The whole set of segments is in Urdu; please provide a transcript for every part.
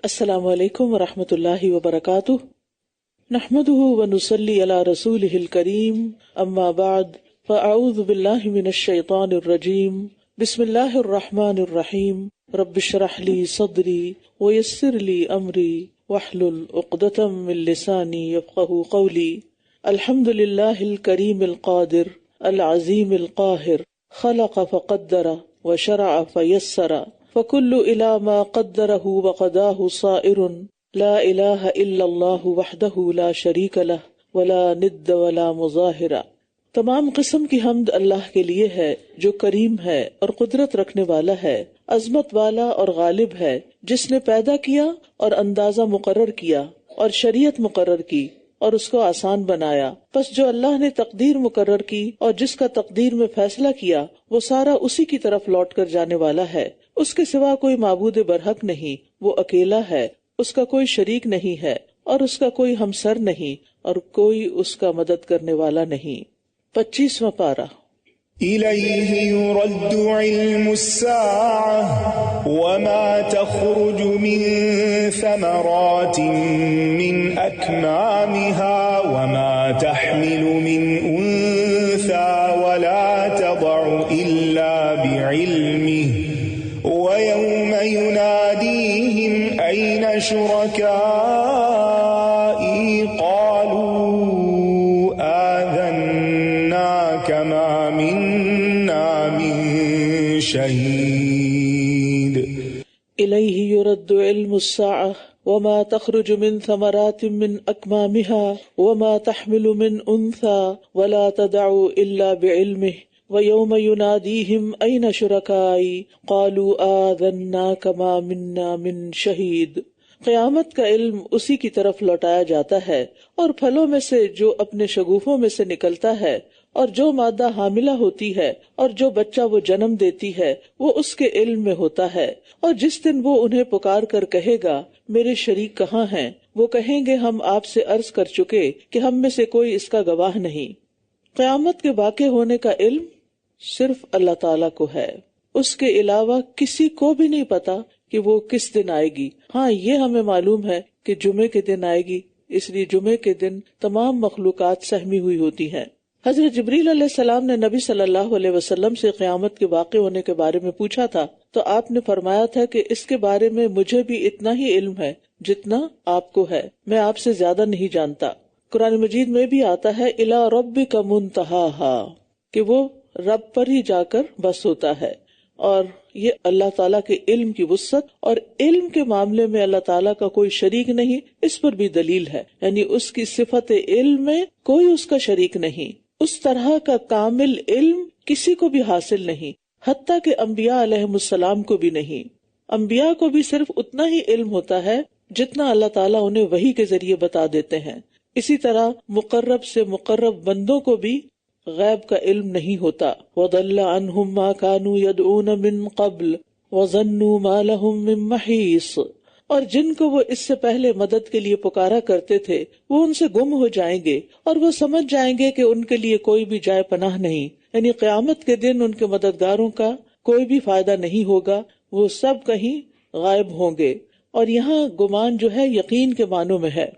السلام علیکم ورحمۃ اللہ وبرکاتہ، نحمده ونصلی علی رسولہ الکریم، اما بعد فاعوذ باللہ من الشیطان الرجیم، بسم اللہ الرحمن الرحیم، رب اشرح لی صدری ویسر لی امری واحلل عقدۃ من لسانی یفقہوا قولی۔ الحمد للہ الکریم القادر العظیم القاہر، خلق فقدر وشرع فیسر، فکل الی ما قدرہ وقضاہ صائر، لا الہ الا اللہ وحدہ لا شریک لہ ولا ند ولا مظاہر۔ تمام قسم کی حمد اللہ کے لیے ہے جو کریم ہے اور قدرت رکھنے والا ہے، عظمت والا اور غالب ہے، جس نے پیدا کیا اور اندازہ مقرر کیا اور شریعت مقرر کی اور اس کو آسان بنایا۔ پس جو اللہ نے تقدیر مقرر کی اور جس کا تقدیر میں فیصلہ کیا، وہ سارا اسی کی طرف لوٹ کر جانے والا ہے۔ اس کے سوا کوئی معبود برحق نہیں، وہ اکیلا ہے، اس کا کوئی شریک نہیں ہے اور اس کا کوئی ہمسر نہیں اور کوئی اس کا مدد کرنے والا نہیں۔ 25واں پارہ۔ إليه يرد علم الساعة وما تخرج من ثمرات من أكمامها وما تحمل من أنثى ولا تضع إلا بعلمه ويوم يناديهم أين شركائي قالوا آذناك ما منا من شهيد۔ إليه يرد علم الساعة وما تخرج من ثمرات من أكمامها وما تحمل من أنثى ولا تدع إلا بعلمه وَيَوْمَ يُنَادِيهِمْ أَيْنَ شُرَكَائِي قَالُوا آذَنَّاكَ مَا مِنَّا مِن شَهِيدٍ۔ قیامت کا علم اسی کی طرف لوٹایا جاتا ہے، اور پھلوں میں سے جو اپنے شگوفوں میں سے نکلتا ہے، اور جو مادہ حاملہ ہوتی ہے، اور جو بچہ وہ جنم دیتی ہے، وہ اس کے علم میں ہوتا ہے۔ اور جس دن وہ انہیں پکار کر کہے گا میرے شریک کہاں ہیں، وہ کہیں گے ہم آپ سے عرض کر چکے کہ ہم میں سے کوئی اس کا گواہ نہیں۔ قیامت کے واقع ہونے کا علم صرف اللہ تعالیٰ کو ہے، اس کے علاوہ کسی کو بھی نہیں پتا کہ وہ کس دن آئے گی۔ ہاں، یہ ہمیں معلوم ہے کہ جمعے کے دن آئے گی، اس لیے جمعے کے دن تمام مخلوقات سہمی ہوئی ہوتی ہیں۔ حضرت جبریل علیہ السلام نے نبی صلی اللہ علیہ وسلم سے قیامت کے واقع ہونے کے بارے میں پوچھا تھا، تو آپ نے فرمایا تھا کہ اس کے بارے میں مجھے بھی اتنا ہی علم ہے جتنا آپ کو ہے، میں آپ سے زیادہ نہیں جانتا۔ قرآن مجید میں بھی آتا ہے الی ربک منتہاہا، کہ وہ رب پر ہی جا کر بس ہوتا ہے، اور یہ اللہ تعالیٰ کے علم کی وسعت اور علم کے معاملے میں اللہ تعالیٰ کا کوئی شریک نہیں، اس پر بھی دلیل ہے، یعنی اس کی صفت علم میں کوئی اس کا شریک نہیں، اس طرح کا کامل علم کسی کو بھی حاصل نہیں، حتیٰ کہ انبیاء علیہم السلام کو بھی نہیں۔ انبیاء کو بھی صرف اتنا ہی علم ہوتا ہے جتنا اللہ تعالیٰ انہیں وحی کے ذریعے بتا دیتے ہیں۔ اسی طرح مقرب سے مقرب بندوں کو بھی غیب کا علم نہیں ہوتا۔ وَضَلَّ عَنْهُمْ مَا كَانُوا يَدْعُونَ مِن قَبْلُ وَظَنُّوا مَا لَهُم مِّن مَّحِيصٍ، اور جن کو وہ اس سے پہلے مدد کے لیے پکارا کرتے تھے وہ ان سے گم ہو جائیں گے، اور وہ سمجھ جائیں گے کہ ان کے لیے کوئی بھی جائے پناہ نہیں، یعنی قیامت کے دن ان کے مددگاروں کا کوئی بھی فائدہ نہیں ہوگا، وہ سب کہیں غائب ہوں گے۔ اور یہاں گمان جو ہے یقین کے معنوں میں ہے،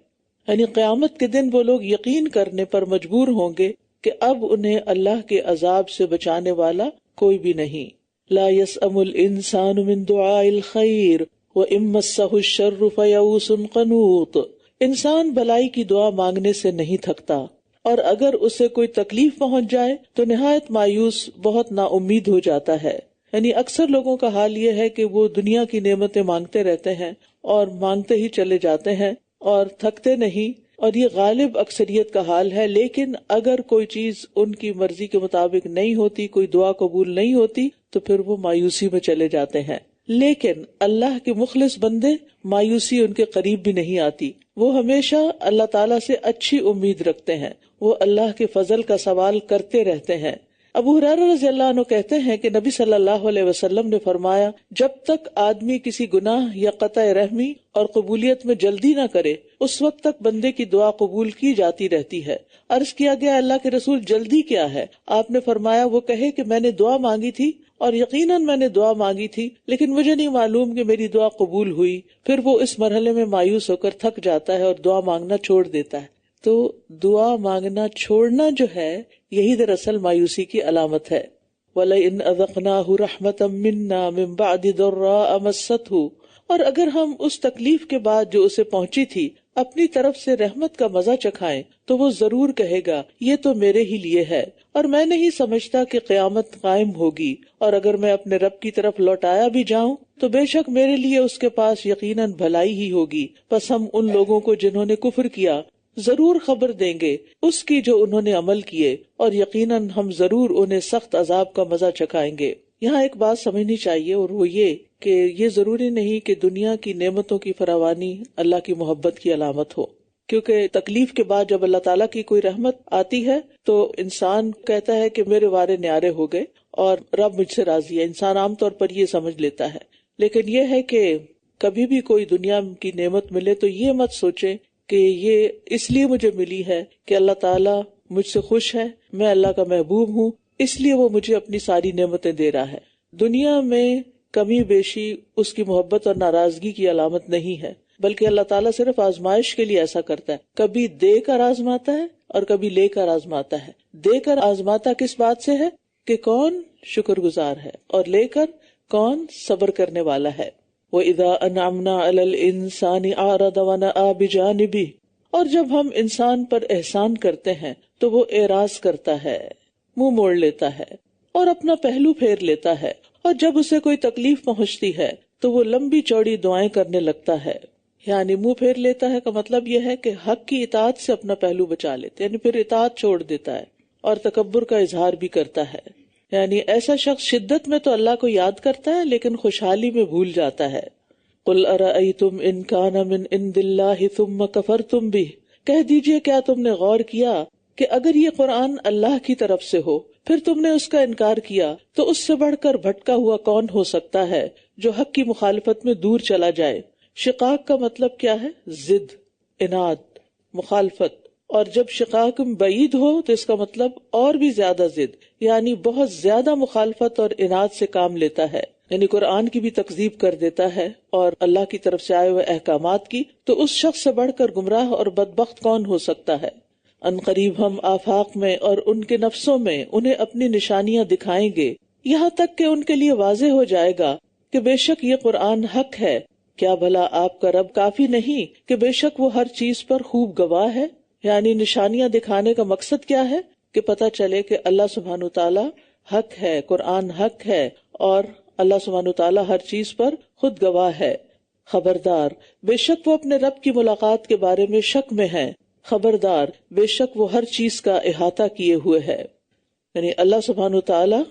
یعنی قیامت کے دن وہ لوگ یقین کرنے پر مجبور ہوں گے کہ اب انہیں اللہ کے عذاب سے بچانے والا کوئی بھی نہیں۔ لا يسأم الانسان من دعاء الخیر وإن مسه الشر فیئوس قنوط۔ انسان بلائی کی دعا مانگنے سے نہیں تھکتا، اور اگر اسے کوئی تکلیف پہنچ جائے تو نہایت مایوس، بہت نا امید ہو جاتا ہے۔ یعنی اکثر لوگوں کا حال یہ ہے کہ وہ دنیا کی نعمتیں مانگتے رہتے ہیں اور مانگتے ہی چلے جاتے ہیں اور تھکتے نہیں، اور یہ غالب اکثریت کا حال ہے۔ لیکن اگر کوئی چیز ان کی مرضی کے مطابق نہیں ہوتی، کوئی دعا قبول نہیں ہوتی، تو پھر وہ مایوسی میں چلے جاتے ہیں۔ لیکن اللہ کے مخلص بندے، مایوسی ان کے قریب بھی نہیں آتی، وہ ہمیشہ اللہ تعالیٰ سے اچھی امید رکھتے ہیں، وہ اللہ کے فضل کا سوال کرتے رہتے ہیں۔ ابو ہریرہ رضی اللہ عنہ کہتے ہیں کہ نبی صلی اللہ علیہ وسلم نے فرمایا، جب تک آدمی کسی گناہ یا قطع رحمی اور قبولیت میں جلدی نہ کرے، اس وقت تک بندے کی دعا قبول کی جاتی رہتی ہے۔ عرض کیا گیا اللہ کے رسول جلدی کیا ہے؟ آپ نے فرمایا وہ کہے کہ میں نے دعا مانگی تھی اور یقیناً میں نے دعا مانگی تھی لیکن مجھے نہیں معلوم کہ میری دعا قبول ہوئی. پھر وہ اس مرحلے میں مایوس ہو کر تھک جاتا ہے اور دعا مانگنا چھوڑ دیتا ہے. تو دعا مانگنا چھوڑنا جو ہے یہی دراصل مایوسی کی علامت ہے. وَلَئِنْ أَذَقْنَاهُ رَحْمَةً مِنَّا مِنْ بَعْدِ ضَرَّاءَ مَسَّتْهُ، اور اگر ہم اس تکلیف کے بعد جو اسے پہنچی تھی اپنی طرف سے رحمت کا مزہ چکھائیں تو وہ ضرور کہے گا یہ تو میرے ہی لیے ہے اور میں نہیں سمجھتا کہ قیامت قائم ہوگی، اور اگر میں اپنے رب کی طرف لوٹایا بھی جاؤں تو بے شک میرے لیے اس کے پاس یقیناً بھلائی ہی ہوگی. پس ہم ان لوگوں کو جنہوں نے کفر کیا ضرور خبر دیں گے اس کی جو انہوں نے عمل کیے، اور یقیناً ہم ضرور انہیں سخت عذاب کا مزہ چکھائیں گے. یہاں ایک بات سمجھنی چاہیے اور وہ یہ کہ یہ ضروری نہیں کہ دنیا کی نعمتوں کی فراوانی اللہ کی محبت کی علامت ہو، کیونکہ تکلیف کے بعد جب اللہ تعالیٰ کی کوئی رحمت آتی ہے تو انسان کہتا ہے کہ میرے وارے نیارے ہو گئے اور رب مجھ سے راضی ہے. انسان عام طور پر یہ سمجھ لیتا ہے، لیکن یہ ہے کہ کبھی بھی کوئی دنیا کی نعمت ملے تو یہ مت سوچے کہ یہ اس لیے مجھے ملی ہے کہ اللہ تعالیٰ مجھ سے خوش ہے، میں اللہ کا محبوب ہوں، اس لیے وہ مجھے اپنی ساری نعمتیں دے رہا ہے. دنیا میں کمی بیشی اس کی محبت اور ناراضگی کی علامت نہیں ہے، بلکہ اللہ تعالیٰ صرف آزمائش کے لیے ایسا کرتا ہے. کبھی دے کر آزماتا ہے اور کبھی لے کر آزماتا ہے. دے کر آزماتا کس بات سے ہے کہ کون شکر گزار ہے، اور لے کر کون صبر کرنے والا ہے. وَإِذَا أَنْعَمْنَا عَلَى الْإِنسَانِ أَعْرَضَ وَنَأَىٰ بِجَانِبِهِ، اور جب ہم انسان پر احسان کرتے ہیں تو وہ اعراض کرتا ہے، منہ موڑ لیتا ہے اور اپنا پہلو پھیر لیتا ہے، اور جب اسے کوئی تکلیف پہنچتی ہے تو وہ لمبی چوڑی دعائیں کرنے لگتا ہے. یعنی منہ پھیر لیتا ہے کا مطلب یہ ہے کہ حق کی اطاعت سے اپنا پہلو بچا لیتے، یعنی پھر اطاعت چھوڑ دیتا ہے اور تکبر کا اظہار بھی کرتا ہے. یعنی ایسا شخص شدت میں تو اللہ کو یاد کرتا ہے لیکن خوشحالی میں بھول جاتا ہے. قُلْ أَرَأَيْتُمْ إِنْ كَانَ مِنْ عِنْدِ اللَّهِ ثُمَّ كَفَرْتُمْ بِهِ، کہہ دیجئے کیا تم نے غور کیا کہ اگر یہ قرآن اللہ کی طرف سے ہو پھر تم نے اس کا انکار کیا تو اس سے بڑھ کر بھٹکا ہوا کون ہو سکتا ہے جو حق کی مخالفت میں دور چلا جائے. شقاق کا مطلب کیا ہے؟ ضد، اناد، مخالفت. اور جب شقاق بعید ہو تو اس کا مطلب اور بھی زیادہ ضد، یعنی بہت زیادہ مخالفت اور اناد سے کام لیتا ہے، یعنی قرآن کی بھی تکذیب کر دیتا ہے اور اللہ کی طرف سے آئے ہوئے احکامات کی. تو اس شخص سے بڑھ کر گمراہ اور بدبخت کون ہو سکتا ہے. ان قریب ہم آفاق میں اور ان کے نفسوں میں انہیں اپنی نشانیاں دکھائیں گے، یہاں تک کہ ان کے لیے واضح ہو جائے گا کہ بے شک یہ قرآن حق ہے. کیا بھلا آپ کا رب کافی نہیں کہ بے شک وہ ہر چیز پر خوب گواہ ہے. یعنی نشانیاں دکھانے کا مقصد کیا ہے کہ پتہ چلے کہ اللہ سبحانہ تعالیٰ حق ہے، قرآن حق ہے، اور اللہ سبحانہ تعالیٰ ہر چیز پر خود گواہ ہے. خبردار بے شک وہ اپنے رب کی ملاقات کے بارے میں شک میں ہے. خبردار بے شک وہ ہر چیز کا احاطہ کیے ہوئے ہے. یعنی اللہ سبحانہ تعالیٰ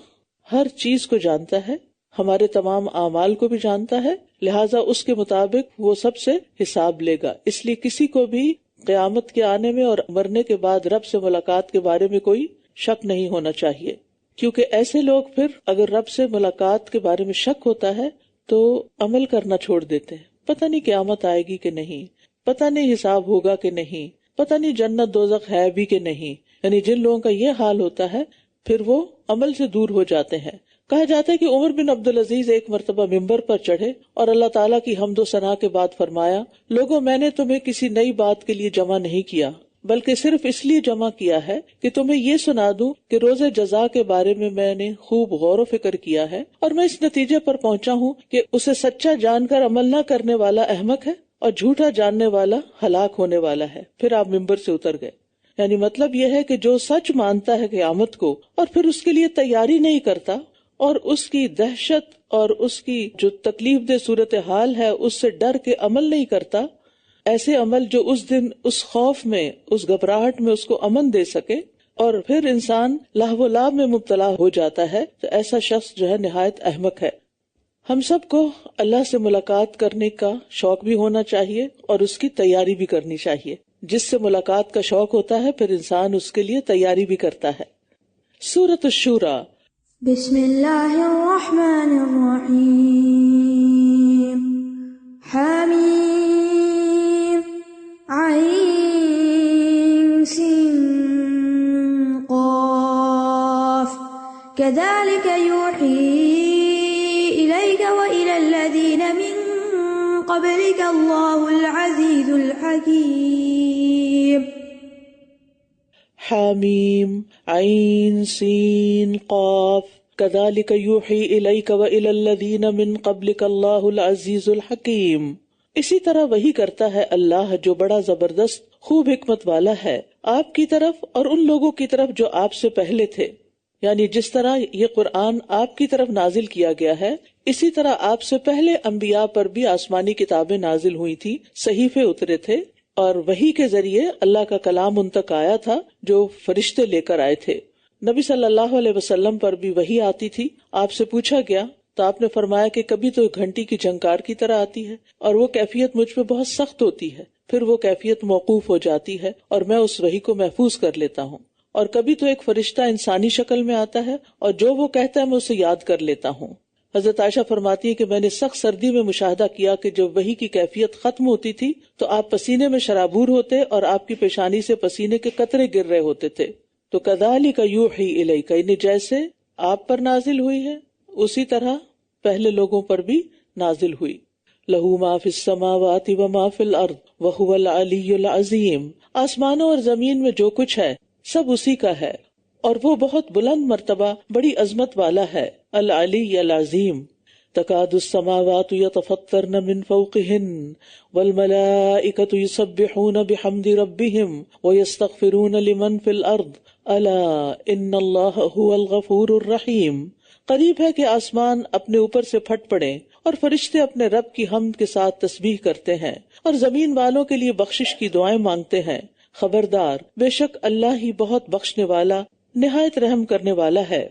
ہر چیز کو جانتا ہے، ہمارے تمام اعمال کو بھی جانتا ہے، لہٰذا اس کے مطابق وہ سب سے حساب لے گا. اس لیے کسی کو بھی قیامت کے آنے میں اور مرنے کے بعد رب سے ملاقات کے بارے میں کوئی شک نہیں ہونا چاہیے، کیونکہ ایسے لوگ پھر اگر رب سے ملاقات کے بارے میں شک ہوتا ہے تو عمل کرنا چھوڑ دیتے ہیں. پتہ نہیں قیامت آئے گی کہ نہیں، پتہ نہیں حساب ہوگا کہ نہیں، پتہ نہیں جنت دوزخ ہے بھی کہ نہیں. یعنی جن لوگوں کا یہ حال ہوتا ہے پھر وہ عمل سے دور ہو جاتے ہیں. کہا جاتا ہے کہ عمر بن عبدالعزیز ایک مرتبہ ممبر پر چڑھے اور اللہ تعالیٰ کی حمد و ثنا کے بعد فرمایا، لوگوں میں نے تمہیں کسی نئی بات کے لیے جمع نہیں کیا بلکہ صرف اس لیے جمع کیا ہے کہ تمہیں یہ سنا دوں کہ روز جزا کے بارے میں نے خوب غور و فکر کیا ہے اور میں اس نتیجے پر پہنچا ہوں کہ اسے سچا جان کر عمل نہ کرنے والا احمق ہے اور جھوٹا جاننے والا ہلاک ہونے والا ہے. پھر آپ ممبر سے اتر گئے. یعنی مطلب یہ ہے کہ جو سچ مانتا ہے قیامت کو اور پھر اس کے لیے تیاری نہیں کرتا اور اس کی دہشت اور اس کی جو تکلیف دہ صورتحال ہے اس سے ڈر کے عمل نہیں کرتا، ایسے عمل جو اس دن اس خوف میں، اس گھبراہٹ میں اس کو امن دے سکے، اور پھر انسان لہو و لعب میں مبتلا ہو جاتا ہے، تو ایسا شخص جو ہے نہایت احمق ہے. ہم سب کو اللہ سے ملاقات کرنے کا شوق بھی ہونا چاہیے اور اس کی تیاری بھی کرنی چاہیے. جس سے ملاقات کا شوق ہوتا ہے پھر انسان اس کے لیے تیاری بھی کرتا ہے. سورۃ الشورى. بسم اللہ الرحمن الرحیم. حمیم عین سین قاف. كذلك يوحي قبلك الله العزيز الحكيم. حامیم عین سین قاف کذالک یوحی الیک وإلی الذین من قبلک اللہ العزیز الحکیم. اسی طرح وہی کرتا ہے اللہ جو بڑا زبردست خوب حکمت والا ہے آپ کی طرف اور ان لوگوں کی طرف جو آپ سے پہلے تھے. یعنی جس طرح یہ قرآن آپ کی طرف نازل کیا گیا ہے اسی طرح آپ سے پہلے انبیاء پر بھی آسمانی کتابیں نازل ہوئی تھی، صحیفے اترے تھے اور وحی کے ذریعے اللہ کا کلام ان تک آیا تھا جو فرشتے لے کر آئے تھے. نبی صلی اللہ علیہ وسلم پر بھی وحی آتی تھی. آپ سے پوچھا گیا تو آپ نے فرمایا کہ کبھی تو گھنٹی کی جھنکار کی طرح آتی ہے اور وہ کیفیت مجھ پہ بہت سخت ہوتی ہے، پھر وہ کیفیت موقوف ہو جاتی ہے اور میں اس وحی کو محفوظ کر لیتا ہوں. اور کبھی تو ایک فرشتہ انسانی شکل میں آتا ہے اور جو وہ کہتا ہے میں اسے یاد کر لیتا ہوں. حضرت عائشہ فرماتی ہے کہ میں نے سخت سردی میں مشاہدہ کیا کہ جب وحی کی کیفیت ختم ہوتی تھی تو آپ پسینے میں شرابور ہوتے اور آپ کی پیشانی سے پسینے کے قطرے گر رہے ہوتے تھے. تو کذالک یوحی الیک، یعنی جیسے آپ پر نازل ہوئی ہے اسی طرح پہلے لوگوں پر بھی نازل ہوئی. لہ ما فی السماوات و ما فی الارض وہو العلی العظیم. آسمانوں اور زمین میں جو کچھ ہے سب اسی کا ہے اور وہ بہت بلند مرتبہ بڑی عظمت والا ہے. العلی العظیم. تکاد السماوات یتفطرن من فوقہن والملائکۃ یسبحون بحمد ربہم ویستغفرون لمن فی الارض الا ان اللہ هو الغفور الرحیم. قریب ہے کہ آسمان اپنے اوپر سے پھٹ پڑے اور فرشتے اپنے رب کی حمد کے ساتھ تسبیح کرتے ہیں اور زمین والوں کے لیے بخشش کی دعائیں مانگتے ہیں. خبردار بے شک اللہ ہی بہت بخشنے والا نہایت رحم کرنے والا ہے.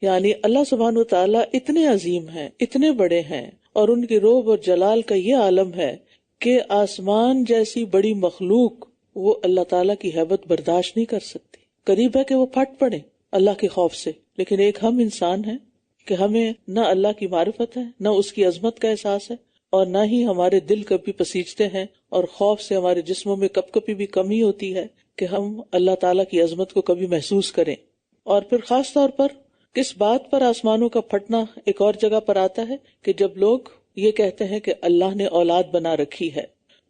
یعنی اللہ سبحانہ و تعالیٰ اتنے عظیم ہیں، اتنے بڑے ہیں اور ان کے روب اور جلال کا یہ عالم ہے کہ آسمان جیسی بڑی مخلوق وہ اللہ تعالیٰ کی ہیبت برداشت نہیں کر سکتی. قریب ہے کہ وہ پھٹ پڑے اللہ کے خوف سے، لیکن ایک ہم انسان ہیں کہ ہمیں نہ اللہ کی معرفت ہے، نہ اس کی عظمت کا احساس ہے اور نہ ہی ہمارے دل کبھی پسیجتے ہیں اور خوف سے ہمارے جسموں میں کب کبھی بھی کمی ہوتی ہے کہ ہم اللہ تعالیٰ کی عظمت کو کبھی محسوس کریں. اور پھر خاص طور پر کس بات پر آسمانوں کا پھٹنا ایک اور جگہ پر آتا ہے کہ جب لوگ یہ کہتے ہیں کہ اللہ نے اولاد بنا رکھی ہے،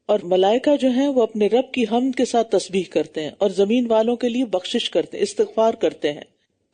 اور ملائکہ جو ہیں وہ اپنے رب کی حمد کے ساتھ تسبیح کرتے ہیں اور زمین والوں کے لیے بخشش کرتے ہیں، استغفار کرتے ہیں.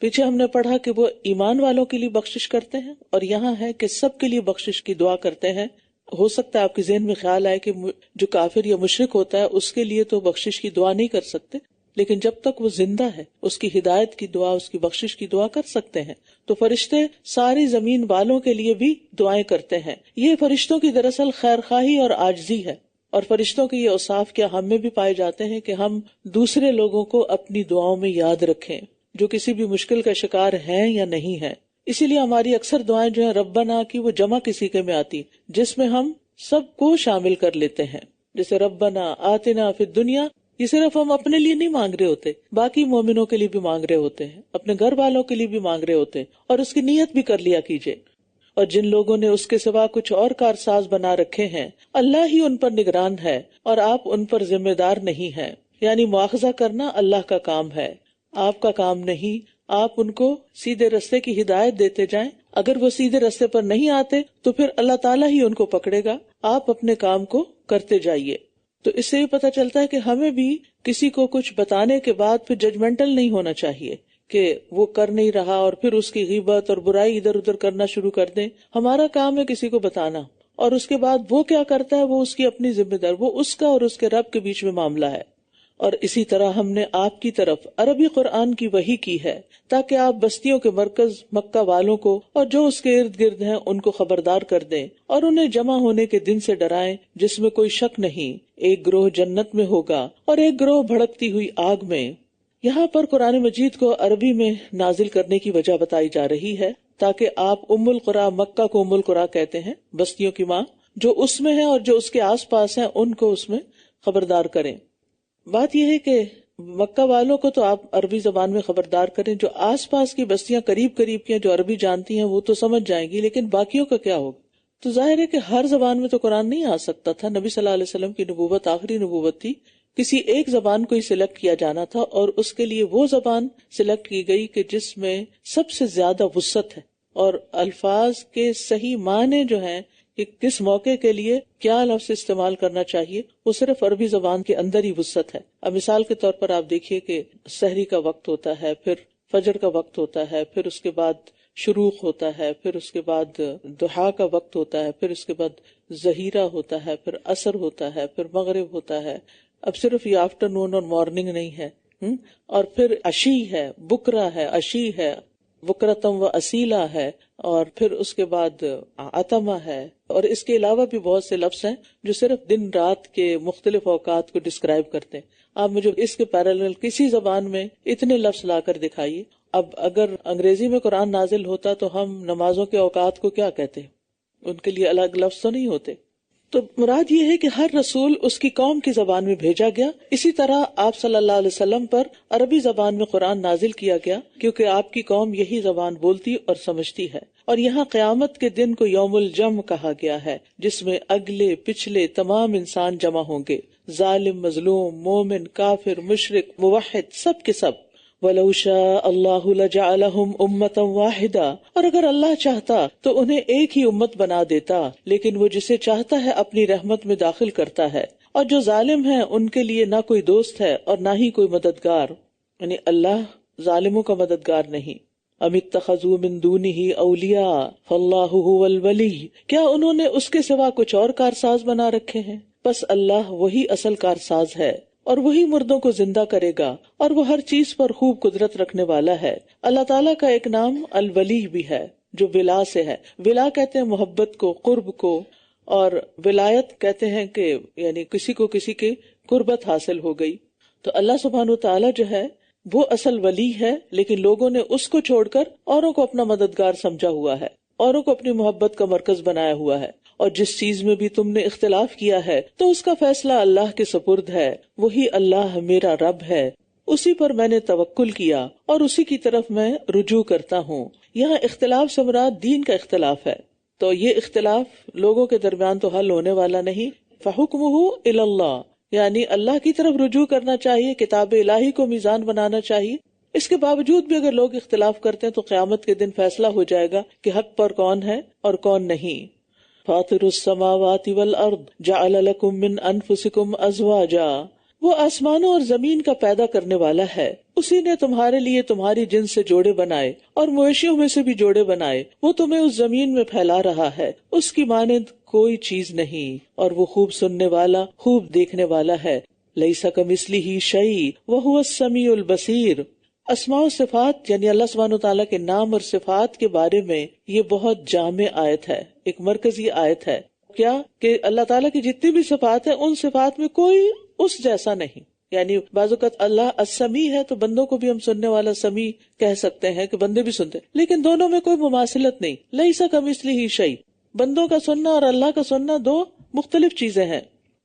پیچھے ہم نے پڑھا کہ وہ ایمان والوں کے لیے بخشش کرتے ہیں اور یہاں ہے کہ سب کے لیے بخشش کی دعا کرتے ہیں. ہو سکتا ہے آپ کے ذہن میں خیال آئے کہ جو کافر یا مشرک ہوتا ہے اس کے لیے تو بخشش کی دعا نہیں کر سکتے، لیکن جب تک وہ زندہ ہے اس کی ہدایت کی دعا، اس کی بخشش کی دعا کر سکتے ہیں. تو فرشتے ساری زمین والوں کے لیے بھی دعائیں کرتے ہیں. یہ فرشتوں کی دراصل خیر خواہی اور عاجزی ہے، اور فرشتوں کے یہ اوصاف کیا ہم میں بھی پائے جاتے ہیں کہ ہم دوسرے لوگوں کو اپنی دعاؤں میں یاد رکھیں جو کسی بھی مشکل کا شکار ہیں یا نہیں ہیں. اسی لیے ہماری اکثر دعائیں جو ہیں ربنا کی وہ جمع کسی کے میں آتی جس میں ہم سب کو شامل کر لیتے ہیں. جیسے ربنا آتنا فی الدنیا، یہ صرف ہم اپنے لیے نہیں مانگ رہے ہوتے، باقی مومنوں کے لیے بھی مانگ رہے ہوتے ہیں، اپنے گھر والوں کے لیے بھی مانگ رہے ہوتے ہیں، اور اس کی نیت بھی کر لیا کیجئے. اور جن لوگوں نے اس کے سوا کچھ اور کارساز بنا رکھے ہیں اللہ ہی ان پر نگران ہے اور آپ ان پر ذمہ دار نہیں ہیں. یعنی مواخذہ کرنا اللہ کا کام ہے، آپ کا کام نہیں. آپ ان کو سیدھے رستے کی ہدایت دیتے جائیں، اگر وہ سیدھے رستے پر نہیں آتے تو پھر اللہ تعالیٰ ہی ان کو پکڑے گا. آپ اپنے کام کو کرتے جائیے. تو اس سے یہ پتہ چلتا ہے کہ ہمیں بھی کسی کو کچھ بتانے کے بعد پھر ججمنٹل نہیں ہونا چاہیے کہ وہ کر نہیں رہا اور پھر اس کی غیبت اور برائی ادھر ادھر کرنا شروع کر دیں. ہمارا کام ہے کسی کو بتانا، اور اس کے بعد وہ کیا کرتا ہے وہ اس کی اپنی ذمہ دار، وہ اس کا اور اس کے رب کے بیچ میں معاملہ ہے. اور اسی طرح ہم نے آپ کی طرف عربی قرآن کی وحی کی ہے تاکہ آپ بستیوں کے مرکز مکہ والوں کو اور جو اس کے ارد گرد ہیں ان کو خبردار کر دیں اور انہیں جمع ہونے کے دن سے ڈرائیں جس میں کوئی شک نہیں، ایک گروہ جنت میں ہوگا اور ایک گروہ بھڑکتی ہوئی آگ میں. یہاں پر قرآن مجید کو عربی میں نازل کرنے کی وجہ بتائی جا رہی ہے تاکہ آپ ام القریٰ، مکہ کو ام القریٰ کہتے ہیں، بستیوں کی ماں، جو اس میں ہے اور جو اس کے آس پاس ہیں ان کو اس میں خبردار کریں. بات یہ ہے کہ مکہ والوں کو تو آپ عربی زبان میں خبردار کریں، جو آس پاس کی بستیاں قریب قریب کی ہیں جو عربی جانتی ہیں وہ تو سمجھ جائیں گی، لیکن باقیوں کا کیا ہوگا؟ تو ظاہر ہے کہ ہر زبان میں تو قرآن نہیں آ سکتا تھا. نبی صلی اللہ علیہ وسلم کی نبوت آخری نبوت تھی، کسی ایک زبان کو ہی سلیکٹ کیا جانا تھا اور اس کے لیے وہ زبان سلیکٹ کی گئی کہ جس میں سب سے زیادہ وسعت ہے اور الفاظ کے صحیح معنی جو ہیں کہ کس موقع کے لیے کیا لفظ استعمال کرنا چاہیے، وہ صرف عربی زبان کے اندر ہی وسعت ہے۔ اب مثال کے طور پر آپ دیکھیے کہ سحری کا وقت ہوتا ہے، پھر فجر کا وقت ہوتا ہے، پھر اس کے بعد شروق ہوتا ہے، پھر اس کے بعد ضحیٰ کا وقت ہوتا ہے، پھر اس کے بعد ظہیرہ ہوتا ہے، پھر عصر ہوتا ہے، پھر مغرب ہوتا ہے۔ اب صرف یہ آفٹر نون اور مارننگ نہیں ہے، اور پھر عشی ہے، بکرا ہے، عشی ہے، بکرتم و اسیلا ہے، اور پھر اس کے بعد عتمہ ہے، اور اس کے علاوہ بھی بہت سے لفظ ہیں جو صرف دن رات کے مختلف اوقات کو ڈسکرائب کرتے ہیں۔ آپ مجھے اس کے پیرالل کسی زبان میں اتنے لفظ لا کر دکھائیے۔ اب اگر انگریزی میں قرآن نازل ہوتا تو ہم نمازوں کے اوقات کو کیا کہتے؟ ان کے لیے الگ لفظ تو نہیں ہوتے۔ تو مراد یہ ہے کہ ہر رسول اس کی قوم کی زبان میں بھیجا گیا، اسی طرح آپ صلی اللہ علیہ وسلم پر عربی زبان میں قرآن نازل کیا گیا، کیونکہ آپ کی قوم یہی زبان بولتی اور سمجھتی ہے۔ اور یہاں قیامت کے دن کو یوم الجمع کہا گیا ہے، جس میں اگلے پچھلے تمام انسان جمع ہوں گے، ظالم، مظلوم، مومن، کافر، مشرک، موحد، سب کے سب۔ وَلَوْ شَاءَ اللَّهُ لَجَعَلَهُمْ أُمَّةً وَاحِدَةً، اور اگر اللہ چاہتا تو انہیں ایک ہی امت بنا دیتا، لیکن وہ جسے چاہتا ہے اپنی رحمت میں داخل کرتا ہے، اور جو ظالم ہیں ان کے لیے نہ کوئی دوست ہے اور نہ ہی کوئی مددگار، یعنی اللہ ظالموں کا مددگار نہیں۔ ام اتخذوا من دونه اولیاء فاللہ هو الولی، کیا انہوں نے اس کے سوا کچھ اور کارساز بنا رکھے ہیں؟ بس اللہ وہی اصل کارساز ہے، اور وہی مردوں کو زندہ کرے گا، اور وہ ہر چیز پر خوب قدرت رکھنے والا ہے۔ اللہ تعالیٰ کا ایک نام الولی بھی ہے جو ولا سے ہے۔ ولا کہتے ہیں محبت کو، قرب کو، اور ولایت کہتے ہیں کہ یعنی کسی کو کسی کی قربت حاصل ہو گئی۔ تو اللہ سبحانہ وتعالیٰ جو ہے وہ اصل ولی ہے، لیکن لوگوں نے اس کو چھوڑ کر اوروں کو اپنا مددگار سمجھا ہوا ہے، اوروں کو اپنی محبت کا مرکز بنایا ہوا ہے۔ اور جس چیز میں بھی تم نے اختلاف کیا ہے تو اس کا فیصلہ اللہ کے سپرد ہے، وہی اللہ میرا رب ہے، اسی پر میں نے توکل کیا اور اسی کی طرف میں رجوع کرتا ہوں۔ یہاں اختلاف سے مراد دین کا اختلاف ہے، تو یہ اختلاف لوگوں کے درمیان تو حل ہونے والا نہیں۔ فَحُكْمُهُ إِلَى اللَّهِ، یعنی اللہ کی طرف رجوع کرنا چاہیے، کتاب الہی کو میزان بنانا چاہیے۔ اس کے باوجود بھی اگر لوگ اختلاف کرتے ہیں تو قیامت کے دن فیصلہ ہو جائے گا کہ حق پر کون ہے اور کون نہیں۔ فاطر السماوات والارض جعل لكم من انفسكم ازواجا، وہ آسمانوں اور زمین کا پیدا کرنے والا ہے، اسی نے تمہارے لیے تمہاری جنس سے جوڑے بنائے اور مویشیوں میں سے بھی جوڑے بنائے، وہ تمہیں اس زمین میں پھیلا رہا ہے، اس کی مانند کوئی چیز نہیں، اور وہ خوب سننے والا، خوب دیکھنے والا ہے۔ لیس کمثلہ شیء وہو السمیع البصیر۔ اسماء و صفات یعنی اللہ سبحانہ وتعالیٰ کے نام اور صفات کے بارے میں یہ بہت جامع آیت ہے، ایک مرکزی آیت ہے۔ کیا کہ اللہ تعالیٰ کی جتنی بھی صفات ہیں ان صفات میں کوئی اس جیسا نہیں، یعنی بعض اوقات اللہ السمیع ہے تو بندوں کو بھی ہم سننے والا سمیع کہہ سکتے ہیں کہ بندے بھی سنتے، لیکن دونوں میں کوئی مماثلت نہیں۔ لیس کمثلہ شیء، بندوں کا سننا اور اللہ کا سننا دو مختلف چیزیں ہیں۔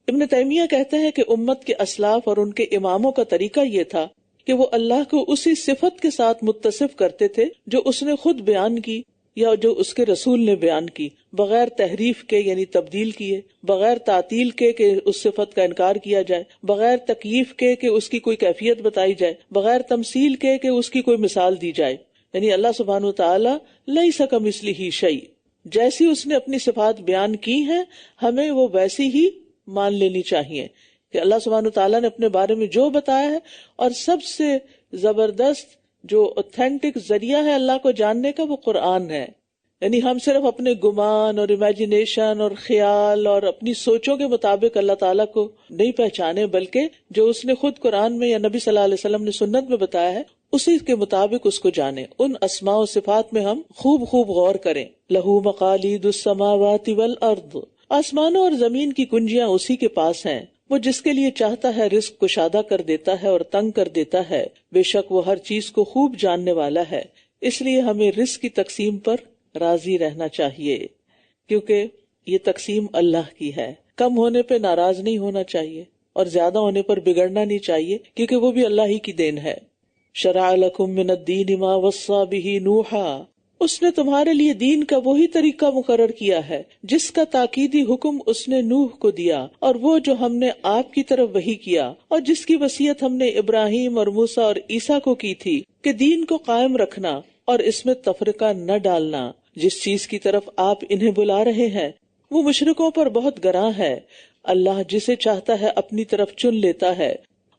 ابن تیمیہ کہتے ہیں کہ امت کے اسلاف اور ان کے اماموں کا طریقہ یہ تھا کہ وہ اللہ کو اسی صفت کے ساتھ متصف کرتے تھے جو اس نے خود بیان کی یا جو اس کے رسول نے بیان کی، بغیر تحریف کے یعنی تبدیل کیے، بغیر تعطیل کے کہ اس صفت کا انکار کیا جائے، بغیر تکییف کے کہ اس کی کوئی کیفیت بتائی جائے، بغیر تمثیل کے کہ اس کی کوئی مثال دی جائے۔ یعنی اللہ سبحانہ وتعالی لیس کمثلہ شیء، جیسی اس نے اپنی صفات بیان کی ہیں ہمیں وہ ویسی ہی مان لینی چاہیے کہ اللہ سبحانہ وتعالیٰ نے اپنے بارے میں جو بتایا ہے، اور سب سے زبردست جو اوتھینٹک ذریعہ ہے اللہ کو جاننے کا وہ قرآن ہے۔ یعنی ہم صرف اپنے گمان اور امیجنیشن اور خیال اور اپنی سوچوں کے مطابق اللہ تعالیٰ کو نہیں پہچانے، بلکہ جو اس نے خود قرآن میں یا نبی صلی اللہ علیہ وسلم نے سنت میں بتایا ہے اسی کے مطابق اس کو جانیں، ان اسماء و صفات میں ہم خوب خوب غور کریں۔ لہو مقالید السماوات والارض، آسمانوں اور زمین کی کنجیاں اسی کے پاس ہیں، وہ جس کے لیے چاہتا ہے رزق کشادہ کر دیتا ہے اور تنگ کر دیتا ہے، بے شک وہ ہر چیز کو خوب جاننے والا ہے۔ اس لیے ہمیں رزق کی تقسیم پر راضی رہنا چاہیے، کیونکہ یہ تقسیم اللہ کی ہے۔ کم ہونے پہ ناراض نہیں ہونا چاہیے اور زیادہ ہونے پر بگڑنا نہیں چاہیے، کیونکہ وہ بھی اللہ ہی کی دین ہے۔ شرع لکم من الدین ما وصی بہ نوحا، اس نے تمہارے لیے دین کا وہی طریقہ مقرر کیا ہے جس کا تاکیدی حکم اس نے نوح کو دیا، اور وہ جو ہم نے آپ کی طرف وحی کیا، اور جس کی وصیت ہم نے ابراہیم اور موسیٰ اور عیسیٰ کو کی تھی کہ دین کو قائم رکھنا اور اس میں تفرقہ نہ ڈالنا۔ جس چیز کی طرف آپ انہیں بلا رہے ہیں وہ مشرکوں پر بہت گراں ہے. اللہ جسے چاہتا ہے اپنی طرف چن لیتا ہے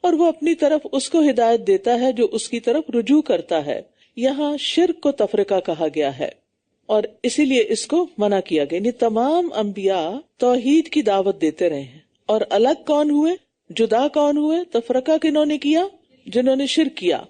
اور وہ اپنی طرف اس کو ہدایت دیتا ہے جو اس کی طرف رجوع کرتا ہے. یہاں شرک کو تفرقہ کہا گیا ہے اور اسی لیے اس کو منع کیا گیا. یعنی تمام انبیاء توحید کی دعوت دیتے رہے ہیں. اور الگ کون ہوئے، جدا کون ہوئے، تفرقہ کنہوں نے کیا؟ جنہوں نے شرک کیا.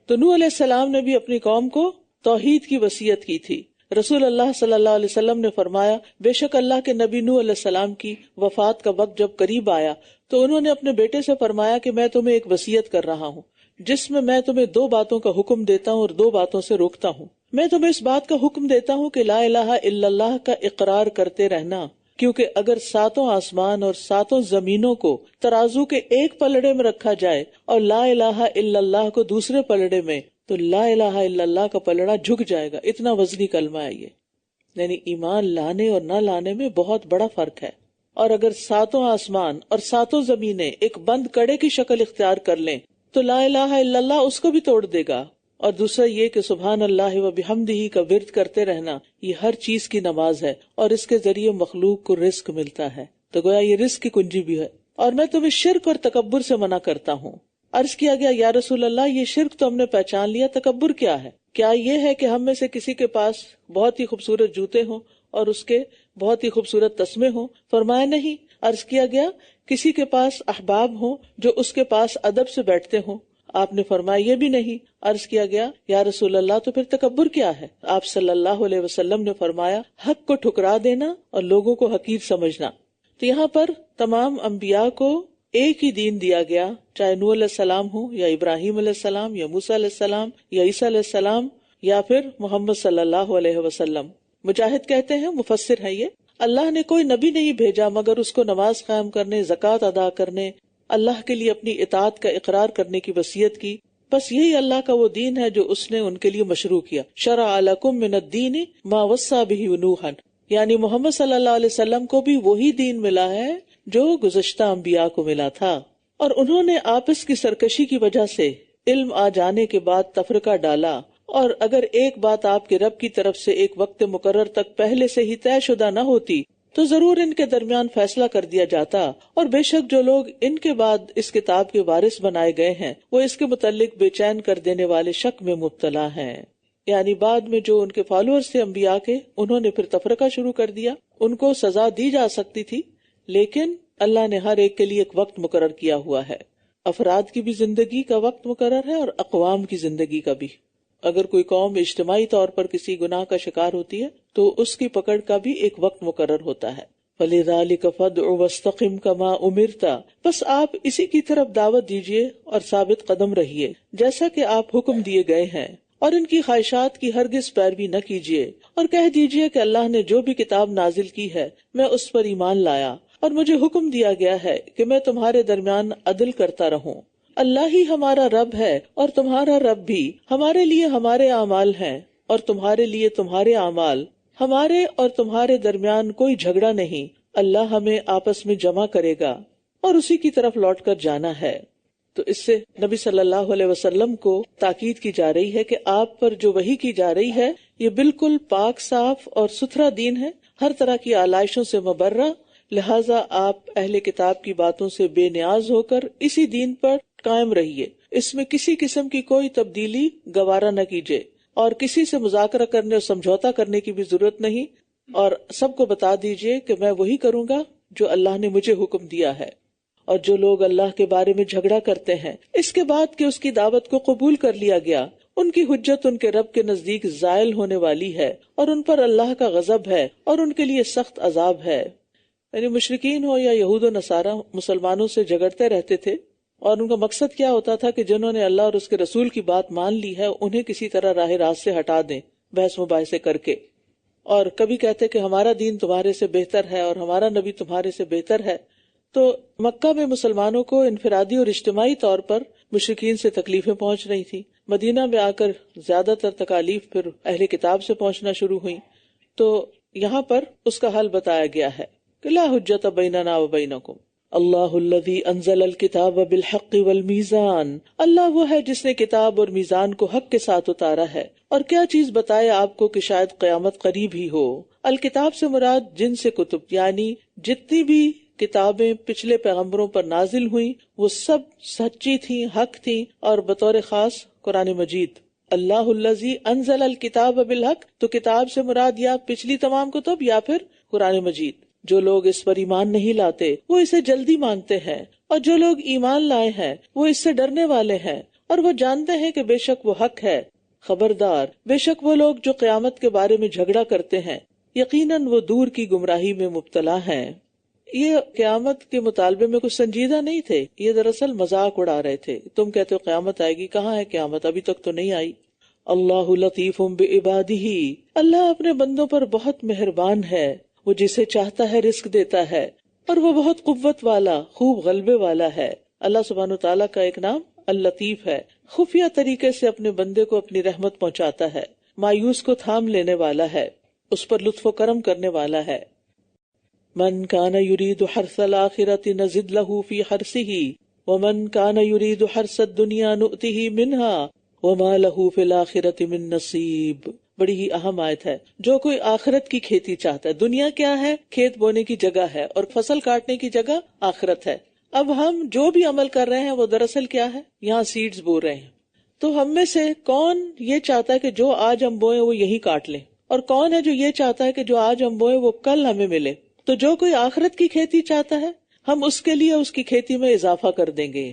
تو نوح علیہ السلام نے بھی اپنی قوم کو توحید کی وصیت کی تھی. رسول اللہ صلی اللہ علیہ وسلم نے فرمایا بے شک اللہ کے نبی نوح علیہ السلام کی وفات کا وقت جب قریب آیا تو انہوں نے اپنے بیٹے سے فرمایا کہ میں تمہیں ایک وصیت کر رہا ہوں جس میں تمہیں 2 باتوں کا حکم دیتا ہوں اور 2 باتوں سے روکتا ہوں. میں تمہیں اس بات کا حکم دیتا ہوں کہ لا الہ الا اللہ کا اقرار کرتے رہنا، کیونکہ اگر 7 آسمان اور 7 زمینوں کو ترازو کے ایک پلڑے میں رکھا جائے اور لا الہ الا اللہ کو دوسرے پلڑے میں، تو لا الہ الا اللہ کا پلڑا جھک جائے گا. اتنا وزنی کلمہ ہے یہ. یعنی ایمان لانے اور نہ لانے میں بہت بڑا فرق ہے. اور اگر 7 آسمان اور 7 زمینیں ایک بند کڑے کی شکل اختیار کر لیں تو لا الہ الا اللہ اس کو بھی توڑ دے گا. اور دوسرا یہ کہ سبحان اللہ و بحمدہ کا ورد کرتے رہنا، یہ ہر چیز کی نماز ہے اور اس کے ذریعے مخلوق کو رزق ملتا ہے. تو گویا یہ رزق کی کنجی بھی ہے. اور میں تمہیں شرک اور تکبر سے منع کرتا ہوں. عرض کیا گیا یا رسول اللہ یہ شرک تو ہم نے پہچان لیا، تکبر کیا ہے؟ کیا یہ ہے کہ ہم میں سے کسی کے پاس بہت ہی خوبصورت جوتے ہوں اور اس کے بہت ہی خوبصورت تسمے ہوں؟ فرمایا نہیں. عرض کیا گیا کسی کے پاس احباب ہوں جو اس کے پاس ادب سے بیٹھتے ہوں؟ آپ نے فرمایا یہ بھی نہیں. عرض کیا گیا یا رسول اللہ تو پھر تکبر کیا ہے؟ آپ صلی اللہ علیہ وسلم نے فرمایا حق کو ٹھکرا دینا اور لوگوں کو حقیر سمجھنا. تو یہاں پر تمام انبیاء کو ایک ہی دین دیا گیا، چاہے نوح علیہ السلام ہو یا ابراہیم علیہ السلام یا موسیٰ علیہ السلام یا عیسیٰ علیہ السلام یا پھر محمد صلی اللہ علیہ وسلم. مجاہد کہتے ہیں، مفسر ہے یہ، اللہ نے کوئی نبی نہیں بھیجا مگر اس کو نماز قائم کرنے، زکوٰۃ ادا کرنے، اللہ کے لیے اپنی اطاعت کا اقرار کرنے کی وصیت کی. بس یہی اللہ کا وہ دین ہے جو اس نے ان کے لیے مشروع کیا. شرع لکم من الدین ما وصی بہ نوحا، یعنی محمد صلی اللہ علیہ وسلم کو بھی وہی دین ملا ہے جو گزشتہ انبیاء کو ملا تھا. اور انہوں نے آپس کی سرکشی کی وجہ سے علم آ جانے کے بعد تفرقہ ڈالا. اور اگر ایک بات آپ کے رب کی طرف سے ایک وقت مقرر تک پہلے سے ہی طے شدہ نہ ہوتی تو ضرور ان کے درمیان فیصلہ کر دیا جاتا. اور بے شک جو لوگ ان کے بعد اس کتاب کے وارث بنائے گئے ہیں وہ اس کے متعلق بے چین کر دینے والے شک میں مبتلا ہیں. یعنی بعد میں جو ان کے فالوورز تھے انبیاء کے، انہوں نے پھر تفرقہ شروع کر دیا. ان کو سزا دی جا سکتی تھی لیکن اللہ نے ہر ایک کے لیے ایک وقت مقرر کیا ہوا ہے. افراد کی بھی زندگی کا وقت مقرر ہے اور اقوام کی زندگی کا بھی. اگر کوئی قوم اجتماعی طور پر کسی گناہ کا شکار ہوتی ہے تو اس کی پکڑ کا بھی ایک وقت مقرر ہوتا ہے. فَلِذَلِكَ فَادْعُ وَاسْتَقِمْ كَمَا أُمِرْتَ، بس آپ اسی کی طرف دعوت دیجیے اور ثابت قدم رہیے جیسا کہ آپ حکم دیے گئے ہیں، اور ان کی خواہشات کی ہرگز پیروی نہ کیجیے. اور کہہ دیجیے کہ اللہ نے جو بھی کتاب نازل کی ہے میں اس پر ایمان لایا اور مجھے حکم دیا گیا ہے کہ میں تمہارے درمیان عدل کرتا رہوں. اللہ ہی ہمارا رب ہے اور تمہارا رب بھی. ہمارے لیے ہمارے اعمال ہیں اور تمہارے لیے تمہارے اعمال. ہمارے اور تمہارے درمیان کوئی جھگڑا نہیں. اللہ ہمیں آپس میں جمع کرے گا اور اسی کی طرف لوٹ کر جانا ہے. تو اس سے نبی صلی اللہ علیہ وسلم کو تاکید کی جا رہی ہے کہ آپ پر جو وحی کی جا رہی ہے یہ بالکل پاک صاف اور ستھرا دین ہے، ہر طرح کی آلائشوں سے مبرہ. لہٰذا آپ اہل کتاب کی باتوں سے بے نیاز ہو کر اسی دین پر قائم رہیے. اس میں کسی قسم کی کوئی تبدیلی گوارا نہ کیجیے اور کسی سے مذاکرہ کرنے اور سمجھوتا کرنے کی بھی ضرورت نہیں. اور سب کو بتا دیجیے کہ میں وہی کروں گا جو اللہ نے مجھے حکم دیا ہے. اور جو لوگ اللہ کے بارے میں جھگڑا کرتے ہیں اس کے بعد کہ اس کی دعوت کو قبول کر لیا گیا، ان کی حجت ان کے رب کے نزدیک زائل ہونے والی ہے اور ان پر اللہ کا غضب ہے اور ان کے لیے سخت عذاب ہے. یعنی مشرکین ہو یا یہود و نصارہ مسلمانوں سے جھگڑتے رہتے تھے اور ان کا مقصد کیا ہوتا تھا کہ جنہوں نے اللہ اور اس کے رسول کی بات مان لی ہے انہیں کسی طرح راہ راست سے ہٹا دیں بحث مباحثے کر کے. اور کبھی کہتے کہ ہمارا دین تمہارے سے بہتر ہے اور ہمارا نبی تمہارے سے بہتر ہے. تو مکہ میں مسلمانوں کو انفرادی اور اجتماعی طور پر مشرکین سے تکلیفیں پہنچ رہی تھی. مدینہ میں آ کر زیادہ تر تکالیف پھر اہل کتاب سے پہنچنا شروع ہوئی. تو یہاں پر اس کا حل بتایا گیا ہے کہ لا حجت بیننا و بینکم اللہ الذی انزل الکتاب بالحق والمیزان. اللہ وہ ہے جس نے کتاب اور میزان کو حق کے ساتھ اتارا ہے. اور کیا چیز بتائے آپ کو کہ شاید قیامت قریب ہی ہو. الکتاب سے مراد جنس کتب، یعنی جتنی بھی کتابیں پچھلے پیغمبروں پر نازل ہوئیں وہ سب سچی تھیں، حق تھیں، اور بطور خاص قرآن مجید۔ اللہ الذی انزل الکتاب بالحق، تو کتاب سے مراد یا پچھلی تمام کتب یا پھر قرآن مجید۔ جو لوگ اس پر ایمان نہیں لاتے وہ اسے جلدی مانتے ہیں، اور جو لوگ ایمان لائے ہیں وہ اس سے ڈرنے والے ہیں، اور وہ جانتے ہیں کہ بے شک وہ حق ہے۔ خبردار، بے شک وہ لوگ جو قیامت کے بارے میں جھگڑا کرتے ہیں یقیناً وہ دور کی گمراہی میں مبتلا ہیں۔ یہ قیامت کے مطالبے میں کچھ سنجیدہ نہیں تھے، یہ دراصل مذاق اڑا رہے تھے۔ تم کہتے ہو قیامت آئے گی، کہاں ہے قیامت؟ ابھی تک تو نہیں آئی۔ اللہ لطیف بعبادہ، اللہ اپنے بندوں پر بہت مہربان ہے، وہ جسے چاہتا ہے رزق دیتا ہے، اور وہ بہت قوت والا، خوب غلبے والا ہے۔ اللہ سبحانہ تعالیٰ کا ایک نام اللطیف ہے، خفیہ طریقے سے اپنے بندے کو اپنی رحمت پہنچاتا ہے، مایوس کو تھام لینے والا ہے، اس پر لطف و کرم کرنے والا ہے۔ من کان یرید حرث الآخرۃ نزد لہ فی حرثہ ومن کان یرید حرث الدنیا نؤتہ منہا وما لہ فی الآخرۃ من نصیب۔ بڑی ہی اہم آیت ہے۔ جو کوئی آخرت کی کھیتی چاہتا ہے، دنیا کیا ہے؟ کھیت بونے کی جگہ ہے، اور فصل کاٹنے کی جگہ آخرت ہے۔ اب ہم جو بھی عمل کر رہے ہیں وہ دراصل کیا ہے؟ یہاں سیڈز بو رہے ہیں۔ تو ہم میں سے کون یہ چاہتا ہے کہ جو آج ہم بوئیں وہ یہی کاٹ لیں، اور کون ہے جو یہ چاہتا ہے کہ جو آج ہم بوئیں وہ کل ہمیں ملے؟ تو جو کوئی آخرت کی کھیتی چاہتا ہے ہم اس کے لیے اس کی کھیتی میں اضافہ کر دیں گے،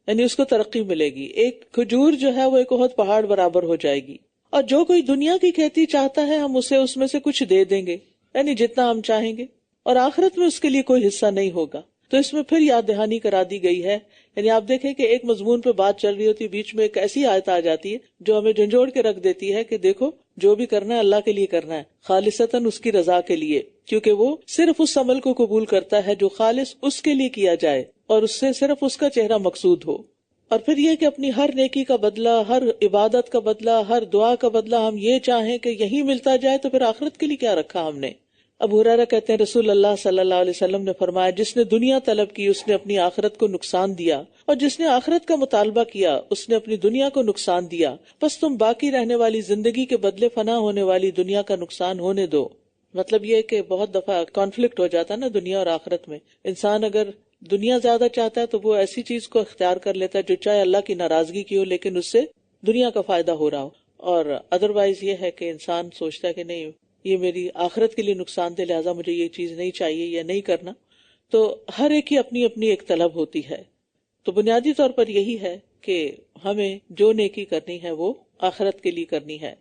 یعنی اس کو ترقی ملے گی۔ ایک کھجور جو ہے وہ ایک بہت پہاڑ برابر ہو جائے گی۔ اور جو کوئی دنیا کی کھیتی چاہتا ہے ہم اسے اس میں سے کچھ دے دیں گے، یعنی جتنا ہم چاہیں گے، اور آخرت میں اس کے لیے کوئی حصہ نہیں ہوگا۔ تو اس میں پھر یاد دہانی کرا دی گئی ہے، یعنی آپ دیکھیں کہ ایک مضمون پہ بات چل رہی ہوتی ہے، بیچ میں ایک ایسی آیت آ جاتی ہے جو ہمیں جھنجھوڑ کے رکھ دیتی ہے کہ دیکھو جو بھی کرنا ہے اللہ کے لیے کرنا ہے، خالصتاً اس کی رضا کے لیے، کیونکہ وہ صرف اس عمل کو قبول کرتا ہے جو خالص اس کے لیے کیا جائے اور اس سے صرف اس کا چہرہ مقصود ہو۔ اور پھر یہ کہ اپنی ہر نیکی کا بدلہ، ہر عبادت کا بدلہ، ہر دعا کا بدلہ ہم یہ چاہیں کہ یہی ملتا جائے، تو پھر آخرت کے لیے کیا رکھا ہم نے؟ ابو ہریرہ کہتے ہیں رسول اللہ صلی اللہ علیہ وسلم نے فرمایا، جس نے دنیا طلب کی اس نے اپنی آخرت کو نقصان دیا، اور جس نے آخرت کا مطالبہ کیا اس نے اپنی دنیا کو نقصان دیا، بس تم باقی رہنے والی زندگی کے بدلے فنا ہونے والی دنیا کا نقصان ہونے دو۔ مطلب یہ کہ بہت دفعہ کانفلکٹ ہو جاتا ہے نا دنیا اور آخرت میں۔ انسان اگر دنیا زیادہ چاہتا ہے تو وہ ایسی چیز کو اختیار کر لیتا ہے جو چاہے اللہ کی ناراضگی کی ہو لیکن اس سے دنیا کا فائدہ ہو رہا ہو، اور ادروائز یہ ہے کہ انسان سوچتا ہے کہ نہیں یہ میری آخرت کے لیے نقصان دہ، لہٰذا مجھے یہ چیز نہیں چاہیے یا نہیں کرنا۔ تو ہر ایک کی اپنی اپنی ایک طلب ہوتی ہے۔ تو بنیادی طور پر یہی ہے کہ ہمیں جو نیکی کرنی ہے وہ آخرت کے لیے کرنی ہے۔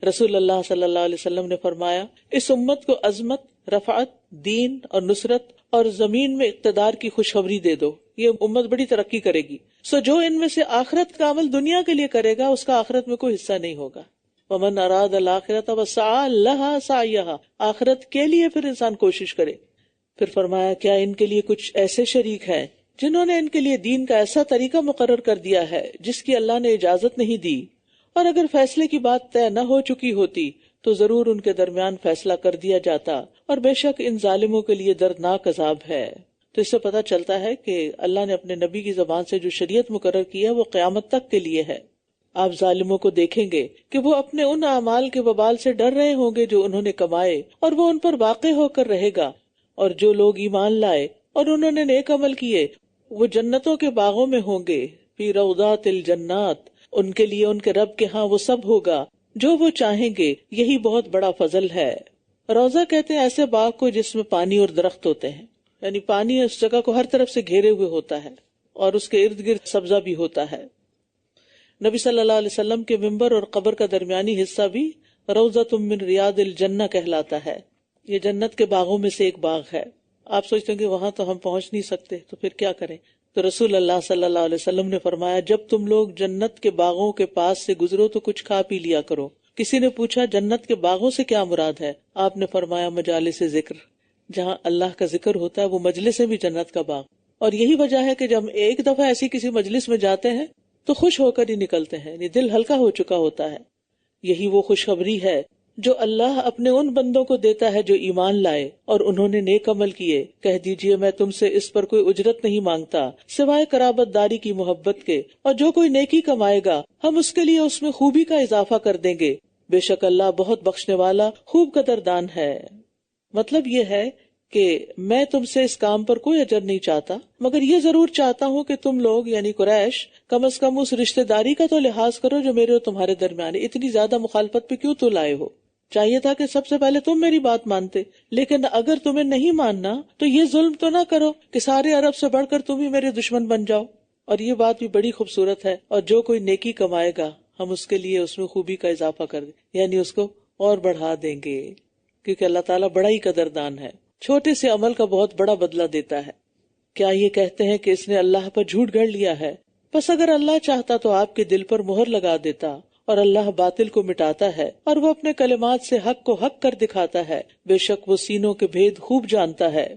رسول اللہ صلی اللہ علیہ وسلم نے فرمایا، اس امت کو عظمت، رفعت، دین اور نصرت اور زمین میں اقتدار کی خوشخبری دے دو، یہ امت بڑی ترقی کرے گی۔ سو جو ان میں سے آخرت کا عمل دنیا کے لیے کرے گا اس کا آخرت میں کوئی حصہ نہیں ہوگا۔ ومن اراد الآخرۃ وسعى لها سعيها، آخرت کے لیے پھر انسان کوشش کرے۔ پھر فرمایا، کیا ان کے لیے کچھ ایسے شریک ہیں جنہوں نے ان کے لیے دین کا ایسا طریقہ مقرر کر دیا ہے جس کی اللہ نے اجازت نہیں دی، اور اگر فیصلے کی بات طے نہ ہو چکی ہوتی تو ضرور ان کے درمیان فیصلہ کر دیا جاتا، اور بے شک ان ظالموں کے لیے دردناک عذاب ہے۔ تو اس سے پتہ چلتا ہے کہ اللہ نے اپنے نبی کی زبان سے جو شریعت مقرر کی ہے وہ قیامت تک کے لیے ہے۔ آپ ظالموں کو دیکھیں گے کہ وہ اپنے ان اعمال کے وبال سے ڈر رہے ہوں گے جو انہوں نے کمائے، اور وہ ان پر واقع ہو کر رہے گا۔ اور جو لوگ ایمان لائے اور انہوں نے نیک عمل کیے وہ جنتوں کے باغوں میں ہوں گے، فی روضات الجنات، ان کے لیے ان کے رب کے ہاں وہ سب ہوگا جو وہ چاہیں گے، یہی بہت بڑا فضل ہے۔ روضہ کہتے ہیں ایسے باغ کو جس میں پانی اور درخت ہوتے ہیں، یعنی پانی اس جگہ کو ہر طرف سے گھیرے ہوئے ہوتا ہے اور اس کے ارد گرد سبزہ بھی ہوتا ہے۔ نبی صلی اللہ علیہ وسلم کے ممبر اور قبر کا درمیانی حصہ بھی روضۃ من ریاض الجنہ کہلاتا ہے۔ یہ جنت کے باغوں میں سے ایک باغ ہے۔ آپ سوچتے ہیں کہ وہاں تو ہم پہنچ نہیں سکتے تو پھر کیا کریں؟ تو رسول اللہ صلی اللہ علیہ وسلم نے فرمایا، جب تم لوگ جنت کے باغوں کے پاس سے گزرو تو کچھ کھا پی لیا کرو۔ کسی نے پوچھا جنت کے باغوں سے کیا مراد ہے؟ آپ نے فرمایا مجالس ذکر، جہاں اللہ کا ذکر ہوتا ہے وہ مجلس ہے بھی جنت کا باغ۔ اور یہی وجہ ہے کہ جب ایک دفعہ ایسی کسی مجلس میں جاتے ہیں تو خوش ہو کر ہی نکلتے ہیں، یعنی دل ہلکا ہو چکا ہوتا ہے۔ یہی وہ خوشخبری ہے جو اللہ اپنے ان بندوں کو دیتا ہے جو ایمان لائے اور انہوں نے نیک عمل کیے۔ کہہ دیجئے میں تم سے اس پر کوئی اجرت نہیں مانگتا سوائے قرابت داری کی محبت کے، اور جو کوئی نیکی کمائے گا ہم اس کے لیے اس میں خوبی کا اضافہ کر دیں گے، بے شک اللہ بہت بخشنے والا خوب قدردان ہے۔ مطلب یہ ہے کہ میں تم سے اس کام پر کوئی اجر نہیں چاہتا، مگر یہ ضرور چاہتا ہوں کہ تم لوگ یعنی قریش کم از کم اس رشتہ داری کا تو لحاظ کرو جو میرے اور تمہارے درمیان ہے۔ اتنی زیادہ مخالفت پہ کیوں تو لائے ہو؟ چاہیے تھا کہ سب سے پہلے تم میری بات مانتے، لیکن اگر تمہیں نہیں ماننا تو یہ ظلم تو نہ کرو کہ سارے عرب سے بڑھ کر تم ہی میرے دشمن بن جاؤ۔ اور یہ بات بھی بڑی خوبصورت ہے، اور جو کوئی نیکی کمائے گا ہم اس کے لیے اس میں خوبی کا اضافہ کر دیں، یعنی اس کو اور بڑھا دیں گے، کیونکہ اللہ تعالیٰ بڑا ہی قدردان ہے، چھوٹے سے عمل کا بہت بڑا بدلہ دیتا ہے۔ کیا یہ کہتے ہیں کہ اس نے اللہ پر جھوٹ گھڑ لیا ہے؟ بس اگر اللہ چاہتا تو آپ کے دل پر مہر لگا دیتا، اور اللہ باطل کو مٹاتا ہے اور وہ اپنے کلمات سے حق کو حق کر دکھاتا ہے، بے شک وہ سینوں کے بھید خوب جانتا ہے۔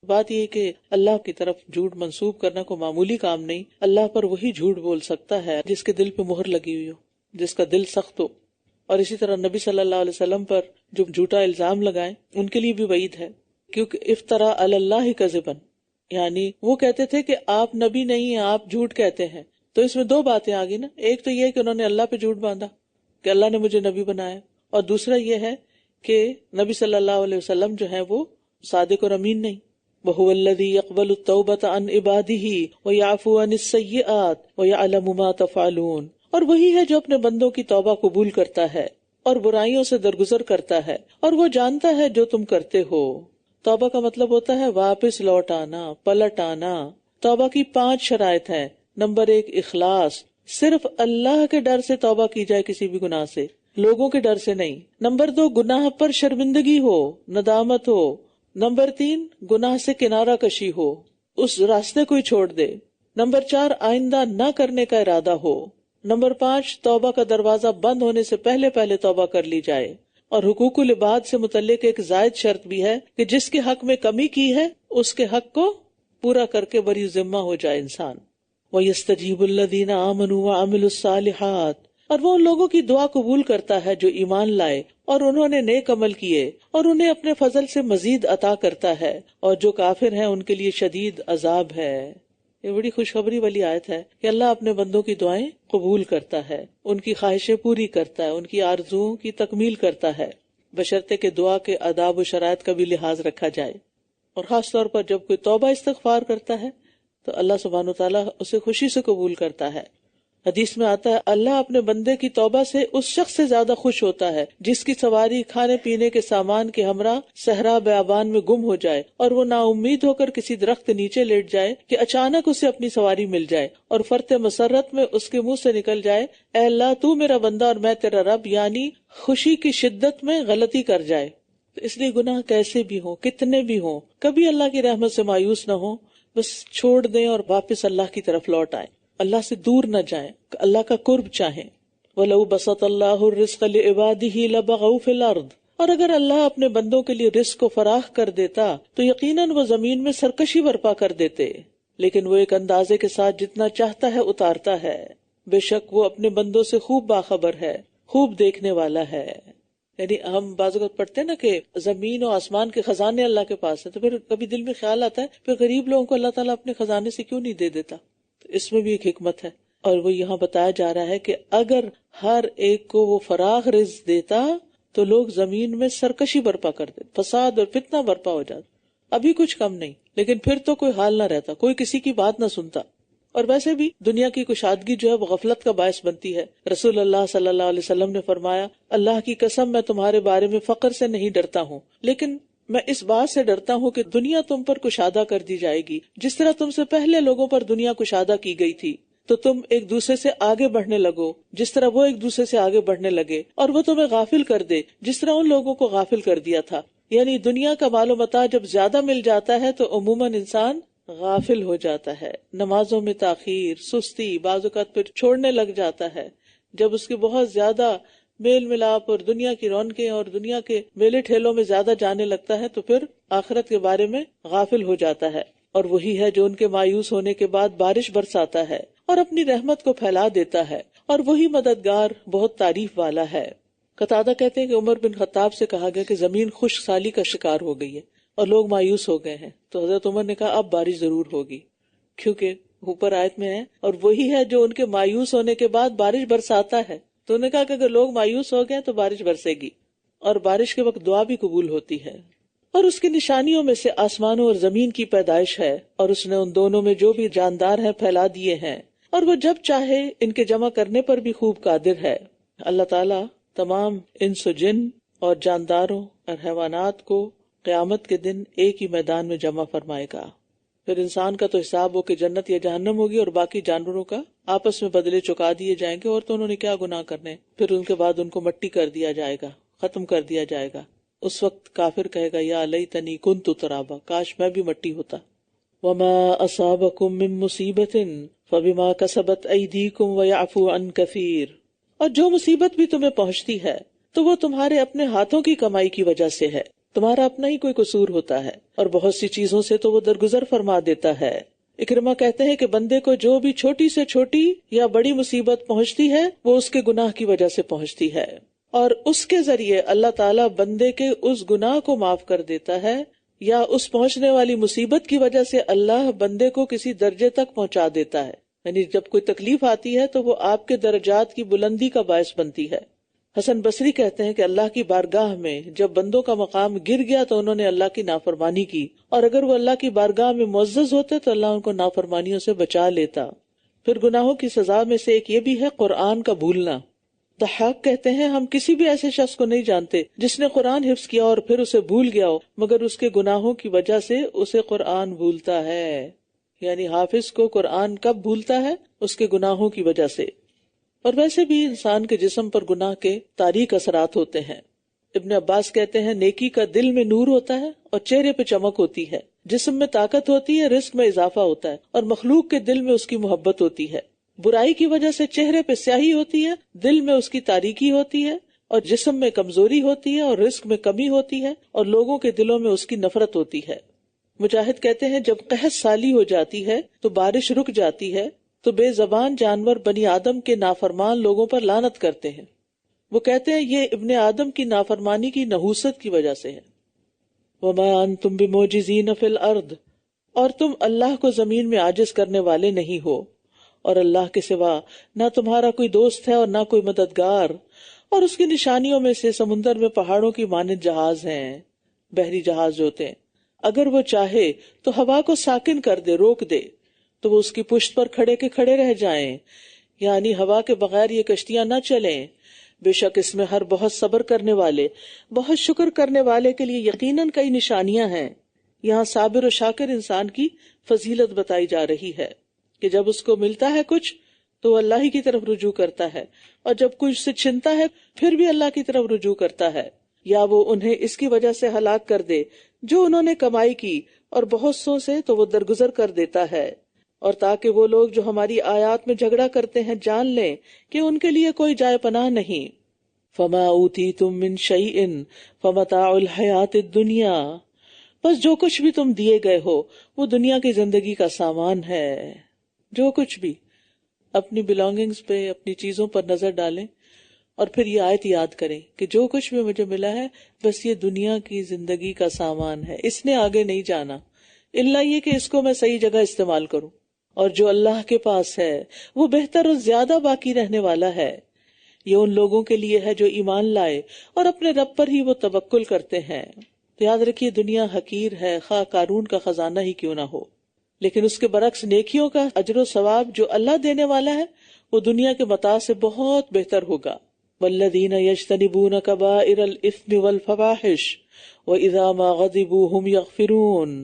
بات یہ کہ اللہ کی طرف جھوٹ منسوب کرنا کو معمولی کام نہیں، اللہ پر وہی جھوٹ بول سکتا ہے جس کے دل پہ مہر لگی ہوئی ہو، جس کا دل سخت ہو۔ اور اسی طرح نبی صلی اللہ علیہ وسلم پر جو جھوٹا الزام لگائیں ان کے لیے بھی وعید ہے، کیونکہ افترا علی اللہ کذبا، یعنی وہ کہتے تھے کہ آپ نبی نہیں ہیں، آپ جھوٹ کہتے ہیں۔ تو اس میں دو باتیں آ گئی نا، ایک تو یہ کہ انہوں نے اللہ پہ جھوٹ باندھا کہ اللہ نے مجھے نبی بنایا، اور دوسرا یہ ہے کہ نبی صلی اللہ علیہ وسلم جو ہیں وہ صادق اور امین نہیں۔ وَهُوَ الَّذِي يَقْبَلُ التَّوْبَةَ عَنْ عِبَادِهِ وَيَعْفُو عَنِ السَّيِّئَاتِ وَيَعْلَمُ مَا تَفْعَلُونَ، اور وہی ہے جو اپنے بندوں کی توبہ قبول کرتا ہے اور برائیوں سے درگزر کرتا ہے، اور وہ جانتا ہے جو تم کرتے ہو۔ توبہ کا مطلب ہوتا ہے واپس لوٹ آنا، پلٹ آنا۔ توبہ کی 5 شرائط ہیں۔ نمبر 1 اخلاص، صرف اللہ کے ڈر سے توبہ کی جائے، کسی بھی گناہ سے، لوگوں کے ڈر سے نہیں۔ نمبر 2 گناہ پر شرمندگی ہو، ندامت ہو۔ نمبر 3 گناہ سے کنارہ کشی ہو، اس راستے کو ہی چھوڑ دے۔ نمبر 4 آئندہ نہ کرنے کا ارادہ ہو۔ نمبر 5 توبہ کا دروازہ بند ہونے سے پہلے پہلے توبہ کر لی جائے۔ اور حقوق العباد سے متعلق ایک زائد شرط بھی ہے کہ جس کے حق میں کمی کی ہے اس کے حق کو پورا کر کے بری ذمہ ہو جائے انسان۔ وَيَسْتَجِيبُ الَّذِينَ آمَنُوا وَعَمِلُوا الصَّالِحَاتِ، اور وہ ان لوگوں کی دعا قبول کرتا ہے جو ایمان لائے اور انہوں نے نیک عمل کیے، اور انہیں اپنے فضل سے مزید عطا کرتا ہے، اور جو کافر ہیں ان کے لیے شدید عذاب ہے۔ یہ بڑی خوشخبری والی آیت ہے کہ اللہ اپنے بندوں کی دعائیں قبول کرتا ہے، ان کی خواہشیں پوری کرتا ہے، ان کی آرزوؤں کی تکمیل کرتا ہے، بشرطے کہ دعا کے آداب و شرائط کا بھی لحاظ رکھا جائے۔ اور خاص طور پر جب کوئی توبہ استغفار کرتا ہے تو اللہ سبحانہ وتعالیٰ اسے خوشی سے قبول کرتا ہے۔ حدیث میں آتا ہے اللہ اپنے بندے کی توبہ سے اس شخص سے زیادہ خوش ہوتا ہے جس کی سواری کھانے پینے کے سامان کے ہمراہ صحرا بیابان میں گم ہو جائے، اور وہ نا امید ہو کر کسی درخت کے نیچے لیٹ جائے کہ اچانک اسے اپنی سواری مل جائے، اور فرط مسرت میں اس کے منہ سے نکل جائے اے اللہ تو میرا بندہ اور میں تیرا رب، یعنی خوشی کی شدت میں غلطی کر جائے۔ تو اس لیے گناہ کیسے بھی ہوں، کتنے بھی ہوں، کبھی اللہ کی رحمت سے مایوس نہ ہوں، بس چھوڑ دیں اور واپس اللہ کی طرف لوٹ آئیں، اللہ سے دور نہ جائیں، اللہ کا قرب چاہیں۔ وَلَوْ بَسَطَ اللَّهُ الرِّزْقَ لِعِبَادِهِ لَبَغَوْا فِي الْأَرْضِ، اور اگر اللہ اپنے بندوں کے لیے رزق کو فراخ کر دیتا تو یقیناً وہ زمین میں سرکشی برپا کر دیتے، لیکن وہ ایک اندازے کے ساتھ جتنا چاہتا ہے اتارتا ہے، بے شک وہ اپنے بندوں سے خوب باخبر ہے، خوب دیکھنے والا ہے۔ یعنی ہم بعض اوقات پڑھتے ہیں نا کہ زمین و آسمان کے خزانے اللہ کے پاس ہیں، تو پھر کبھی دل میں خیال آتا ہے پھر غریب لوگوں کو اللہ تعالیٰ اپنے خزانے سے کیوں نہیں دے دیتا؟ تو اس میں بھی ایک حکمت ہے، اور وہ یہاں بتایا جا رہا ہے کہ اگر ہر ایک کو وہ فراغ رزق دیتا تو لوگ زمین میں سرکشی برپا کر دیتے، فساد اور فتنہ برپا ہو جاتا۔ ابھی کچھ کم نہیں، لیکن پھر تو کوئی حال نہ رہتا، کوئی کسی کی بات نہ سنتا۔ اور ویسے بھی دنیا کی کشادگی جو ہے وہ غفلت کا باعث بنتی ہے۔ رسول اللہ صلی اللہ علیہ وسلم نے فرمایا اللہ کی قسم میں تمہارے بارے میں فقر سے نہیں ڈرتا ہوں، لیکن میں اس بات سے ڈرتا ہوں کہ دنیا تم پر کشادہ کر دی جائے گی جس طرح تم سے پہلے لوگوں پر دنیا کشادہ کی گئی تھی، تو تم ایک دوسرے سے آگے بڑھنے لگو جس طرح وہ ایک دوسرے سے آگے بڑھنے لگے، اور وہ تمہیں غافل کر دے جس طرح ان لوگوں کو غافل کر دیا تھا۔ یعنی دنیا کا مال و متاع جب زیادہ مل جاتا ہے تو عموماً انسان غافل ہو جاتا ہے، نمازوں میں تاخیر، سستی، بعض اوقات پھر چھوڑنے لگ جاتا ہے۔ جب اس کے بہت زیادہ میل ملاپ اور دنیا کی رونقیں اور دنیا کے میلے ٹھیلوں میں زیادہ جانے لگتا ہے تو پھر آخرت کے بارے میں غافل ہو جاتا ہے۔ اور وہی ہے جو ان کے مایوس ہونے کے بعد بارش برساتا ہے اور اپنی رحمت کو پھیلا دیتا ہے، اور وہی مددگار بہت تعریف والا ہے۔ قتادہ کہتے ہیں کہ عمر بن خطاب سے کہا گیا کہ زمین خشک سالی کا شکار ہو گئی ہے اور لوگ مایوس ہو گئے ہیں، تو حضرت عمر نے کہا اب بارش ضرور ہوگی، کیونکہ اوپر آیت میں ہے اور وہی ہے جو ان کے مایوس ہونے کے بعد بارش برساتا ہے۔ تو انہوں نے کہا کہ اگر لوگ مایوس ہو گئے تو بارش برسے گی، اور بارش کے وقت دعا بھی قبول ہوتی ہے۔ اور اس کی نشانیوں میں سے آسمانوں اور زمین کی پیدائش ہے، اور اس نے ان دونوں میں جو بھی جاندار ہیں پھیلا دیے ہیں، اور وہ جب چاہے ان کے جمع کرنے پر بھی خوب قادر ہے۔ اللہ تعالیٰ تمام انس و جن اور جانداروں اور حیوانات کو قیامت کے دن ایک ہی میدان میں جمع فرمائے گا۔ پھر انسان کا تو حساب ہو کہ جنت یا جہنم ہوگی، اور باقی جانوروں کا آپس میں بدلے چکا دیے جائیں گے، اور تو انہوں نے کیا گناہ کرنے۔ پھر ان کے بعد ان کو مٹی کر دیا جائے گا، ختم کر دیا جائے گا۔ اس وقت کافر کہے گا یا لیتنی کنت ترابا، کاش میں بھی مٹی ہوتا۔ وما اصابکم من مصیبت فبما کسبت ایدیکم ویعفو عن کثیر، اور جو مصیبت بھی تمہیں پہنچتی ہے تو وہ تمہارے اپنے ہاتھوں کی کمائی کی وجہ سے ہے، تمہارا اپنا ہی کوئی قصور ہوتا ہے، اور بہت سی چیزوں سے تو وہ درگزر فرما دیتا ہے۔ اکرمہ کہتے ہیں کہ بندے کو جو بھی چھوٹی سے چھوٹی یا بڑی مصیبت پہنچتی ہے وہ اس کے گناہ کی وجہ سے پہنچتی ہے، اور اس کے ذریعے اللہ تعالیٰ بندے کے اس گناہ کو معاف کر دیتا ہے، یا اس پہنچنے والی مصیبت کی وجہ سے اللہ بندے کو کسی درجے تک پہنچا دیتا ہے۔ یعنی جب کوئی تکلیف آتی ہے تو وہ آپ کے درجات کی بلندی کا باعث بنتی ہے۔ حسن بصری کہتے ہیں کہ اللہ کی بارگاہ میں جب بندوں کا مقام گر گیا تو انہوں نے اللہ کی نافرمانی کی، اور اگر وہ اللہ کی بارگاہ میں معزز ہوتے تو اللہ ان کو نافرمانیوں سے بچا لیتا۔ پھر گناہوں کی سزا میں سے ایک یہ بھی ہے قرآن کا بھولنا۔ ضحاک کہتے ہیں ہم کسی بھی ایسے شخص کو نہیں جانتے جس نے قرآن حفظ کیا اور پھر اسے بھول گیا ہو، مگر اس کے گناہوں کی وجہ سے اسے قرآن بھولتا ہے۔ یعنی حافظ کو قرآن کب بھولتا ہے؟ اس کے گناہوں کی وجہ سے۔ اور ویسے بھی انسان کے جسم پر گناہ کے تاریک اثرات ہوتے ہیں۔ ابن عباس کہتے ہیں نیکی کا دل میں نور ہوتا ہے اور چہرے پہ چمک ہوتی ہے، جسم میں طاقت ہوتی ہے، رزق میں اضافہ ہوتا ہے، اور مخلوق کے دل میں اس کی محبت ہوتی ہے۔ برائی کی وجہ سے چہرے پہ سیاہی ہوتی ہے، دل میں اس کی تاریکی ہوتی ہے، اور جسم میں کمزوری ہوتی ہے، اور رزق میں کمی ہوتی ہے، اور لوگوں کے دلوں میں اس کی نفرت ہوتی ہے۔ مجاہد کہتے ہیں جب قحط سالی ہو جاتی ہے تو بارش رک جاتی ہے تو بے زبان جانور بنی آدم کے نافرمان لوگوں پر لعنت کرتے ہیں۔ وہ کہتے ہیں یہ ابن آدم کی نافرمانی کی نحوست کی وجہ سے ہے۔ وَمَا أَنْتُمْ بِمُعْجِزِينَ فِي الْأَرْضِ، اور تم اللہ کو زمین میں عاجز کرنے والے نہیں ہو، اور اللہ کے سوا نہ تمہارا کوئی دوست ہے اور نہ کوئی مددگار۔ اور اس کی نشانیوں میں سے سمندر میں پہاڑوں کی مانند جہاز ہیں، بحری جہاز جو ہوتے ہیں، اگر وہ چاہے تو ہوا کو ساکن کر دے، روک دے، تو وہ اس کی پشت پر کھڑے کے کھڑے رہ جائیں، یعنی ہوا کے بغیر یہ کشتیاں نہ چلیں۔ بے شک اس میں ہر بہت صبر کرنے والے، بہت شکر کرنے والے کے لیے یقیناً کئی نشانیاں ہیں۔ یہاں صابر و شاکر انسان کی فضیلت بتائی جا رہی ہے کہ جب اس کو ملتا ہے کچھ تو وہ اللہ ہی کی طرف رجوع کرتا ہے، اور جب کچھ سے چھنتا ہے پھر بھی اللہ کی طرف رجوع کرتا ہے، یا وہ انہیں اس کی وجہ سے ہلاک کر دے جو انہوں نے کمائی کی، اور بہت سو سے تو وہ درگزر کر دیتا ہے، اور تاکہ وہ لوگ جو ہماری آیات میں جھگڑا کرتے ہیں جان لیں کہ ان کے لیے کوئی جائے پناہ نہیں۔ فما اوتیتم من شیء فمتاع الحیات الدنیا، بس جو کچھ بھی تم دیے گئے ہو وہ دنیا کی زندگی کا سامان ہے۔ جو کچھ بھی اپنی بلانگنگز پہ، اپنی چیزوں پر نظر ڈالیں، اور پھر یہ آیت یاد کریں کہ جو کچھ بھی مجھے ملا ہے بس یہ دنیا کی زندگی کا سامان ہے، اس نے آگے نہیں جانا، الا یہ کہ اس کو میں صحیح جگہ استعمال کروں، اور جو اللہ کے پاس ہے وہ بہتر اور زیادہ باقی رہنے والا ہے۔ یہ ان لوگوں کے لیے ہے جو ایمان لائے اور اپنے رب پر ہی وہ توکل کرتے ہیں۔ تو یاد رکھیے دنیا حقیر ہے، خواہ قارون کا خزانہ ہی کیوں نہ ہو، لیکن اس کے برعکس نیکیوں کا اجر و ثواب جو اللہ دینے والا ہے وہ دنیا کے متاع سے بہت بہتر ہوگا۔ والذین یجتنبون کبائر الاثم والفواحش واذا ما غضبوا هم یغفرون،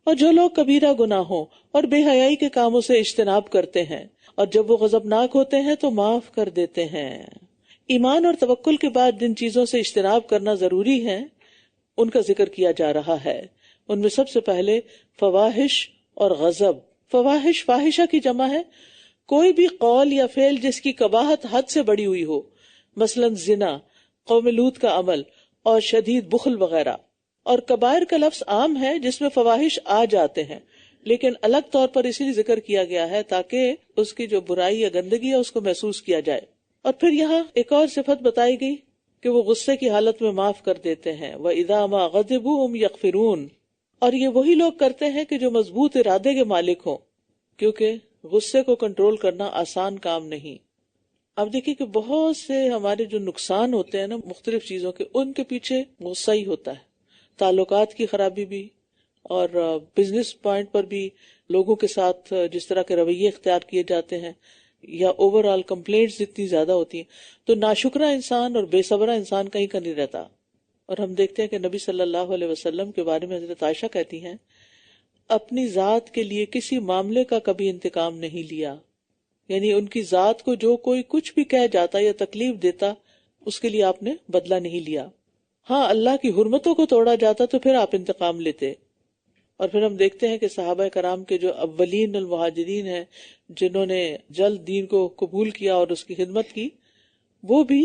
اور جو لوگ کبیرہ گناہوں اور بے حیائی کے کاموں سے اجتناب کرتے ہیں اور جب وہ غضبناک ہوتے ہیں تو معاف کر دیتے ہیں۔ ایمان اور توکل کے بعد جن چیزوں سے اجتناب کرنا ضروری ہے ان کا ذکر کیا جا رہا ہے۔ ان میں سب سے پہلے فواحش اور غضب۔ فواحش فاحشہ کی جمع ہے کوئی بھی قول یا فعل جس کی قباحت حد سے بڑی ہوئی ہو، مثلا زنا، قوم لوط کا عمل اور شدید بخل وغیرہ۔ اور کبائر کا لفظ عام ہے جس میں فواحش آ جاتے ہیں، لیکن الگ طور پر اسی لیے ذکر کیا گیا ہے تاکہ اس کی جو برائی یا گندگی ہے اس کو محسوس کیا جائے۔ اور پھر یہاں ایک اور صفت بتائی گئی کہ وہ غصے کی حالت میں معاف کر دیتے ہیں، وَإِذَا مَا غَضِبُوا هُمْ يَغْفِرُونَ، اور یہ وہی لوگ کرتے ہیں کہ جو مضبوط ارادے کے مالک ہوں، کیونکہ غصے کو کنٹرول کرنا آسان کام نہیں۔ اب دیکھیں کہ بہت سے ہمارے جو نقصان ہوتے ہیں نا مختلف چیزوں کے، ان کے پیچھے غصہ ہی ہوتا ہے۔ تعلقات کی خرابی بھی، اور بزنس پوائنٹ پر بھی لوگوں کے ساتھ جس طرح کے رویے اختیار کیے جاتے ہیں، یا اوور آل کمپلینٹس اتنی زیادہ ہوتی ہیں، تو ناشکرا انسان اور بے صبرا انسان کہیں کا نہیں رہتا۔ اور ہم دیکھتے ہیں کہ نبی صلی اللہ علیہ وسلم کے بارے میں حضرت عائشہ کہتی ہیں، اپنی ذات کے لیے کسی معاملے کا کبھی انتقام نہیں لیا، یعنی ان کی ذات کو جو کوئی کچھ بھی کہہ جاتا یا تکلیف دیتا اس کے لیے آپ نے بدلہ نہیں لیا۔ ہاں اللہ کی حرمتوں کو توڑا جاتا تو پھر آپ انتقام لیتے۔ اور پھر ہم دیکھتے ہیں کہ صحابہ کرام کے جو اولین المہاجرین ہیں، جنہوں نے جلد دین کو قبول کیا اور اس کی خدمت کی، وہ بھی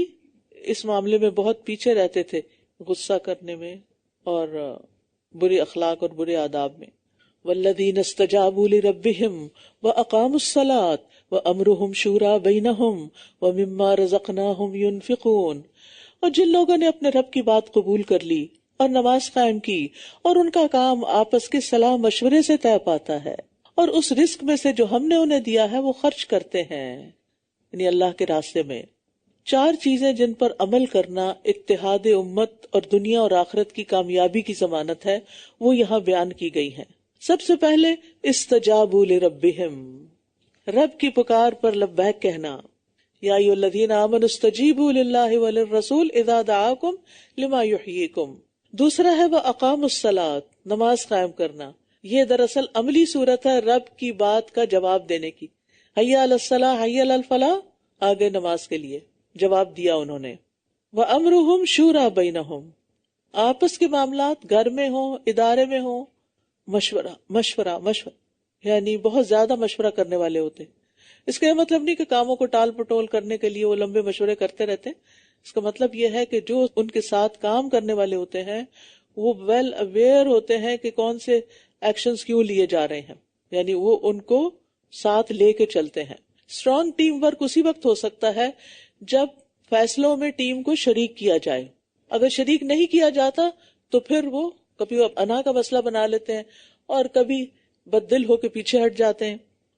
اس معاملے میں بہت پیچھے رہتے تھے، غصہ کرنے میں اور برے اخلاق اور برے آداب میں۔ والذین استجابوا لربہم واقاموا الصلاۃ وامرہم شوری بینہم ومما رزقناہم ینفقون، اور جن لوگوں نے اپنے رب کی بات قبول کر لی اور نماز قائم کی، اور ان کا کام آپس کے صلاح مشورے سے طے پاتا ہے، اور اس رزق میں سے جو ہم نے انہیں دیا ہے وہ خرچ کرتے ہیں، یعنی اللہ کے راستے میں۔ 4 چیزیں جن پر عمل کرنا اتحاد امت اور دنیا اور آخرت کی کامیابی کی ضمانت ہے، وہ یہاں بیان کی گئی ہیں۔ سب سے پہلے استجابوا لربہم، رب کی پکار پر لبیک کہنا، یا ایھا الذین آمنوا استجیبوا للہ وللرسول اذا دعاکم لما یحییکم۔ دوسرا ہے واقاموا الصلاۃ، نماز قائم کرنا۔ یہ دراصل عملی صورت ہے رب کی بات کا جواب دینے کی۔ حی علی الصلاۃ حی علی الفلاح، آگے نماز کے لیے جواب دیا انہوں نے۔ وامرہم شوری بینہم، آپس کے معاملات گھر میں ہوں، ادارے میں ہوں، مشورہ یعنی بہت زیادہ مشورہ کرنے والے ہوتے ہیں۔ اس کا یہ مطلب نہیں کہ کاموں کو ٹال پٹول کرنے کے لیے وہ لمبے مشورے کرتے رہتے، اس کا مطلب یہ ہے کہ جو ان کے ساتھ کام کرنے والے ہوتے ہیں وہ ویل اویئر ہوتے ہیں کہ کون سے ایکشنز کیوں لیے جا رہے ہیں، یعنی وہ ان کو ساتھ لے کے چلتے ہیں۔ اسٹرانگ ٹیم ورک اسی وقت ہو سکتا ہے جب فیصلوں میں ٹیم کو شریک کیا جائے۔ اگر شریک نہیں کیا جاتا تو پھر وہ کبھی انا کا مسئلہ بنا لیتے ہیں اور کبھی بددل ہو کے پیچھے ہٹ جاتے ہیں۔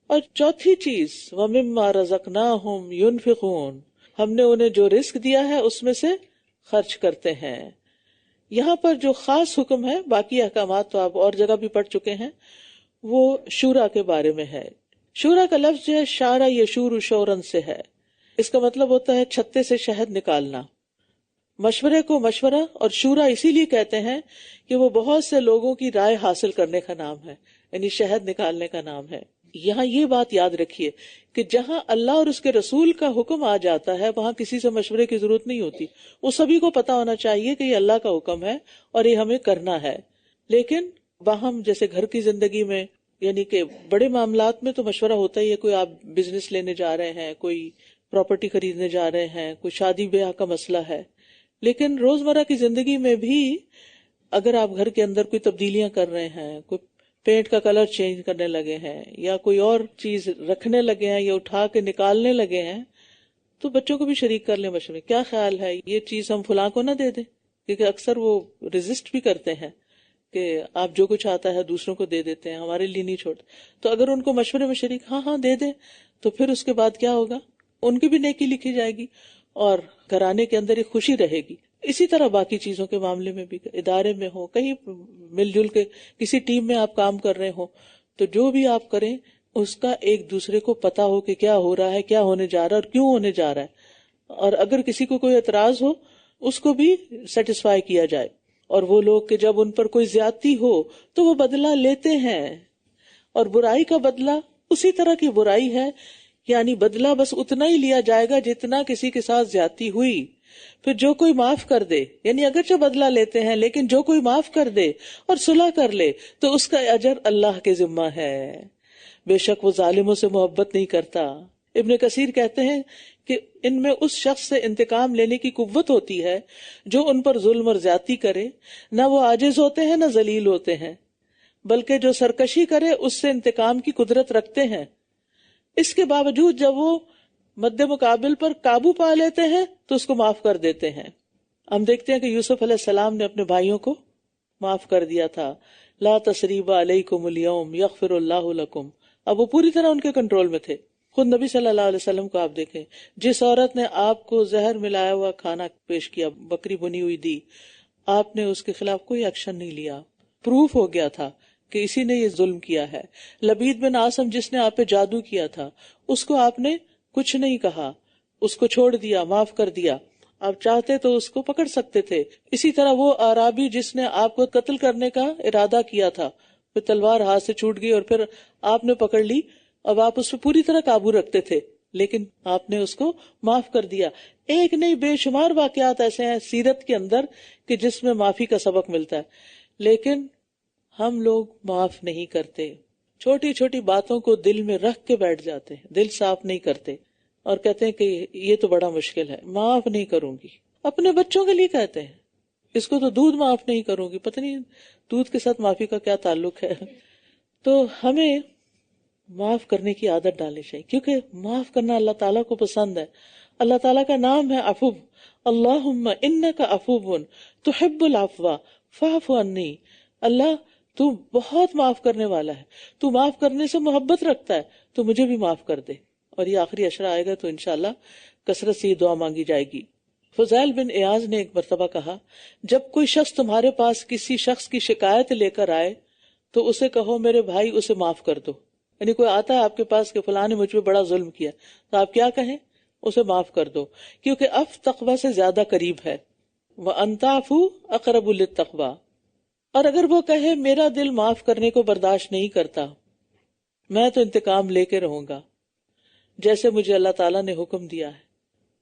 اور چوتھی چیز وَمِمَّا رَزَقْنَاهُمْ يُنْفِقُونَ، ہم نے انہیں جو رزق دیا ہے اس میں سے خرچ کرتے ہیں۔ یہاں پر جو خاص حکم ہے، باقی احکامات تو آپ اور جگہ بھی پڑھ چکے ہیں، وہ شورا کے بارے میں ہے۔ شورا کا لفظ جو ہے شارا یشور شورن سے ہے، اس کا مطلب ہوتا ہے چھتے سے شہد نکالنا۔ مشورے کو مشورہ اور شورا اسی لیے کہتے ہیں کہ وہ بہت سے لوگوں کی رائے حاصل کرنے کا نام ہے، یعنی شہد نکالنے کا نام ہے۔ یہاں یہ بات یاد رکھیے کہ جہاں اللہ اور اس کے رسول کا حکم آ جاتا ہے وہاں کسی سے مشورے کی ضرورت نہیں ہوتی، وہ سبھی کو پتا ہونا چاہیے کہ یہ اللہ کا حکم ہے اور یہ ہمیں کرنا ہے۔ لیکن باہم جیسے گھر کی زندگی میں، یعنی کہ بڑے معاملات میں تو مشورہ ہوتا ہی ہے، کوئی آپ بزنس لینے جا رہے ہیں، کوئی پراپرٹی خریدنے جا رہے ہیں، کوئی شادی بیاہ کا مسئلہ ہے، لیکن روزمرہ کی زندگی میں بھی اگر آپ گھر کے اندر کوئی تبدیلیاں کر رہے ہیں، کوئی پینٹ کا کلر چینج کرنے لگے ہیں یا کوئی اور چیز رکھنے لگے ہیں یا اٹھا کے نکالنے لگے ہیں، تو بچوں کو بھی شریک کر لیں مشورے۔ کیا خیال ہے یہ چیز ہم فلاں کو نہ دے دیں، کیونکہ اکثر وہ ریزسٹ بھی کرتے ہیں کہ آپ جو کچھ آتا ہے دوسروں کو دے دیتے ہیں، ہمارے لیے نہیں چھوڑتے۔ تو اگر ان کو مشورے میں شریک ہاں دے دیں تو پھر اس کے بعد کیا ہوگا، ان کی بھی نیکی لکھی جائے گی اور گھرانے کے اندر ایک خوشی رہے گی۔ اسی طرح باقی چیزوں کے معاملے میں بھی، ادارے میں ہو، کہیں مل جل کے کسی ٹیم میں آپ کام کر رہے ہو، تو جو بھی آپ کریں اس کا ایک دوسرے کو پتا ہو کہ کیا ہو رہا ہے، کیا ہونے جا رہا ہے اور کیوں ہونے جا رہا ہے، اور اگر کسی کو کوئی اعتراض ہو اس کو بھی سیٹسفائی کیا جائے۔ اور وہ لوگ کہ جب ان پر کوئی زیادتی ہو تو وہ بدلہ لیتے ہیں، اور برائی کا بدلہ اسی طرح کی برائی ہے، یعنی بدلہ بس اتنا ہی لیا جائے گا جتنا کسی کے ساتھ زیادتی ہوئی۔ پھر جو کوئی معاف کر دے، یعنی اگرچہ بدلہ لیتے ہیں لیکن جو کوئی معاف کر دے اور صلح کر لے تو اس کا اجر اللہ کے ذمہ ہے، بے شک وہ ظالموں سے محبت نہیں کرتا۔ ابن کثیر کہتے ہیں کہ ان میں اس شخص سے انتقام لینے کی قوت ہوتی ہے جو ان پر ظلم اور زیادتی کرے، نہ وہ عاجز ہوتے ہیں نہ ذلیل ہوتے ہیں، بلکہ جو سرکشی کرے اس سے انتقام کی قدرت رکھتے ہیں۔ اس کے باوجود جب وہ مد مقابل پر قابو پا لیتے ہیں تو اس کو معاف کر دیتے ہیں۔ ہم دیکھتے ہیں کہ یوسف علیہ السلام نے اپنے بھائیوں کو معاف کر دیا تھا، لا تثریب علیکم اليوم یغفر اللہ لکم، اب وہ پوری طرح ان کے کنٹرول میں تھے۔ خود نبی صلی اللہ علیہ وسلم کو آپ دیکھیں، جس عورت نے آپ کو زہر ملایا ہوا کھانا پیش کیا، بکری بنی ہوئی دی، آپ نے اس کے خلاف کوئی ایکشن نہیں لیا، پروف ہو گیا تھا کہ اسی نے یہ ظلم کیا ہے۔ لبید بن عاصم جس نے آپ پہ جادو کیا تھا، اس کو آپ نے کچھ نہیں کہا، اس کو چھوڑ دیا، معاف کر دیا۔ آپ چاہتے تو اس کو پکڑ سکتے تھے۔ اسی طرح وہ اعرابی جس نے آپ کو قتل کرنے کا ارادہ کیا تھا، پھر تلوار ہاتھ سے چھوٹ گئی اور پھر آپ نے پکڑ لی، اب آپ اس پہ پوری طرح قابو رکھتے تھے، لیکن آپ نے اس کو معاف کر دیا۔ ایک نہیں بے شمار واقعات ایسے ہیں سیرت کے اندر کہ جس میں معافی کا سبق ملتا ہے، لیکن ہم لوگ معاف نہیں کرتے، چھوٹی چھوٹی باتوں کو دل میں رکھ کے بیٹھ جاتے ہیں، دل صاف نہیں کرتے اور کہتے ہیں کہ یہ تو بڑا مشکل ہے، معاف نہیں کروں گی۔ اپنے بچوں کے لیے کہتے ہیں اس کو تو دودھ معاف نہیں کروں گی، پتہ نہیں دودھ کے ساتھ معافی کا کیا تعلق ہے۔ تو ہمیں معاف کرنے کی عادت ڈالنی چاہیے، کیونکہ معاف کرنا اللہ تعالیٰ کو پسند ہے۔ اللہ تعالیٰ کا نام ہے عفو، اللہم انک عفو تحب العفو فاعف عنی۔ اللہ تو بہت معاف کرنے والا ہے، تو معاف کرنے سے محبت رکھتا ہے، تو مجھے بھی معاف کر دے۔ اور یہ آخری عشرہ آئے گا تو انشاءاللہ کثرت سے یہ دعا مانگی جائے گی۔ فضیل بن ایاز نے ایک مرتبہ کہا، جب کوئی شخص تمہارے پاس کسی شخص کی شکایت لے کر آئے تو اسے کہو میرے بھائی اسے معاف کر دو۔ یعنی کوئی آتا ہے آپ کے پاس کہ فلاں نے مجھ پہ بڑا ظلم کیا، تو آپ کیا کہیں؟ اسے معاف کر دو، کیونکہ عفو تقوی سے زیادہ قریب ہے۔ وَأَن تَعْفُوا أَقْرَبُ لِلتَّقْوَىٰ۔ اور اگر وہ کہے میرا دل معاف کرنے کو برداشت نہیں کرتا، میں تو انتقام لے کے رہوں گا جیسے مجھے اللہ تعالیٰ نے حکم دیا ہے،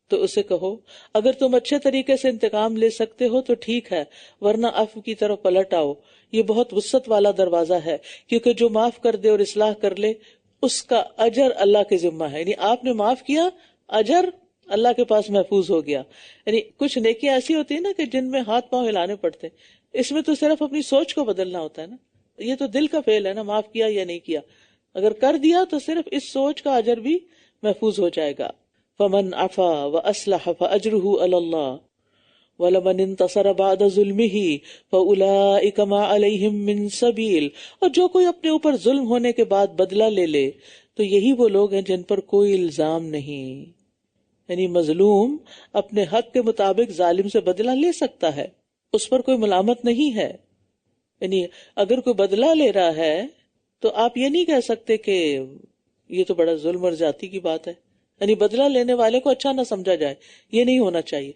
تو اسے کہو اگر تم اچھے طریقے سے انتقام لے سکتے ہو تو ٹھیک ہے، ورنہ عفو کی طرف پلٹ آؤ۔ یہ بہت وسعت والا دروازہ ہے، کیونکہ جو معاف کر دے اور اصلاح کر لے اس کا اجر اللہ کے ذمہ ہے۔ یعنی آپ نے معاف کیا، اجر اللہ کے پاس محفوظ ہو گیا۔ یعنی کچھ نیکیاں ایسی ہوتی ہیں نا کہ جن میں ہاتھ پاؤں ہلانے پڑتے، اس میں تو صرف اپنی سوچ کو بدلنا ہوتا ہے نا، یہ تو دل کا فعل ہے نا، معاف کیا یا نہیں کیا۔ اگر کر دیا تو صرف اس سوچ کا اجر بھی محفوظ ہو جائے گا۔ فمن عفا واصلح فاجرہ علی اللہ وَلَمَنِ انتصر بعد ظلمہ فأولئک ما علیہم من سبیل۔ اور جو کوئی اپنے اوپر ظلم ہونے کے بعد بدلہ لے لے تو یہی وہ لوگ ہیں جن پر کوئی الزام نہیں۔ یعنی مظلوم اپنے حق کے مطابق ظالم سے بدلہ لے سکتا ہے، اس پر کوئی ملامت نہیں ہے۔ یعنی اگر کوئی بدلہ لے رہا ہے تو آپ یہ نہیں کہہ سکتے کہ یہ تو بڑا ظلم اور زیادتی کی بات ہے، یعنی بدلہ لینے والے کو اچھا نہ سمجھا جائے، یہ نہیں ہونا چاہیے۔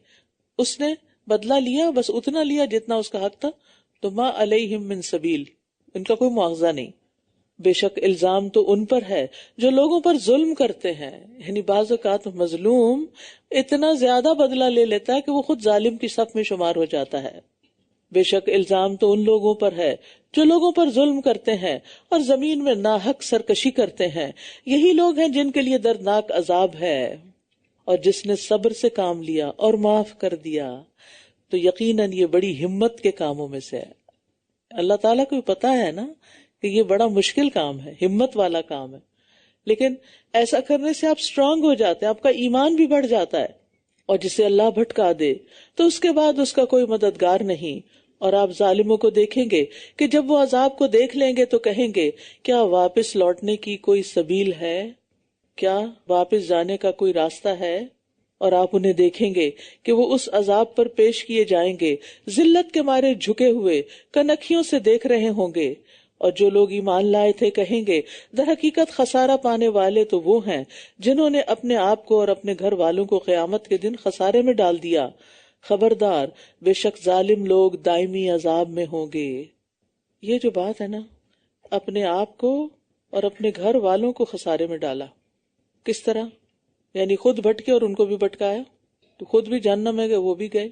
اس نے بدلہ لیا، بس اتنا لیا جتنا اس کا حق تھا، تو ما علیہم من سبیل، ان کا کوئی معاوضہ نہیں۔ بے شک الزام تو ان پر ہے جو لوگوں پر ظلم کرتے ہیں۔ یعنی بعض اوقات مظلوم اتنا زیادہ بدلہ لے لیتا ہے کہ وہ خود ظالم کی صف میں شمار ہو جاتا ہے۔ بے شک الزام تو ان لوگوں پر ہے جو لوگوں پر ظلم کرتے ہیں اور زمین میں ناحق سرکشی کرتے ہیں، یہی لوگ ہیں جن کے لیے دردناک عذاب ہے۔ اور جس نے صبر سے کام لیا اور معاف کر دیا تو یقیناً یہ بڑی ہمت کے کاموں میں سے ہے۔ اللہ تعالیٰ کو پتا ہے نا کہ یہ بڑا مشکل کام ہے، ہمت والا کام ہے، لیکن ایسا کرنے سے آپ اسٹرانگ ہو جاتے ہیں، آپ کا ایمان بھی بڑھ جاتا ہے۔ اور جسے اللہ بھٹکا دے تو اس کے بعد اس کا کوئی مددگار نہیں۔ اور آپ ظالموں کو دیکھیں گے کہ جب وہ عذاب کو دیکھ لیں گے تو کہیں گے کیا واپس لوٹنے کی کوئی سبیل ہے، کیا واپس جانے کا کوئی راستہ ہے؟ اور آپ انہیں دیکھیں گے کہ وہ اس عذاب پر پیش کیے جائیں گے، ذلت کے مارے جھکے ہوئے کنکھیوں سے دیکھ رہے ہوں گے۔ اور جو لوگ ایمان لائے تھے کہیں گے در حقیقت خسارہ پانے والے تو وہ ہیں جنہوں نے اپنے آپ کو اور اپنے گھر والوں کو قیامت کے دن خسارے میں ڈال دیا۔ خبردار، بے شک ظالم لوگ دائمی عذاب میں ہوں گے۔ یہ جو بات ہے نا، اپنے آپ کو اور اپنے گھر والوں کو خسارے میں ڈالا، کس طرح؟ یعنی خود بھٹکے اور ان کو بھی بھٹکایا، تو خود بھی جہنم میں گئے، وہ بھی گئے۔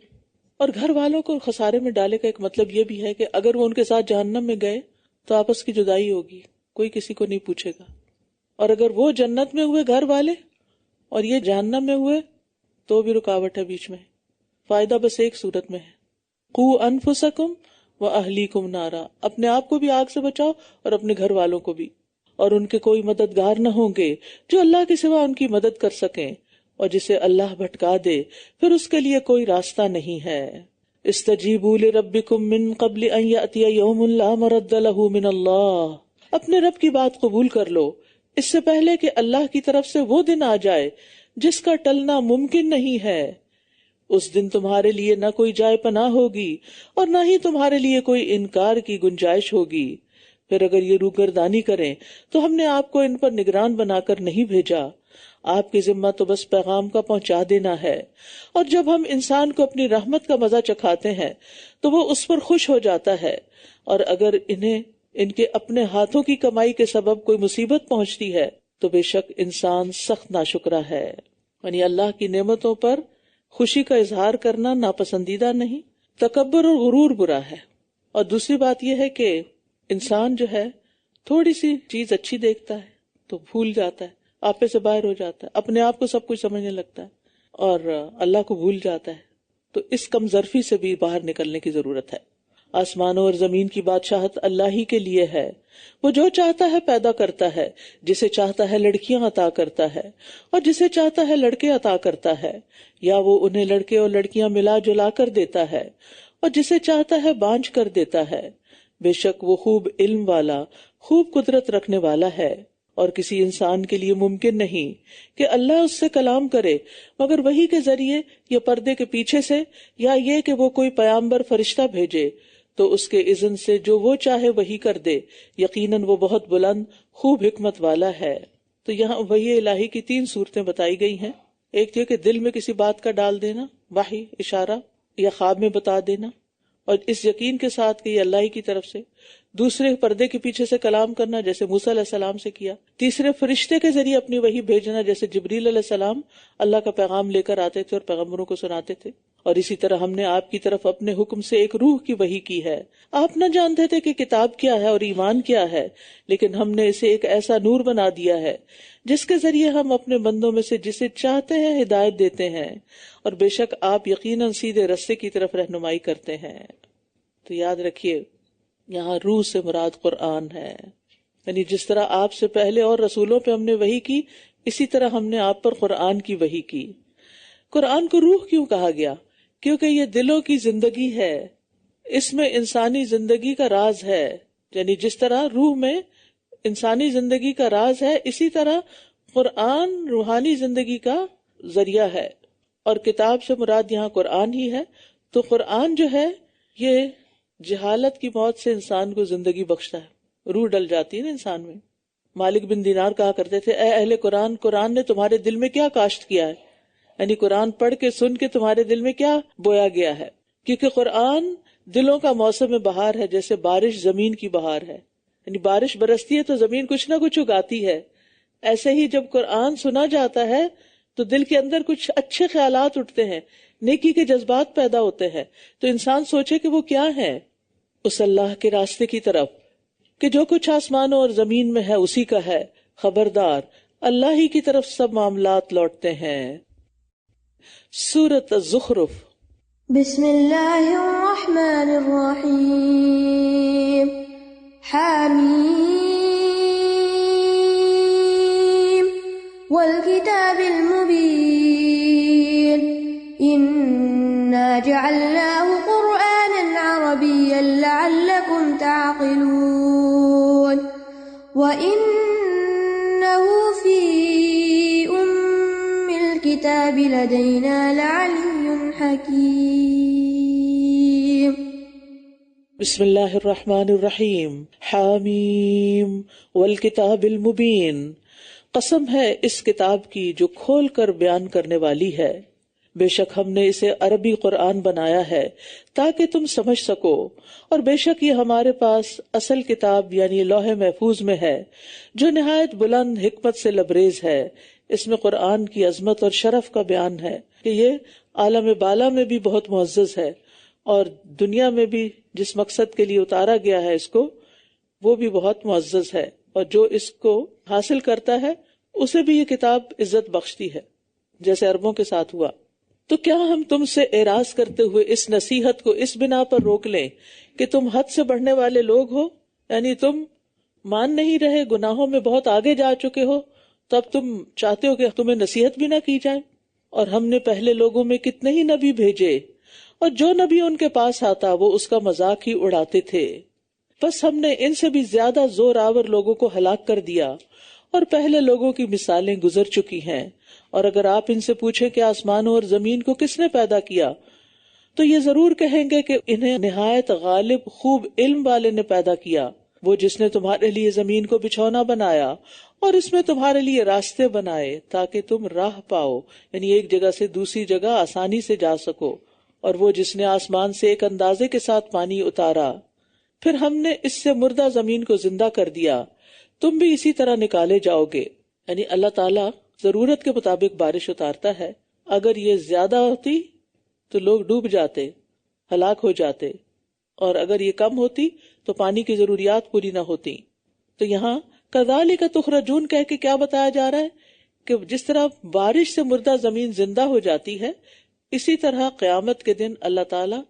اور گھر والوں کو خسارے میں ڈالے کا ایک مطلب یہ بھی ہے کہ اگر وہ ان کے ساتھ جہنم میں گئے تو آپس کی جدائی ہوگی، کوئی کسی کو نہیں پوچھے گا۔ اور اگر وہ جنت میں ہوئے گھر والے اور یہ جہنم میں ہوئے تو بھی رکاوٹ ہے بیچ میں۔ فائدہ بس ایک صورت میں ہے، قوا انفسکم واہلیکم نارا، اپنے آپ کو بھی آگ سے بچاؤ اور اپنے گھر والوں کو بھی۔ اور ان کے کوئی مددگار نہ ہوں گے جو اللہ کے سوا ان کی مدد کر سکیں، اور جسے اللہ بھٹکا دے پھر اس کے لیے کوئی راستہ نہیں ہے۔ استجیبوا لربکم من قبل ان یأتی یوم لا مرد لہ من اللہ، اپنے رب کی بات قبول کر لو اس سے پہلے کہ اللہ کی طرف سے وہ دن آ جائے جس کا ٹلنا ممکن نہیں ہے۔ اس دن تمہارے لیے نہ کوئی جائے پناہ ہوگی اور نہ ہی تمہارے لیے کوئی انکار کی گنجائش ہوگی۔ پھر اگر یہ روگردانی کریں تو ہم نے آپ کو ان پر نگران بنا کر نہیں بھیجا، آپ کی ذمہ تو بس پیغام کا پہنچا دینا ہے۔ اور جب ہم انسان کو اپنی رحمت کا مزہ چکھاتے ہیں تو وہ اس پر خوش ہو جاتا ہے، اور اگر انہیں ان کے اپنے ہاتھوں کی کمائی کے سبب کوئی مصیبت پہنچتی ہے تو بے شک انسان سخت ناشکرا ہے۔ یعنی اللہ کی نعمتوں پر خوشی کا اظہار کرنا ناپسندیدہ نہیں، تکبر اور غرور برا ہے۔ اور دوسری بات یہ ہے کہ انسان جو ہے تھوڑی سی چیز اچھی دیکھتا ہے تو بھول جاتا ہے، آپے سے باہر ہو جاتا ہے، اپنے آپ کو سب کچھ سمجھنے لگتا ہے اور اللہ کو بھول جاتا ہے۔ تو اس کم ظرفی سے بھی باہر نکلنے کی ضرورت ہے۔ آسمانوں اور زمین کی بادشاہت اللہ ہی کے لیے ہے، وہ جو چاہتا ہے پیدا کرتا ہے، جسے چاہتا ہے لڑکیاں عطا کرتا ہے اور جسے چاہتا ہے لڑکے عطا کرتا ہے، یا وہ انہیں لڑکے اور لڑکیاں ملا جلا کر دیتا ہے اور جسے چاہتا ہے بانجھ کر دیتا ہے۔ بے شک وہ خوب علم والا، خوب قدرت رکھنے والا ہے۔ اور کسی انسان کے لیے ممکن نہیں کہ اللہ اس سے کلام کرے مگر وحی کے ذریعے یا پردے کے پیچھے سے، یا یہ کہ وہ کوئی پیامبر فرشتہ بھیجے تو اس کے اذن سے جو وہ چاہے وحی کر دے، یقیناً وہ بہت بلند خوب حکمت والا ہے۔ تو یہاں وحی الہی کی 3 صورتیں بتائی گئی ہیں۔ ایک یہ کہ دل میں کسی بات کا ڈال دینا، وحی، اشارہ یا خواب میں بتا دینا، اور اس یقین کے ساتھ کہ یہ اللہ ہی کی طرف سے۔ دوسرے پردے کے پیچھے سے کلام کرنا جیسے موسیٰ علیہ السلام سے کیا۔ تیسرے فرشتے کے ذریعے اپنی وحی بھیجنا جیسے جبریل علیہ السلام اللہ کا پیغام لے کر آتے تھے اور پیغمبروں کو سناتے تھے۔ اور اسی طرح ہم نے آپ کی طرف اپنے حکم سے ایک روح کی وحی کی ہے۔ آپ نہ جانتے تھے کہ کتاب کیا ہے اور ایمان کیا ہے، لیکن ہم نے اسے ایک ایسا نور بنا دیا ہے جس کے ذریعے ہم اپنے بندوں میں سے جسے چاہتے ہیں ہدایت دیتے ہیں، اور بے شک آپ یقیناً سیدھے رستے کی طرف رہنمائی کرتے ہیں۔ تو یاد رکھیے یہاں روح سے مراد قرآن ہے، یعنی جس طرح آپ سے پہلے اور رسولوں پہ ہم نے وحی کی، اسی طرح ہم نے آپ پر قرآن کی وحی کی۔ قرآن کو روح کیوں کہا گیا؟ کیونکہ یہ دلوں کی زندگی ہے، اس میں انسانی زندگی کا راز ہے۔ یعنی جس طرح روح میں انسانی زندگی کا راز ہے، اسی طرح قرآن روحانی زندگی کا ذریعہ ہے، اور کتاب سے مراد یہاں قرآن ہی ہے۔ تو قرآن جو ہے یہ جہالت کی موت سے انسان کو زندگی بخشتا ہے، روح ڈل جاتی ہے نا انسان میں۔ مالک بن دینار کہا کرتے تھے، اے اہل قرآن، قرآن نے تمہارے دل میں کیا کاشت کیا ہے؟ یعنی قرآن پڑھ کے سن کے تمہارے دل میں کیا بویا گیا ہے؟ کیونکہ قرآن دلوں کا موسم بہار ہے، جیسے بارش زمین کی بہار ہے۔ یعنی بارش برستی ہے تو زمین کچھ نہ کچھ اگاتی ہے، ایسے ہی جب قرآن سنا جاتا ہے تو دل کے اندر کچھ اچھے خیالات اٹھتے ہیں، نیکی کے جذبات پیدا ہوتے ہیں، تو انسان سوچے کہ وہ کیا ہے؟ اس اللہ کے راستے کی طرف کہ جو کچھ آسمانوں اور زمین میں ہے اسی کا ہے، خبردار اللہ ہی کی طرف سب معاملات لوٹتے ہیں۔ سورۃ الزخرف۔ بسم اللہ الرحمن الرحیم۔ حامیم والکتاب المبین انا جعلناه قرآنا عربیا لعلکم تعقلون وانه فی الكتاب لدينا لعلی حکیم۔ بسم اللہ الرحمن الرحیم۔ حامیم والکتاب المبین، قسم ہے اس کتاب کی جو کھول کر بیان کرنے والی ہے۔ بے شک ہم نے اسے عربی قرآن بنایا ہے تاکہ تم سمجھ سکو، اور بے شک یہ ہمارے پاس اصل کتاب یعنی لوح محفوظ میں ہے جو نہایت بلند حکمت سے لبریز ہے۔ اس میں قرآن کی عظمت اور شرف کا بیان ہے کہ یہ عالم بالا میں بھی بہت معزز ہے، اور دنیا میں بھی جس مقصد کے لیے اتارا گیا ہے اس کو، وہ بھی بہت معزز ہے، اور جو اس کو حاصل کرتا ہے اسے بھی یہ کتاب عزت بخشتی ہے، جیسے عربوں کے ساتھ ہوا۔ تو کیا ہم تم سے اعراض کرتے ہوئے اس نصیحت کو اس بنا پر روک لیں کہ تم حد سے بڑھنے والے لوگ ہو؟ یعنی تم مان نہیں رہے، گناہوں میں بہت آگے جا چکے ہو، تو اب تم چاہتے ہو کہ تمہیں نصیحت بھی نہ کی جائے؟ اور ہم نے پہلے لوگوں میں کتنے ہی نبی بھیجے، اور جو نبی ان کے پاس آتا وہ اس کا مذاق ہی اڑاتے تھے۔ بس ہم نے ان سے بھی زیادہ زور آور لوگوں کو ہلاک کر دیا، اور پہلے لوگوں کی مثالیں گزر چکی ہیں، اور اگر آپ ان سے پوچھیں کہ آسمانوں اور زمین کو کس نے پیدا کیا تو یہ ضرور کہیں گے کہ انہیں نہایت غالب خوب علم والے نے پیدا کیا، وہ جس نے تمہارے لیے زمین کو بچھونا بنایا اور اس میں تمہارے لیے راستے بنائے تاکہ تم راہ پاؤ، یعنی ایک جگہ سے دوسری جگہ آسانی سے جا سکو، اور وہ جس نے آسمان سے ایک اندازے کے ساتھ پانی اتارا، پھر ہم نے اس سے مردہ زمین کو زندہ کر دیا، تم بھی اسی طرح نکالے جاؤ گے۔ یعنی اللہ تعالیٰ ضرورت کے مطابق بارش اتارتا ہے، اگر یہ زیادہ ہوتی تو لوگ ڈوب جاتے، ہلاک ہو جاتے، اور اگر یہ کم ہوتی تو پانی کی ضروریات پوری نہ ہوتی۔ تو یہاں کذالک تخرجون کہہ کے کیا بتایا جا رہا ہے کہ جس طرح بارش سے مردہ زمین زندہ ہو جاتی ہے، اسی طرح قیامت کے دن اللہ تعالیٰ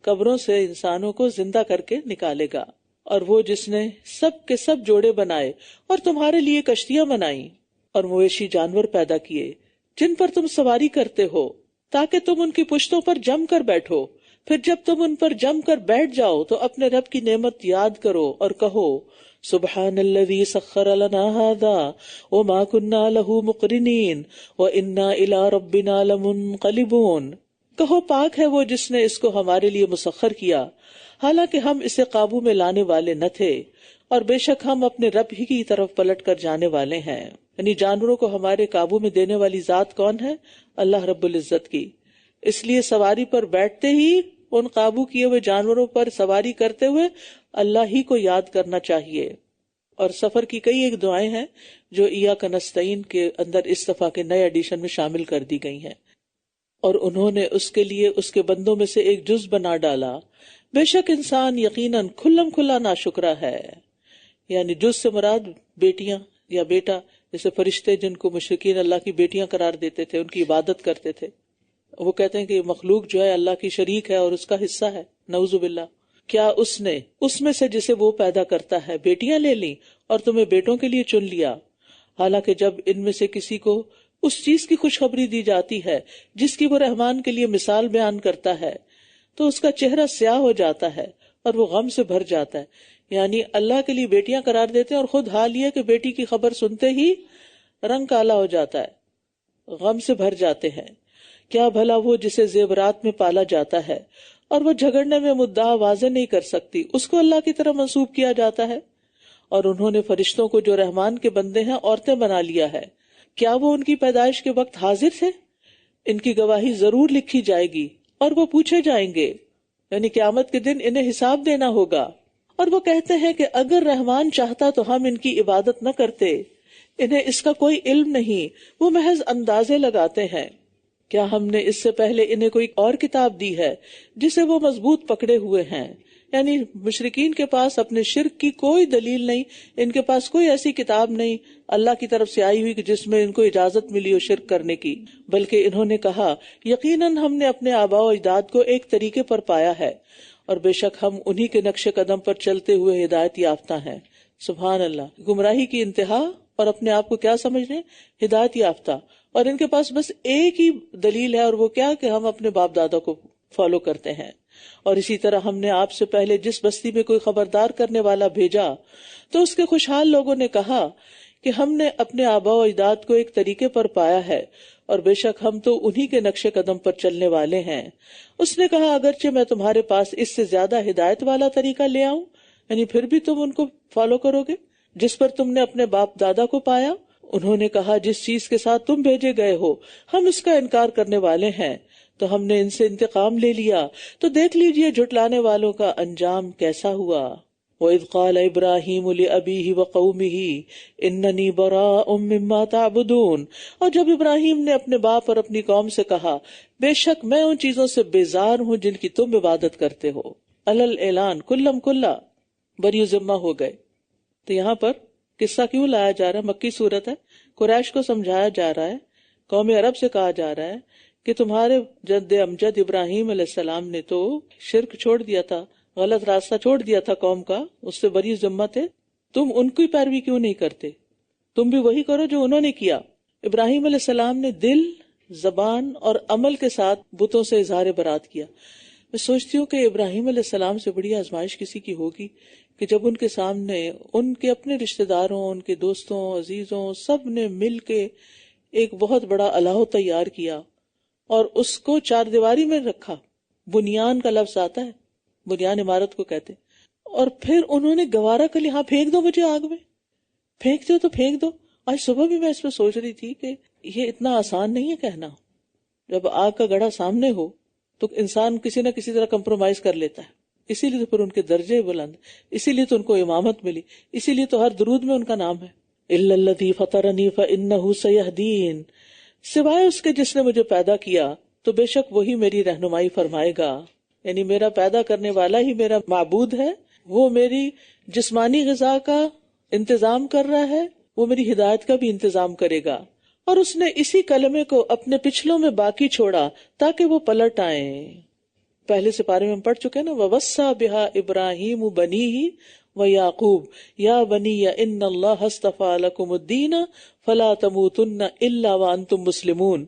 قبروں سے انسانوں کو زندہ کر کے نکالے گا۔ اور وہ جس نے سب کے سب جوڑے بنائے اور تمہارے لیے کشتیاں بنائیں اور مویشی جانور پیدا کیے جن پر تم سواری کرتے ہو تاکہ تم ان کی پشتوں پر جم کر بیٹھو، پھر جب تم ان پر جم کر بیٹھ جاؤ تو اپنے رب کی نعمت یاد کرو اور کہو سبحان الذی سخر لنا ھذا وما كنا له مقرنین وانا الی ربنا لمنقلبون۔ کہو پاک ہے وہ جس نے اس کو ہمارے لیے مسخر کیا، حالانکہ ہم اسے قابو میں لانے والے نہ تھے، اور بے شک ہم اپنے رب ہی کی طرف پلٹ کر جانے والے ہیں۔ یعنی جانوروں کو ہمارے قابو میں دینے والی ذات کون ہے؟ اللہ رب العزت کی۔ اس لیے سواری پر بیٹھتے ہی ان قابو کیے ہوئے جانوروں پر سواری کرتے ہوئے اللہ ہی کو یاد کرنا چاہیے۔ اور سفر کی کئی ایک دعائیں ہیں جو ایاک نستعین کے اندر اس دفعہ کے نئے ایڈیشن میں شامل کر دی گئی ہیں، اور انہوں نے اس کے لیے اس کے بندوں میں سے ایک جز بنا ڈالا۔ بے شک انسان یقیناً کھلم کھلا ناشکرا ہے۔ یعنی جز سے مراد بیٹیاں یا بیٹا، جیسے فرشتے جن کو مشرکین اللہ کی بیٹیاں قرار دیتے تھے، ان کی عبادت کرتے تھے، وہ کہتے ہیں کہ یہ مخلوق جو ہے اللہ کی شریک ہے اور اس کا حصہ ہے، نعوذ باللہ۔ کیا اس نے اس میں سے جسے وہ پیدا کرتا ہے بیٹیاں لے لیں اور تمہیں بیٹوں کے لیے چن لیا؟ حالانکہ جب ان میں سے کسی کو اس چیز کی خوشخبری دی جاتی ہے جس کی وہ رحمان کے لیے مثال بیان کرتا ہے تو اس کا چہرہ سیاہ ہو جاتا ہے اور وہ غم سے بھر جاتا ہے۔ یعنی اللہ کے لیے بیٹیاں قرار دیتے ہیں اور خود حال یہ کہ بیٹی کی خبر سنتے ہی رنگ کالا ہو جاتا ہے، غم سے بھر جاتے ہیں۔ کیا بھلا وہ جسے زیورات میں پالا جاتا ہے اور وہ جھگڑنے میں مدعا واضح نہیں کر سکتی، اس کو اللہ کی طرف منسوب کیا جاتا ہے؟ اور انہوں نے فرشتوں کو جو رحمان کے بندے ہیں عورتیں بنا لیا ہے۔ کیا وہ ان کی پیدائش کے وقت حاضر تھے؟ ان کی گواہی ضرور لکھی جائے گی اور وہ پوچھے جائیں گے، یعنی قیامت کے دن انہیں حساب دینا ہوگا۔ اور وہ کہتے ہیں کہ اگر رحمان چاہتا تو ہم ان کی عبادت نہ کرتے، انہیں اس کا کوئی علم نہیں، وہ محض اندازے لگاتے ہیں۔ کیا ہم نے اس سے پہلے انہیں کوئی اور کتاب دی ہے جسے وہ مضبوط پکڑے ہوئے ہیں؟ یعنی مشرکین کے پاس اپنے شرک کی کوئی دلیل نہیں، ان کے پاس کوئی ایسی کتاب نہیں اللہ کی طرف سے آئی ہوئی کہ جس میں ان کو اجازت ملی ہو شرک کرنے کی، بلکہ انہوں نے کہا یقیناً ہم نے اپنے آباء و اجداد کو ایک طریقے پر پایا ہے اور بے شک ہم انہی کے نقش قدم پر چلتے ہوئے ہدایت یافتہ ہیں۔ سبحان اللہ، گمراہی کی انتہا اور اپنے آپ کو کیا سمجھ رہے ہیں؟ ہدایت یافتہ، اور ان کے پاس بس ایک ہی دلیل ہے، اور وہ کیا کہ ہم اپنے باپ دادا کو فالو کرتے ہیں۔ اور اسی طرح ہم نے آپ سے پہلے جس بستی میں کوئی خبردار کرنے والا بھیجا تو اس کے خوشحال لوگوں نے کہا کہ ہم نے اپنے آباء و اجداد کو ایک طریقے پر پایا ہے اور بے شک ہم تو انہی کے نقش قدم پر چلنے والے ہیں۔ اس نے کہا اگرچہ میں تمہارے پاس اس سے زیادہ ہدایت والا طریقہ لے آؤں، یعنی پھر بھی تم ان کو فالو کرو گے جس پر تم نے اپنے باپ دادا کو پایا؟ انہوں نے کہا جس چیز کے ساتھ تم بھیجے گئے ہو ہم اس کا انکار کرنے والے ہیں، تو ہم نے ان سے انتقام لے لیا، تو دیکھ لیجئے جھٹلانے والوں کا انجام کیسا ہوا۔ وَإِذْ قَالَ إِبْرَاهِيمُ لِأَبِيهِ وَقَوْمِهِ إِنَّنِي بَرَاءٌ مِّمَّا تَعْبُدُونَ، اور جب ابراہیم نے اپنے باپ اور اپنی قوم سے کہا بے شک میں ان چیزوں سے بیزار ہوں جن کی تم عبادت کرتے ہو، علل اعلان کلم کلا، بری ذمہ ہو گئے۔ تو یہاں پر قصہ کیوں لایا جا رہا ہے؟ مکی صورت ہے، قریش کو سمجھایا جا رہا ہے، قوم عرب سے کہا جا رہا ہے کہ تمہارے جد امجد ابراہیم علیہ السلام نے تو شرک چھوڑ دیا تھا، غلط راستہ چھوڑ دیا تھا قوم کا، اس سے بری ذمہ تھے، تم ان کی پیروی کیوں نہیں کرتے؟ تم بھی وہی کرو جو انہوں نے کیا۔ ابراہیم علیہ السلام نے دل، زبان اور عمل کے ساتھ بتوں سے اظہار برات کیا۔ میں سوچتی ہوں کہ ابراہیم علیہ السلام سے بڑی آزمائش کسی کی ہوگی کہ جب ان کے سامنے ان کے اپنے رشتہ داروں، ان کے دوستوں، عزیزوں، سب نے مل کے ایک بہت بڑا الہ تیار کیا اور اس کو چار دیواری میں رکھا. بنیان کا لفظ آتا ہے، بنیان عمارت کو کہتے، اور پھر انہوں نے گوارا کر لیا، ہاں پھینک دو مجھے آگ میں، پھینکتے ہو تو پھینک دو. آج صبح بھی میں اس پہ سوچ رہی تھی کہ یہ اتنا آسان نہیں ہے کہنا. جب آگ کا گڑھا سامنے ہو تو انسان کسی نہ کسی طرح کمپرومائز کر لیتا ہے. اسی لیے تو پھر ان کے درجے بلند، اسی لیے تو ان کو امامت ملی، اسی لیے تو ہر درود میں ان کا نام ہے. الا الذی فطرنی فانہ سیہدین، سوائے اس کے جس نے مجھے پیدا کیا تو بے شک وہی میری رہنمائی فرمائے گا. یعنی میرا پیدا کرنے والا ہی میرا معبود ہے، وہ میری جسمانی غذا کا انتظام کر رہا ہے، وہ میری ہدایت کا بھی انتظام کرے گا. اور اس نے اسی کلمے کو اپنے پچھلوں میں باقی چھوڑا تاکہ وہ پلٹ آئیں. پہلے سپارے میں ہم پڑھ چکے نا، وَوَصَّى بِهَا إِبْرَاهِيمُ بَنِيهِ وَيَعْقُوبُ يَا بَنِيَّ إِنَّ اللَّهَ اصْطَفَىٰ لَكُمُ الدِّينَ فَلَا تَمُوتُنَّ إِلَّا وَأَنْتُمْ مُسْلِمُونَ.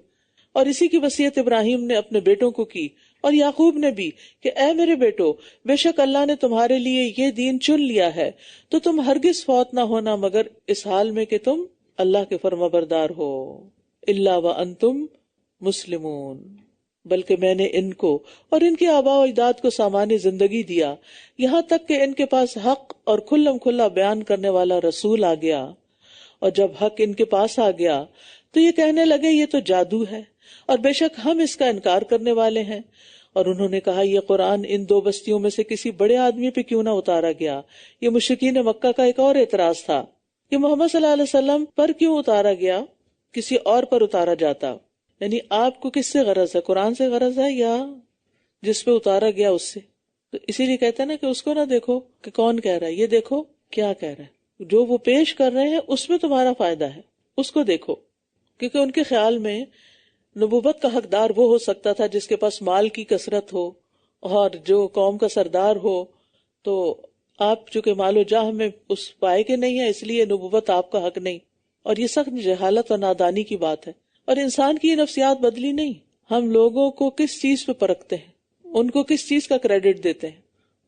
اور اسی کی وصیت ابراہیم نے اپنے بیٹوں کو کی اور یعقوب نے بھی کہ اے میرے بیٹو، بے شک اللہ نے تمہارے لیے یہ دین چن لیا ہے تو تم ہرگز فوت نہ ہونا مگر اس حال میں کہ تم اللہ کے فرما بردار ہو. الا وانتم مسلمون، بلکہ میں نے ان کو اور ان کے آباء و اجداد کو سامان زندگی دیا یہاں تک کہ ان کے پاس حق اور کھلم کھلا بیان کرنے والا رسول آ گیا. اور جب حق ان کے پاس آ گیا تو یہ کہنے لگے یہ تو جادو ہے، اور بے شک ہم اس کا انکار کرنے والے ہیں. اور انہوں نے کہا یہ قرآن ان دو بستیوں میں سے کسی بڑے آدمی پہ کیوں نہ اتارا گیا. یہ مشرکین مکہ کا ایک اور اعتراض تھا کہ محمد صلی اللہ علیہ وسلم پر کیوں اتارا گیا، کسی اور پر اتارا جاتا. یعنی آپ کو کس سے غرض ہے، قرآن سے غرض ہے یا جس پہ اتارا گیا اس سے؟ تو اسی لیے کہتے ہیں نا کہ اس کو نہ دیکھو کہ کون کہہ رہا ہے، یہ دیکھو کیا کہہ رہا ہے. جو وہ پیش کر رہے ہیں اس میں تمہارا فائدہ ہے، اس کو دیکھو. کیونکہ ان کے خیال میں نبوت کا حقدار وہ ہو سکتا تھا جس کے پاس مال کی کثرت ہو اور جو قوم کا سردار ہو. تو آپ چونکہ مال و جاہ میں اس پائے کے نہیں ہے، اس لیے نبوت آپ کا حق نہیں. اور یہ سخت جہالت اور نادانی کی بات ہے. اور انسان کی یہ نفسیات بدلی نہیں. ہم لوگوں کو کس چیز پہ پرکھتے ہیں، ان کو کس چیز کا کریڈٹ دیتے ہیں؟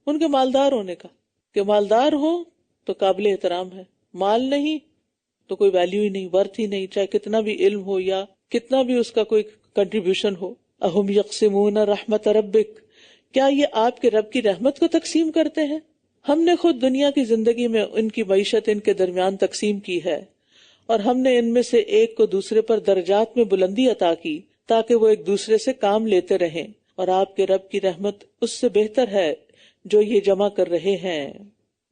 ان کے مالدار ہونے کا، کہ مالدار ہو تو قابل احترام ہے، مال نہیں تو کوئی ویلیو ہی نہیں، ورتھ ہی نہیں، چاہے کتنا بھی علم ہو یا کتنا بھی اس کا کوئی کنٹریبیوشن ہو. اہم یقسمون رحمت ربک، کیا یہ آپ کے رب کی رحمت کو تقسیم کرتے ہیں؟ ہم نے خود دنیا کی زندگی میں ان کی معیشت ان کے درمیان تقسیم کی ہے، اور ہم نے ان میں سے ایک کو دوسرے پر درجات میں بلندی عطا کی تاکہ وہ ایک دوسرے سے کام لیتے رہیں. اور آپ کے رب کی رحمت اس سے بہتر ہے جو یہ جمع کر رہے ہیں.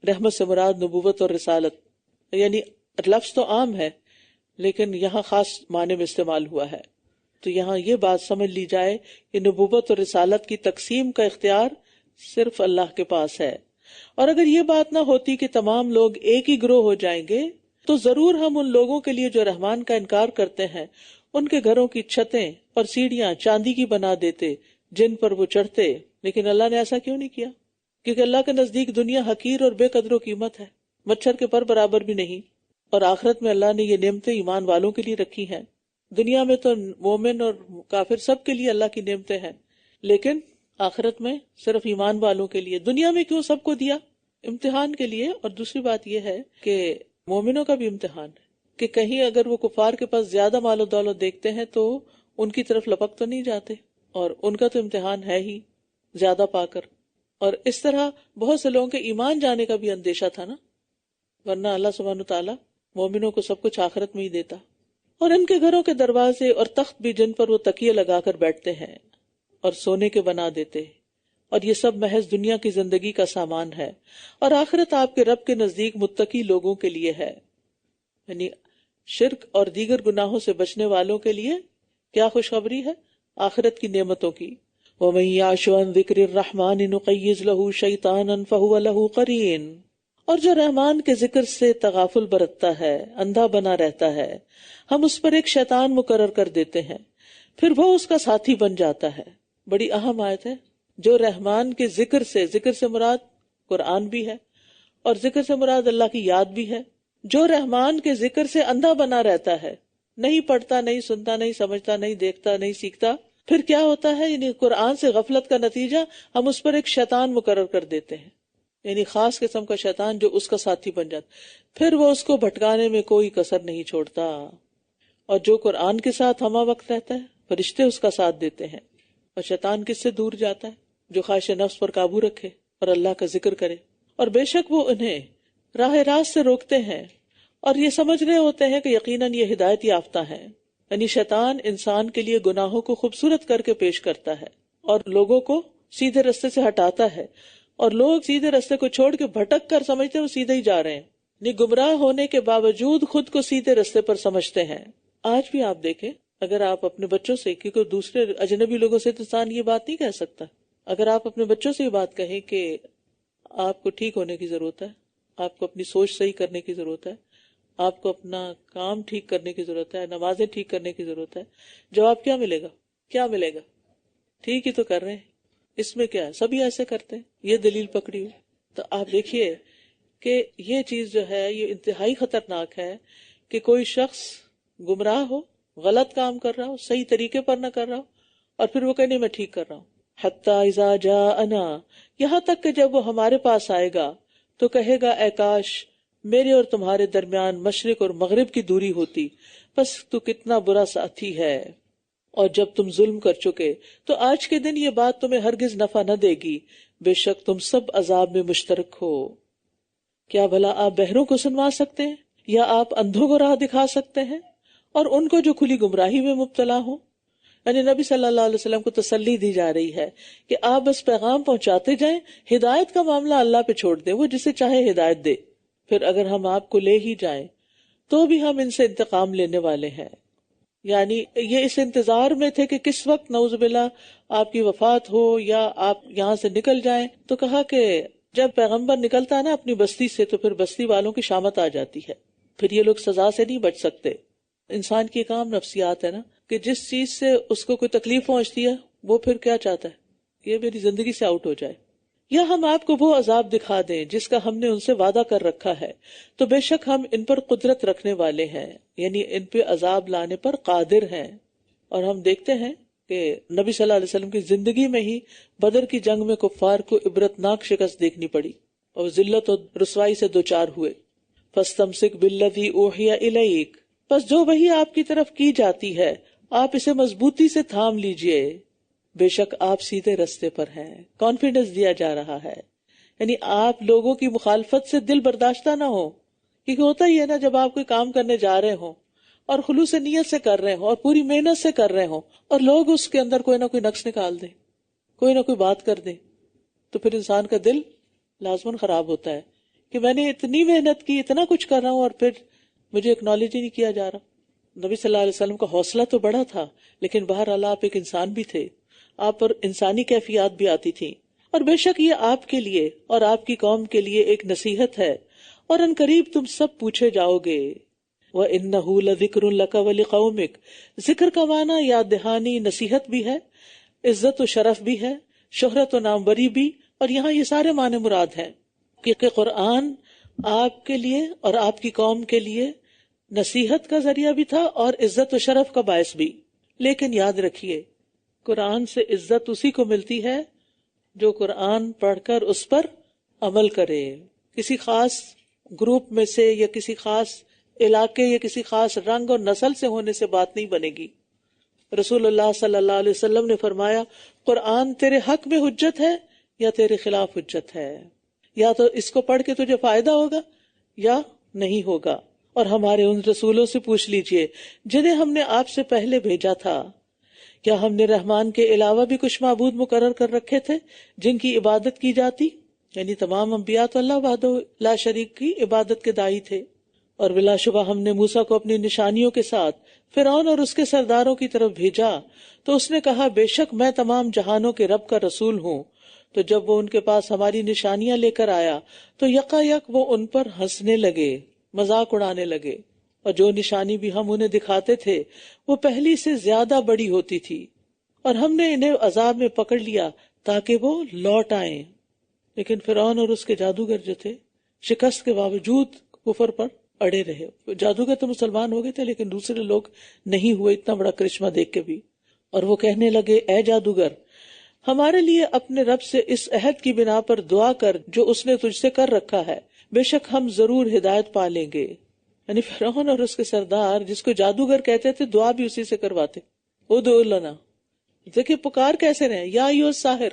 رحمت سے مراد نبوت اور رسالت، یعنی لفظ تو عام ہے لیکن یہاں خاص معنی میں استعمال ہوا ہے. تو یہاں یہ بات سمجھ لی جائے کہ نبوت اور رسالت کی تقسیم کا اختیار صرف اللہ کے پاس ہے. اور اگر یہ بات نہ ہوتی کہ تمام لوگ ایک ہی گروہ ہو جائیں گے تو ضرور ہم ان لوگوں کے لیے جو رحمان کا انکار کرتے ہیں ان کے گھروں کی چھتیں اور سیڑھیاں چاندی کی بنا دیتے جن پر وہ چڑھتے. لیکن اللہ نے ایسا کیوں نہیں کیا؟ کیونکہ اللہ کے نزدیک دنیا حقیر اور بے قدر و قیمت ہے، مچھر کے پر برابر بھی نہیں. اور آخرت میں اللہ نے یہ نعمتیں ایمان والوں کے لیے رکھی ہیں. دنیا میں تو مومن اور کافر سب کے لیے اللہ کی نعمتیں ہیں، لیکن آخرت میں صرف ایمان والوں کے لیے. دنیا میں کیوں سب کو دیا؟ امتحان کے لیے. اور دوسری بات یہ ہے کہ مومنوں کا بھی امتحان ہے کہ کہیں اگر وہ کفار کے پاس زیادہ مال و دولت دیکھتے ہیں تو ان کی طرف لپک تو نہیں جاتے، اور ان کا تو امتحان ہے ہی زیادہ پا کر. اور اس طرح بہت سے لوگوں کے ایمان جانے کا بھی اندیشہ تھا نا، ورنہ اللہ سبحانہ تعالیٰ مومنوں کو سب کچھ آخرت میں ہی دیتا. اور ان کے گھروں کے دروازے اور تخت بھی جن پر وہ تکیے لگا کر بیٹھتے ہیں اور سونے کے بنا دیتے، اور یہ سب محض دنیا کی زندگی کا سامان ہے. اور آخرت آپ کے رب کے نزدیک متقی لوگوں کے لیے ہے، یعنی شرک اور دیگر گناہوں سے بچنے والوں کے لیے کیا خوشخبری ہے؟ آخرت کی نعمتوں کی. وَمَن يَعْشُ عَن ذِكْرِ الرَّحْمَٰنِ نُقَيِّضْ لَهُ شَيْطَانًا فَهُوَ لَهُ قَرِينٌ. اور جو رحمان کے ذکر سے تغافل برتتا ہے، اندھا بنا رہتا ہے، ہم اس پر ایک شیطان مقرر کر دیتے ہیں، پھر وہ اس کا ساتھی بن جاتا ہے. بڑی اہم آیت ہے. جو رحمان کے ذکر سے مراد قرآن بھی ہے اور ذکر سے مراد اللہ کی یاد بھی ہے. جو رحمان کے ذکر سے اندھا بنا رہتا ہے، نہیں پڑھتا، نہیں سنتا، نہیں سمجھتا، نہیں دیکھتا، نہیں سیکھتا، پھر کیا ہوتا ہے، یعنی قرآن سے غفلت کا نتیجہ ہم اس پر ایک شیطان مقرر کر دیتے ہیں، یعنی خاص قسم کا شیطان جو اس کا ساتھی بن جاتا، پھر وہ اس کو بھٹکانے میں کوئی کسر نہیں چھوڑتا۔ اور جو قرآن کے ساتھ ہمہ وقت رہتا ہے، فرشتے اس کا ساتھ دیتے ہیں، اور شیطان کس سے دور جاتا ہے؟ جو خواہش نفس پر قابو رکھے اور اللہ کا ذکر کرے۔ اور بے شک وہ انہیں راہ راست سے روکتے ہیں اور یہ سمجھ رہے ہوتے ہیں کہ یقیناً یہ ہدایت یافتہ ہیں۔ یعنی شیطان انسان کے لیے گناہوں کو خوبصورت کر کے پیش کرتا ہے اور لوگوں کو سیدھے رستے سے ہٹاتا ہے، اور لوگ سیدھے رستے کو چھوڑ کے بھٹک کر سمجھتے ہیں وہ سیدھے ہی جا رہے ہیں، یعنی گمراہ ہونے کے باوجود خود کو سیدھے رستے پر سمجھتے ہیں۔ آج بھی آپ دیکھیں، اگر آپ اپنے بچوں سے، کیونکہ دوسرے اجنبی لوگوں سے انسان یہ بات نہیں کہہ سکتا، اگر آپ اپنے بچوں سے یہ بات کہیں کہ آپ کو ٹھیک ہونے کی ضرورت ہے، آپ کو اپنی سوچ صحیح کرنے کی ضرورت ہے، آپ کو اپنا کام ٹھیک کرنے کی ضرورت ہے، نمازیں ٹھیک کرنے کی ضرورت ہے، جواب کیا ملے گا؟ کیا ملے گا؟ ٹھیک ہی تو کر رہے ہیں، اس میں کیا ہے، سبھی ایسے کرتے ہیں، یہ دلیل پکڑی ہوئی۔ تو آپ دیکھیے کہ یہ چیز جو ہے یہ انتہائی خطرناک ہے کہ کوئی شخص گمراہ ہو، غلط کام کر رہا ہو، صحیح طریقے پر نہ کر رہا ہو، اور پھر وہ کہنے میں ٹھیک کر رہا ہوں۔ حتی اذا جاءنا، یہاں تک کہ جب وہ ہمارے پاس آئے گا تو کہے گا اے کاش میرے اور تمہارے درمیان مشرق اور مغرب کی دوری ہوتی، بس تو کتنا برا ساتھی ہے۔ اور جب تم ظلم کر چکے تو آج کے دن یہ بات تمہیں ہرگز نفع نہ دے گی، بے شک تم سب عذاب میں مشترک ہو۔ کیا بھلا آپ بہروں کو سنوا سکتے ہیں، یا آپ اندھوں کو راہ دکھا سکتے ہیں، اور ان کو جو کھلی گمراہی میں مبتلا ہوں؟ یعنی نبی صلی اللہ علیہ وسلم کو تسلی دی جا رہی ہے کہ آپ بس پیغام پہنچاتے جائیں، ہدایت کا معاملہ اللہ پہ چھوڑ دیں، وہ جسے چاہے ہدایت دے۔ پھر اگر ہم آپ کو لے ہی جائیں تو بھی ہم ان سے انتقام لینے والے ہیں۔ یعنی یہ اس انتظار میں تھے کہ کس وقت نعوذ باللہ آپ کی وفات ہو یا آپ یہاں سے نکل جائیں، تو کہا کہ جب پیغمبر نکلتا ہے نا اپنی بستی سے تو پھر بستی والوں کی شامت آ جاتی ہے، پھر یہ لوگ سزا سے نہیں بچ سکتے۔ انسان کی ایک عام نفسیات ہے نا کہ جس چیز سے اس کو کوئی تکلیف پہنچتی ہے وہ پھر کیا چاہتا ہے، یہ میری زندگی سے آؤٹ ہو جائے، یا ہم آپ کو وہ عذاب دکھا دیں جس کا ہم نے ان سے وعدہ کر رکھا ہے، تو بے شک ہم ان پر قدرت رکھنے والے ہیں، یعنی ان پہ عذاب لانے پر قادر ہیں۔ اور ہم دیکھتے ہیں کہ نبی صلی اللہ علیہ وسلم کی زندگی میں ہی بدر کی جنگ میں کفار کو عبرتناک شکست دیکھنی پڑی اور ذلت اور رسوائی سے دوچار ہوئے۔ فَاسْتَمْسِكْ بِالَّذِي أُوحِيَ إِلَيْكَ، پس جو وحی آپ کی طرف کی جاتی ہے آپ اسے مضبوطی سے تھام لیجئے، بے شک آپ سیدھے رستے پر ہیں۔ کانفیڈنس دیا جا رہا ہے، یعنی آپ لوگوں کی مخالفت سے دل برداشتہ نہ ہو، کیونکہ ہوتا ہی ہے نا جب آپ کوئی کام کرنے جا رہے ہوں اور خلوص نیت سے کر رہے ہوں اور پوری محنت سے کر رہے ہوں اور لوگ اس کے اندر کوئی نہ کوئی نقص نکال دیں، کوئی نہ کوئی بات کر دیں، تو پھر انسان کا دل لازماً خراب ہوتا ہے کہ میں نے اتنی محنت کی، اتنا کچھ کر رہا ہوں اور پھر مجھے اکنالج ہی نہیں کیا جا رہا۔ نبی صلی اللہ علیہ وسلم کا حوصلہ تو بڑا تھا، لیکن بہرحال آپ ایک انسان بھی تھے، آپ پر انسانی کیفیات بھی آتی تھیں، اور بے شک یہ آپ کے لیے اور آپ کی قوم کے لیے ایک نصیحت ہے، اور ان قریب تم سب پوچھے جاؤ گے۔ وَإِنَّهُ لَذِكْرٌ لَكَ وَلِقَوْمِكَ، ذکر کا معنی یاد دہانی، نصیحت بھی ہے، عزت و شرف بھی ہے، شہرت و ناموری بھی، اور یہاں یہ سارے معنی مراد ہیں کہ قرآن آپ کے لیے اور آپ کی قوم کے لیے نصیحت کا ذریعہ بھی تھا اور عزت و شرف کا باعث بھی۔ لیکن یاد رکھیے قرآن سے عزت اسی کو ملتی ہے جو قرآن پڑھ کر اس پر عمل کرے۔ کسی خاص گروپ میں سے یا کسی خاص علاقے یا کسی خاص رنگ اور نسل سے ہونے سے بات نہیں بنے گی۔ رسول اللہ صلی اللہ علیہ وسلم نے فرمایا قرآن تیرے حق میں حجت ہے یا تیرے خلاف حجت ہے، یا تو اس کو پڑھ کے تجھے فائدہ ہوگا یا نہیں ہوگا۔ اور ہمارے ان رسولوں سے پوچھ لیجئے جنہیں ہم نے آپ سے پہلے بھیجا تھا، کیا ہم نے رحمان کے علاوہ بھی کچھ معبود مقرر کر رکھے تھے جن کی عبادت کی جاتی؟ یعنی تمام انبیاء تو اللہ وحدہ لا شریک کی عبادت کے داعی تھے، اور بلا شبہ ہم نے موسیٰ کو اپنی نشانیوں کے ساتھ فرعون اور اس کے سرداروں کی طرف بھیجا، تو اس نے کہا بے شک میں تمام جہانوں کے رب کا رسول ہوں۔ تو جب وہ ان کے پاس ہماری نشانیاں لے کر آیا تو یکایک وہ ان پر ہنسنے لگے، مذاق اڑانے لگے، اور جو نشانی بھی ہم انہیں دکھاتے تھے وہ پہلی سے زیادہ بڑی ہوتی تھی، اور ہم نے انہیں عذاب میں پکڑ لیا تاکہ وہ لوٹ آئیں۔ لیکن فرعون اور اس کے جادوگر جو تھے شکست کے باوجود کفر پر اڑے رہے۔ جادوگر تو مسلمان ہو گئے تھے لیکن دوسرے لوگ نہیں ہوئے، اتنا بڑا کرشمہ دیکھ کے بھی۔ اور وہ کہنے لگے اے جادوگر ہمارے لیے اپنے رب سے اس عہد کی بنا پر دعا کر جو اس نے تجھ سے کر رکھا ہے، بے شک ہم ضرور ہدایت پا لیں گے۔ یعنی فرعون اور اس کے سردار جس کو جادوگر کہتے تھے دعا بھی اسی سے کرواتے، ادعو لنا، دیکھیں پکار کیسے رہے، یا ایھا الساحر،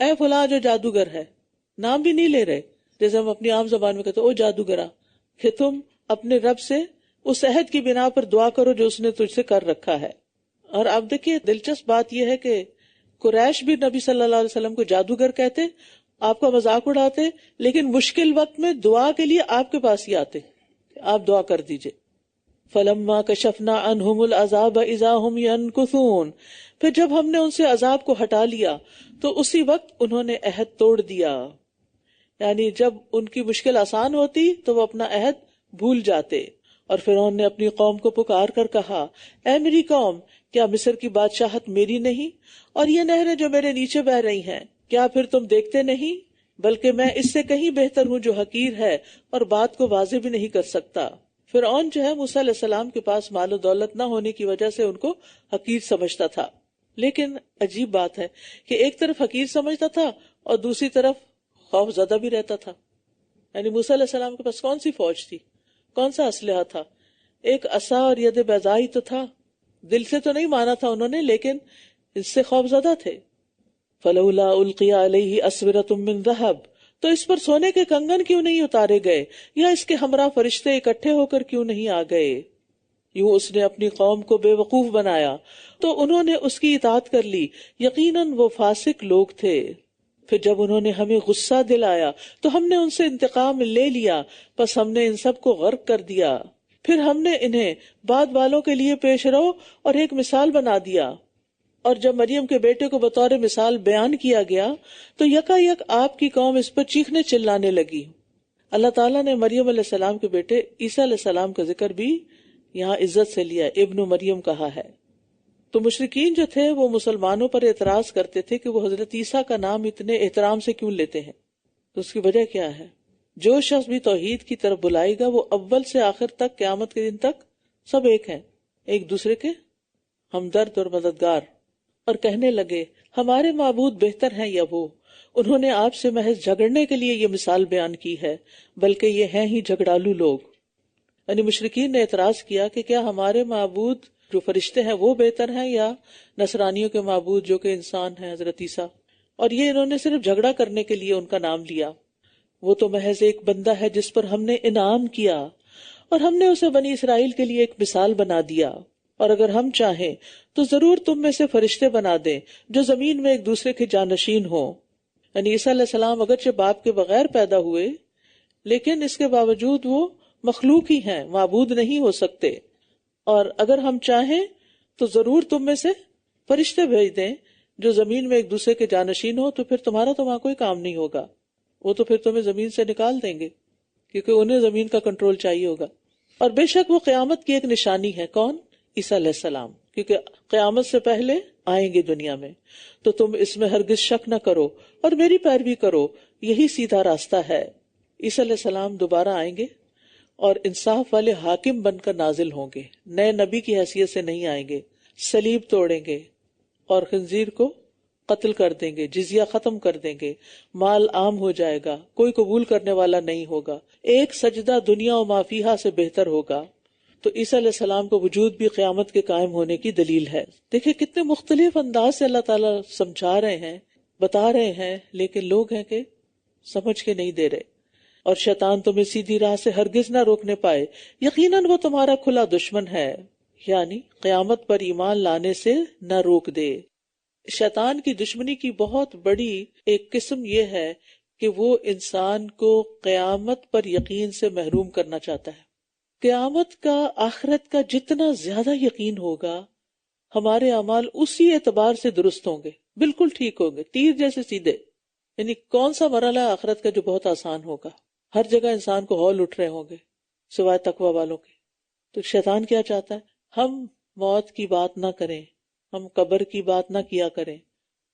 اے فلاں جو جادوگر ہے، نام بھی نہیں لے رہے جیسے ہم اپنی عام زبان میں کہتے او جادوگرا، کہ تم اپنے رب سے اس عہد کی بنا پر دعا کرو جو اس نے تجھ سے کر رکھا ہے۔ اور اب دیکھیے دلچسپ بات یہ ہے کہ قریش بھی نبی صلی اللہ علیہ وسلم کو جادوگر کہتے، آپ کا مذاق اڑاتے، لیکن مشکل وقت میں دعا کے لیے آپ کے پاس ہی آتے، آپ دعا کر دیجئے۔ فَلَمَّا كَشَفْنَا عَنْهُمُ الْعَذَابَ إِذَا هُمْ يَنْكُثُونَ، پھر جب ہم نے ان سے عذاب کو ہٹا لیا تو اسی وقت انہوں نے عہد توڑ دیا، یعنی جب ان کی مشکل آسان ہوتی تو وہ اپنا عہد بھول جاتے۔ اور فرعون نے اپنی قوم کو پکار کر کہا اے میری قوم، کیا مصر کی بادشاہت میری نہیں اور یہ نہریں جو میرے نیچے بہ رہی ہیں، کیا پھر تم دیکھتے نہیں؟ بلکہ میں اس سے کہیں بہتر ہوں جو حقیر ہے اور بات کو واضح بھی نہیں کر سکتا۔ فرعون جو ہے موسیٰ علیہ السلام کے پاس مال و دولت نہ ہونے کی وجہ سے ان کو حقیر سمجھتا تھا، لیکن عجیب بات ہے کہ ایک طرف حقیر سمجھتا تھا اور دوسری طرف خوف زدہ بھی رہتا تھا۔ یعنی موسیٰ علیہ السلام کے پاس کون سی فوج تھی، کون سا اسلحہ تھا؟ ایک عصا اور ید بیضاء تو تھا، دل سے تو نہیں مانا تھا انہوں نے لیکن اس سے خوف زدہ تھے۔ فلولا القی علیہ اسورۃ من ذہب، تو اس پر سونے کے کنگن کیوں نہیں اتارے گئے، یا اس کے ہمراہ فرشتے اکٹھے ہو کر کیوں نہیں آ گئے؟ یوں اس نے اپنی قوم کو بے وقوف بنایا تو انہوں نے اس کی اطاعت کر لی، یقیناً وہ فاسق لوگ تھے۔ پھر جب انہوں نے ہمیں غصہ دلایا تو ہم نے ان سے انتقام لے لیا، پس ہم نے ان سب کو غرق کر دیا۔ پھر ہم نے انہیں بعد والوں کے لیے پیش رو اور ایک مثال بنا دیا۔ اور جب مریم کے بیٹے کو بطور مثال بیان کیا گیا تو یکا یک آپ کی قوم اس پر چیخنے چلانے لگی۔ اللہ تعالیٰ نے مریم علیہ السلام کے بیٹے عیسیٰ علیہ السلام کا ذکر بھی یہاں عزت سے لیا، ابن مریم کہا ہے۔ تو مشرکین جو تھے وہ مسلمانوں پر اعتراض کرتے تھے کہ وہ حضرت عیسیٰ کا نام اتنے احترام سے کیوں لیتے ہیں، تو اس کی وجہ کیا ہے؟ جو شخص بھی توحید کی طرف بلائے گا وہ اول سے آخر تک قیامت کے دن تک سب ایک ہیں، ایک دوسرے کے ہمدرد اور مددگار۔ اور کہنے لگے ہمارے معبود بہتر ہیں یا وہ، انہوں نے آپ سے محض جھگڑنے کے لیے یہ مثال بیان کی ہے، بلکہ یہ ہیں ہی جھگڑالو لوگ۔ یعنی مشرکین نے اعتراض کیا کہ کیا ہمارے معبود جو فرشتے ہیں وہ بہتر ہیں یا نصرانیوں کے معبود جو کہ انسان ہیں حضرت عیسیٰ، اور یہ انہوں نے صرف جھگڑا کرنے کے لیے ان کا نام لیا۔ وہ تو محض ایک بندہ ہے جس پر ہم نے انعام کیا، اور ہم نے اسے بنی اسرائیل کے لیے ایک مثال بنا دیا، اور اگر ہم چاہیں تو ضرور تم میں سے فرشتے بنا دیں جو زمین میں ایک دوسرے کے جانشین ہوں۔ یعنی عیسیٰ علیہ السلام اگرچہ باپ کے بغیر پیدا ہوئے لیکن اس کے باوجود وہ مخلوق ہی ہیں، معبود نہیں ہو سکتے، اور اگر ہم چاہیں تو ضرور تم میں سے فرشتے بھیج دیں جو زمین میں ایک دوسرے کے جانشین ہو، تو پھر تمہارا تو وہاں کوئی کام نہیں ہوگا، وہ تو پھر تمہیں زمین سے نکال دیں گے کیونکہ انہیں زمین کا کنٹرول چاہیے ہوگا۔ اور بے شک وہ قیامت کی ایک نشانی ہے، کون؟ عیسیٰ علیہ السلام، کیونکہ قیامت سے پہلے آئیں گے دنیا میں، تو تم اس میں ہرگز شک نہ کرو اور میری پیروی کرو، یہی سیدھا راستہ ہے۔ عیسیٰ علیہ السلام دوبارہ آئیں گے اور انصاف والے حاکم بن کر نازل ہوں گے، نئے نبی کی حیثیت سے نہیں آئیں گے، صلیب توڑیں گے اور خنزیر کو قتل کر دیں گے، جزیہ ختم کر دیں گے، مال عام ہو جائے گا، کوئی قبول کرنے والا نہیں ہوگا، ایک سجدہ دنیا و ما فیہا سے بہتر ہوگا۔ تو عیسیٰ علیہ السلام کا وجود بھی قیامت کے قائم ہونے کی دلیل ہے۔ دیکھیں کتنے مختلف انداز سے اللہ تعالیٰ سمجھا رہے ہیں، بتا رہے ہیں، لیکن لوگ ہیں کہ سمجھ کے نہیں دے رہے۔ اور شیطان تمہیں سیدھی راہ سے ہرگز نہ روکنے پائے، یقیناً وہ تمہارا کھلا دشمن ہے، یعنی قیامت پر ایمان لانے سے نہ روک دے۔ شیطان کی دشمنی کی بہت بڑی ایک قسم یہ ہے کہ وہ انسان کو قیامت پر یقین سے محروم کرنا چاہتا ہے۔ قیامت کا، آخرت کا جتنا زیادہ یقین ہوگا، ہمارے اعمال اسی اعتبار سے درست ہوں گے، بالکل ٹھیک ہوں گے، تیر جیسے سیدھے۔ یعنی کون سا مرحلہ ہے آخرت کا جو بہت آسان ہوگا؟ ہر جگہ انسان کو ہول اٹھ رہے ہوں گے سوائے تقوی والوں کے۔ تو شیطان کیا چاہتا ہے؟ ہم موت کی بات نہ کریں، ہم قبر کی بات نہ کیا کریں،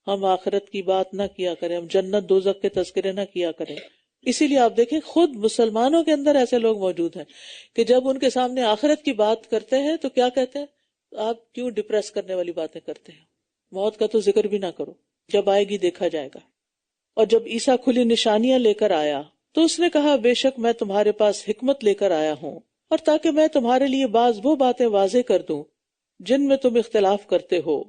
ہم آخرت کی بات نہ کیا کریں، ہم جنت دوزخ کے تذکرے نہ کیا کریں۔ اسی لیے آپ دیکھیں خود مسلمانوں کے اندر ایسے لوگ موجود ہیں کہ جب ان کے سامنے آخرت کی بات کرتے ہیں تو کیا کہتے ہیں؟ آپ کیوں ڈپریس کرنے والی باتیں کرتے ہیں؟ موت کا تو ذکر بھی نہ کرو، جب آئے گی دیکھا جائے گا۔ اور جب عیسیٰ کھلی نشانیاں لے کر آیا تو اس نے کہا بے شک میں تمہارے پاس حکمت لے کر آیا ہوں، اور تاکہ میں تمہارے لیے بعض وہ باتیں واضح کر دوں جن میں تم اختلاف کرتے ہو،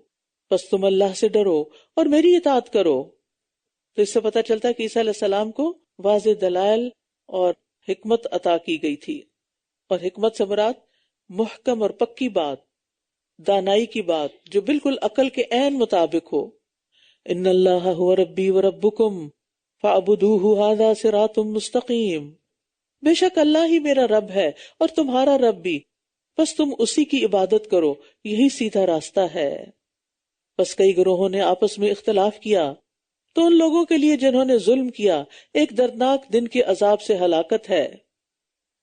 پس تم اللہ سے ڈرو اور میری اطاعت کرو۔ تو اس سے پتہ چلتا ہے کہ عیسیٰ علیہ السلام کو واضح دلائل اور حکمت عطا کی گئی تھی، اور حکمت سے مراد محکم اور پکی بات، دانائی کی بات جو بالکل عقل کے عین مطابق ہو۔ ان اللہ هو ربی وربکم فاعبدوہ ھذا صراط مستقیم، بے شک اللہ ہی میرا رب ہے اور تمہارا رب بھی، بس تم اسی کی عبادت کرو، یہی سیدھا راستہ ہے۔ بس کئی گروہوں نے آپس میں اختلاف کیا تو ان لوگوں کے لیے جنہوں نے ظلم کیا ایک دردناک دن کے عذاب سے ہلاکت ہے۔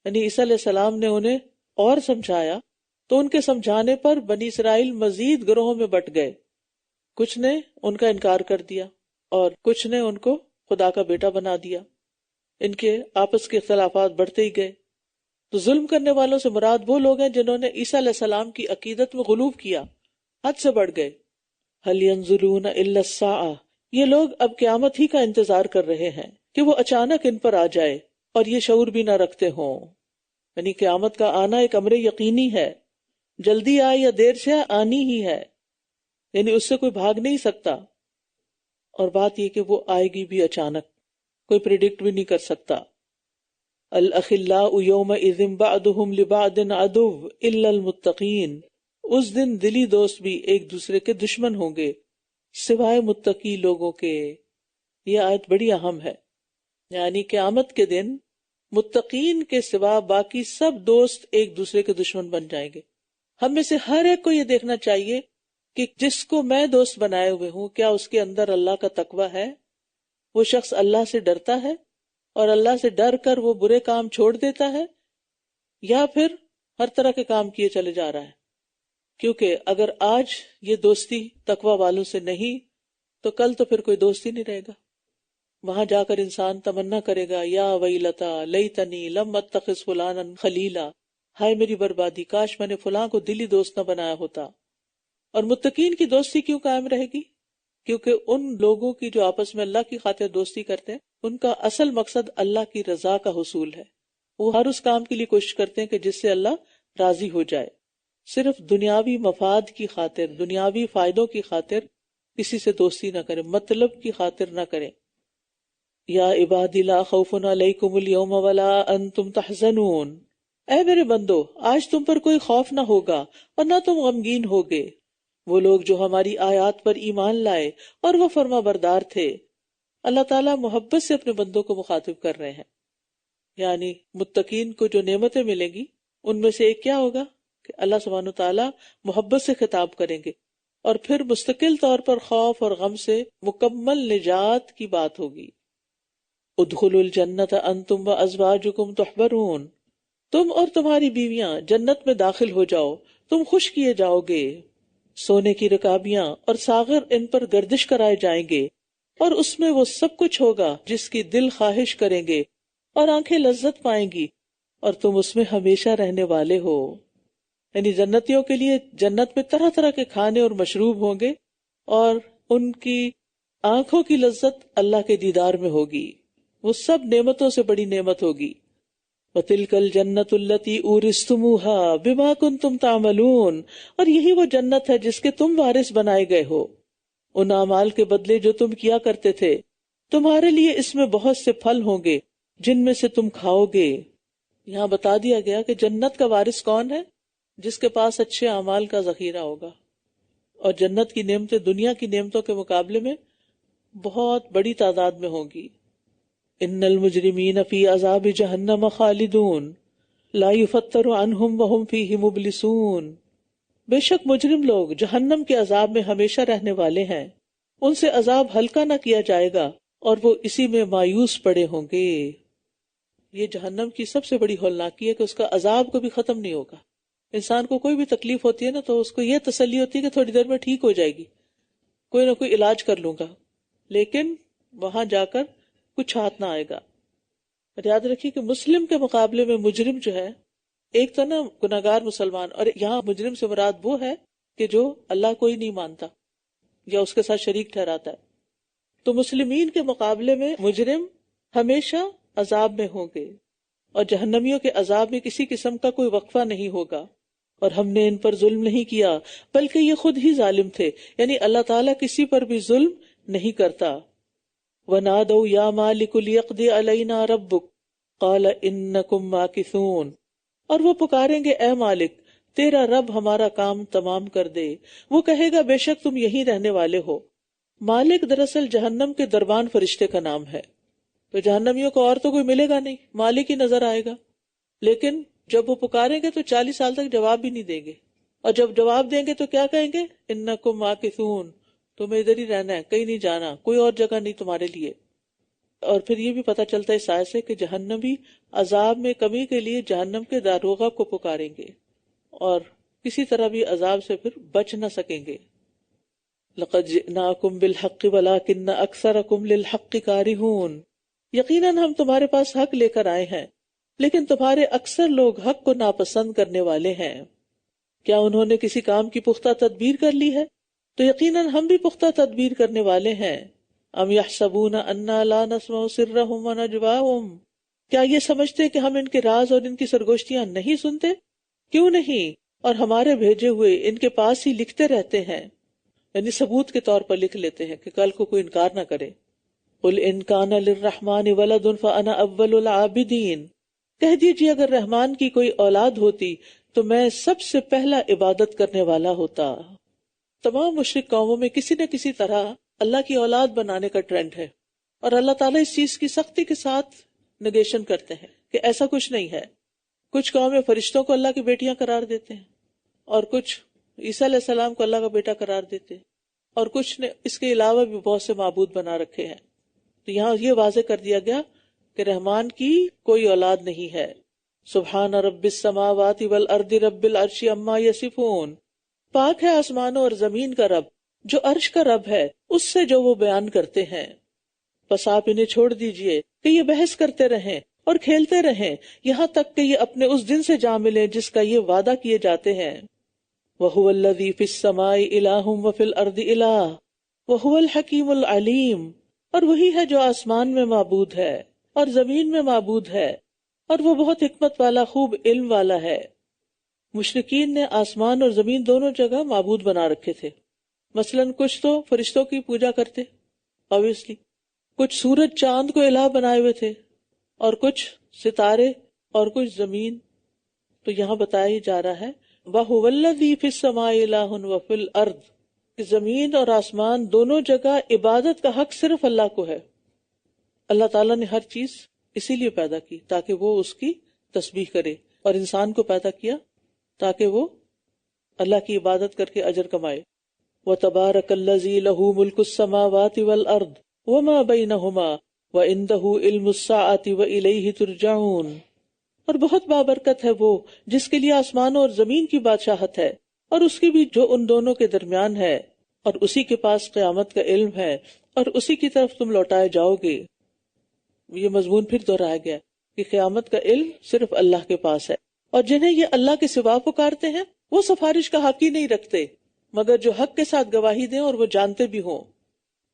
یعنی عیسیٰ علیہ السلام نے انہیں اور سمجھایا تو ان کے سمجھانے پر بنی اسرائیل مزید گروہوں میں بٹ گئے، کچھ نے ان کا انکار کر دیا اور کچھ نے ان کو خدا کا بیٹا بنا دیا۔ ان کے آپس کے اختلافات بڑھتے ہی گئے۔ تو ظلم کرنے والوں سے مراد وہ لوگ ہیں جنہوں نے عیسیٰ علیہ السلام کی عقیدت میں غلو کیا، حد سے بڑھ گئے۔ هل ينظرون الا الساعة، یہ لوگ اب قیامت ہی کا انتظار کر رہے ہیں کہ وہ اچانک ان پر آ جائے اور یہ شعور بھی نہ رکھتے ہوں۔ یعنی قیامت کا آنا ایک امر یقینی ہے، جلدی آئے یا دیر سے آنی ہی ہے، یعنی اس سے کوئی بھاگ نہیں سکتا۔ اور بات یہ کہ وہ آئے گی بھی اچانک، کوئی پریڈکٹ بھی نہیں کر سکتا۔ الاخلاء یومئذ بعضهم لبعض عدو الا المتقین، اس دن دلی دوست بھی ایک دوسرے کے دشمن ہوں گے سوائے متقی لوگوں کے۔ یہ آیت بڑی اہم ہے، یعنی قیامت کے دن متقین کے سوا باقی سب دوست ایک دوسرے کے دشمن بن جائیں گے۔ ہم میں سے ہر ایک کو یہ دیکھنا چاہیے کہ جس کو میں دوست بنائے ہوئے ہوں کیا اس کے اندر اللہ کا تقوی ہے، وہ شخص اللہ سے ڈرتا ہے اور اللہ سے ڈر کر وہ برے کام چھوڑ دیتا ہے، یا پھر ہر طرح کے کام کیے چلے جا رہا ہے۔ کیونکہ اگر آج یہ دوستی تقوی والوں سے نہیں تو کل تو پھر کوئی دوست ہی نہیں رہے گا۔ وہاں جا کر انسان تمنا کرے گا یا ویلتا لیتنی لم اتخذ فلانا خلیلا، ہائے میری بربادی، کاش میں نے فلاں کو دلی دوست نہ بنایا ہوتا۔ اور متقین کی دوستی کیوں قائم رہے گی؟ کیونکہ ان لوگوں کی جو آپس میں اللہ کی خاطر دوستی کرتے ہیں ان کا اصل مقصد اللہ کی رضا کا حصول ہے۔ وہ ہر اس کام کے لیے کوشش کرتے ہیں کہ جس سے اللہ راضی ہو جائے، صرف دنیاوی مفاد کی خاطر، دنیاوی فائدوں کی خاطر کسی سے دوستی نہ کریں، مطلب کی خاطر نہ کریں۔ یا عبادی لا خوف علیکم اليوم ولا انتم تحزنون، اے میرے بندو آج تم پر کوئی خوف نہ ہوگا اور نہ تم غمگین ہوگے۔ وہ لوگ جو ہماری آیات پر ایمان لائے اور وہ فرما بردار تھے۔ اللہ تعالیٰ محبت سے اپنے بندوں کو مخاطب کر رہے ہیں، یعنی متقین کو جو نعمتیں ملیں گی ان میں سے ایک کیا ہوگا کہ اللہ سبحانہ تعالیٰ محبت سے خطاب کریں گے، اور پھر مستقل طور پر خوف اور غم سے مکمل نجات کی بات ہوگی۔ ادخلوا الجنت انتم وازواجکم تحبرون، تم اور تمہاری بیویاں جنت میں داخل ہو جاؤ، تم خوش کیے جاؤ گے۔ سونے کی رکابیاں اور ساغر ان پر گردش کرائے جائیں گے، اور اس میں وہ سب کچھ ہوگا جس کی دل خواہش کریں گے، اور آنکھیں لذت پائیں گی، اور تم اس میں ہمیشہ رہنے والے ہو۔ یعنی جنتیوں کے لیے جنت میں طرح طرح کے کھانے اور مشروب ہوں گے، اور ان کی آنکھوں کی لذت اللہ کے دیدار میں ہوگی، وہ سب نعمتوں سے بڑی نعمت ہوگی۔ وَتِلْكَ الْجَنَّةُ الَّتِي أُورِثْتُمُوهَا بِمَا كُنْتُمْ تَعْمَلُونَ، اور یہی وہ جنت ہے جس کے تم وارث بنائے گئے ہو، ان اعمال کے بدلے جو تم کیا کرتے تھے۔ تمہارے لیے اس میں بہت سے پھل ہوں گے جن میں سے تم کھاؤ گے۔ یہاں بتا دیا گیا کہ جنت کا وارث کون ہے؟ جس کے پاس اچھے اعمال کا ذخیرہ ہوگا، اور جنت کی نعمتیں دنیا کی نعمتوں کے مقابلے میں بہت بڑی تعداد میں ہوں گی۔ ان المجرمین فی عذاب جہنم خالدون لا یفتر عنہم وہم فیہ مبلسون، بے شک مجرم لوگ جہنم کے عذاب میں ہمیشہ رہنے والے ہیں، ان سے عذاب ہلکا نہ کیا جائے گا اور وہ اسی میں مایوس پڑے ہوں گے۔ یہ جہنم کی سب سے بڑی ہولناکی ہے کہ اس کا عذاب کبھی ختم نہیں ہوگا۔ انسان کو کوئی بھی تکلیف ہوتی ہے نا تو اس کو یہ تسلی ہوتی ہے کہ تھوڑی دیر میں ٹھیک ہو جائے گی، کوئی نہ کوئی علاج کر لوں گا، لیکن وہاں جا کر کچھ ہاتھ نہ آئے گا۔ اور یاد رکھیے کہ مسلم کے مقابلے میں مجرم جو ہے، ایک تو نا گناہگار مسلمان، اور یہاں مجرم سے مراد وہ ہے کہ جو اللہ کو ہی نہیں مانتا، یا اس کے ساتھ شریک ٹھہراتا ہے. تو مسلمین کے مقابلے میں مجرم ہمیشہ عذاب میں ہوں گے، اور جہنمیوں کے عذاب میں کسی قسم کا کوئی وقفہ نہیں ہوگا. اور ہم نے ان پر ظلم نہیں کیا بلکہ یہ خود ہی ظالم تھے، یعنی اللہ تعالیٰ کسی پر بھی ظلم نہیں کرتا. وَنَادَوْا يَا مَالِكُ لِيَقْضِ عَلَيْنَا رَبُّكَ قَالَ إِنَّكُمْ مَاكِثُونَ، اور وہ پکاریں گے اے مالک تیرا رب ہمارا کام تمام کر دے. وہ کہے گا بے شک تم یہیں رہنے والے ہو. مالک دراصل جہنم کے دربان فرشتے کا نام ہے. تو جہنمیوں کو اور تو کوئی ملے گا نہیں، مالک ہی نظر آئے گا. لیکن جب وہ پکاریں گے تو 40 سال تک جواب بھی نہیں دیں گے، اور جب جواب دیں گے تو کیا کہیں گے؟ انکم ماکثون، تمہیں ادھر ہی رہنا ہے، کہیں نہیں جانا، کوئی اور جگہ نہیں تمہارے لیے. اور پھر یہ بھی پتہ چلتا ہے اس آیت سے کہ جہنمی عذاب میں کمی کے لیے جہنم کے داروغہ کو پکاریں گے اور کسی طرح بھی عذاب سے پھر بچ نہ سکیں گے. لَقَدْ جِئْنَاكُمْ بِالْحَقِّ وَلَٰكِنَّ أَكْثَرَكُمْ لِلْحَقِّ كَارِهُونَ، یقیناً ہم تمہارے پاس حق لے کر آئے ہیں لیکن تمہارے اکثر لوگ حق کو ناپسند کرنے والے ہیں. کیا انہوں نے کسی کام کی پختہ تدبیر کر لی ہے؟ تو یقیناً ہم بھی پختہ تدبیر کرنے والے ہیں. ام یحسبون انا لا نسمع سرهم ونجواهم، کیا یہ سمجھتے کہ ہم ان کے راز اور ان کی سرگوشتیاں نہیں سنتے؟ کیوں نہیں، اور ہمارے بھیجے ہوئے ان کے پاس ہی لکھتے رہتے ہیں، یعنی ثبوت کے طور پر لکھ لیتے ہیں کہ کل کو کوئی انکار نہ کرے. قل ان کان للرحمن ولد فانا اول العابدین، کہہ دیجیے اگر رحمان کی کوئی اولاد ہوتی تو میں سب سے پہلا عبادت کرنے والا ہوتا. تمام مشرک قوموں میں کسی نہ کسی طرح اللہ کی اولاد بنانے کا ٹرینڈ ہے، اور اللہ تعالیٰ اس چیز کی سختی کے ساتھ نگیشن کرتے ہیں کہ ایسا کچھ نہیں ہے. کچھ قومیں فرشتوں کو اللہ کی بیٹیاں قرار دیتے ہیں، اور کچھ عیسیٰ علیہ السلام کو اللہ کا بیٹا قرار دیتے ہیں، اور کچھ نے اس کے علاوہ بھی بہت سے معبود بنا رکھے ہیں. تو یہاں یہ واضح کر دیا گیا کہ رحمان کی کوئی اولاد نہیں ہے. سبحان رب السماوات والارض رب العرش عما یصفون، پاک ہے آسمانوں اور زمین کا رب جو عرش کا رب ہے اس سے جو وہ بیان کرتے ہیں. بس آپ انہیں چھوڑ دیجئے کہ یہ بحث کرتے رہیں اور کھیلتے رہیں یہاں تک کہ یہ اپنے اس دن سے جا ملیں جس کا یہ وعدہ کیے جاتے ہیں. وَهُوَ الَّذِي فِي السَّمَاءِ إِلَٰهٌ وَفِي الْأَرْضِ إِلَٰهٌ وَهُوَ الْحَكِيمُ الْعَلِيمُ، اور وہی ہے جو آسمان میں معبود ہے اور زمین میں معبود ہے، اور وہ بہت حکمت والا خوب علم والا ہے. مشرکین نے آسمان اور زمین دونوں جگہ معبود بنا رکھے تھے. مثلاً کچھ تو فرشتوں کی پوجا کرتے obviously، کچھ سورج چاند کو الہ بنائے ہوئے تھے، اور کچھ ستارے اور کچھ زمین. تو یہاں بتایا جا رہا ہے وَهُوَ الَّذِي فِي السَّمَاءِ إِلَٰهٌ وَفِي الْأَرْضِ، کہ زمین اور آسمان دونوں جگہ عبادت کا حق صرف اللہ کو ہے. اللہ تعالیٰ نے ہر چیز اسی لیے پیدا کی تاکہ وہ اس کی تسبیح کرے، اور انسان کو پیدا کیا تاکہ وہ اللہ کی عبادت کر کے اجر کمائے. وَتَبَارَكَ الَّذِي لَهُ مُلْكُ السَّمَاوَاتِ وَالْأَرْضِ وَمَا بَيْنَهُمَا وَعِندَهُ عِلْمُ السَّاعَةِ وَإِلَيْهِ تُرْجَعُونَ، اور بہت بابرکت ہے وہ جس کے لیے آسمانوں اور زمین کی بادشاہت ہے، اور اس کی بھی جو ان دونوں کے درمیان ہے، اور اسی کے پاس قیامت کا علم ہے، اور اسی کی طرف تم لوٹائے جاؤ گے. یہ مضمون پھر دہرایا گیا کہ قیامت کا علم صرف اللہ کے پاس ہے، اور جنہیں یہ اللہ کے سوا پکارتے ہیں وہ سفارش کا حق ہی نہیں رکھتے مگر جو حق کے ساتھ گواہی دیں اور وہ جانتے بھی ہوں.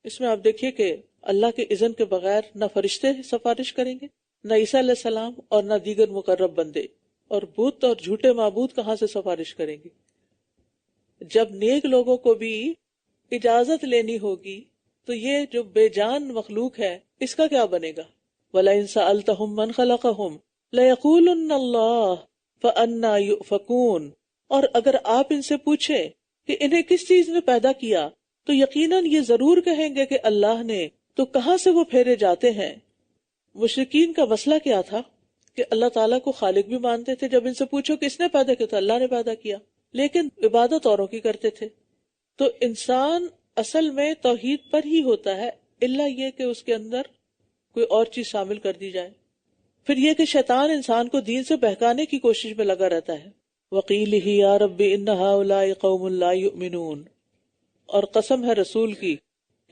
اس میں آپ دیکھیے کہ اللہ کے اذن کے بغیر نہ فرشتے سفارش کریں گے، نہ عیسیٰ علیہ السلام اور نہ دیگر مقرب بندے، اور بت اور جھوٹے معبود کہاں سے سفارش کریں گے. جب نیک لوگوں کو بھی اجازت لینی ہوگی تو یہ جو بے جان مخلوق ہے اس کا کیا بنے گا؟ وَلَئِن سَأَلْتَهُم مَّن خَلَقَهُم لَيَقُولُنَّ اللَّهُ فَأَنَّىٰ يُؤْفَكُونَ، اور اگر آپ ان سے پوچھیں کہ انہیں کس چیز نے پیدا کیا تو یقیناً یہ ضرور کہیں گے کہ اللہ نے، تو کہاں سے وہ پھیرے جاتے ہیں. مشرکین کا مسئلہ کیا تھا کہ اللہ تعالیٰ کو خالق بھی مانتے تھے. جب ان سے پوچھو کس نے پیدا کیا تو اللہ نے پیدا کیا، لیکن عبادت اوروں کی کرتے تھے. تو انسان اصل میں توحید پر ہی ہوتا ہے، الا یہ کہ اس کے اندر کوئی اور چیز شامل کر دی جائے. پھر یہ کہ شیطان انسان کو دین سے بہکانے کی کوشش میں لگا رہتا ہے. وَقِيلِهِ يَا رَبِّ إِنَّ هَؤُلَاءِ قَوْمٌ لَا يُؤْمِنُونَ، اور قسم ہے رسول کی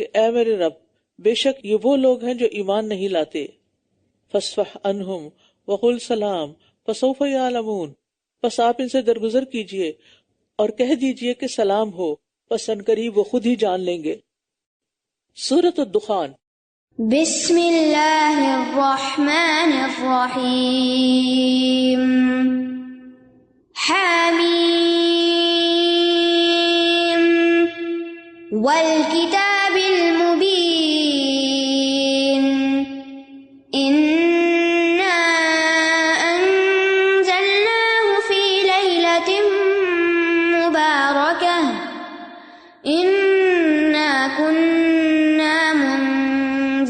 کہ اے میرے رب بے شک یہ وہ لوگ ہیں جو ایمان نہیں لاتے. فَاصْفَحْ عَنْهُمْ وَقُلْ سَلَامٌ فَسَوْفَ يَعْلَمُونَ، پس آپ ان سے درگزر کیجئے اور کہہ دیجئے کہ سلام ہو، پس ان قریب وہ خود ہی جان لیں گے۔ سورۃ الدخان۔ بسم اللہ الرحمن الرحیم حامیم والکتاب المبین انا انزلناه فی لیلۃ مبارکہ انا كنا منذرین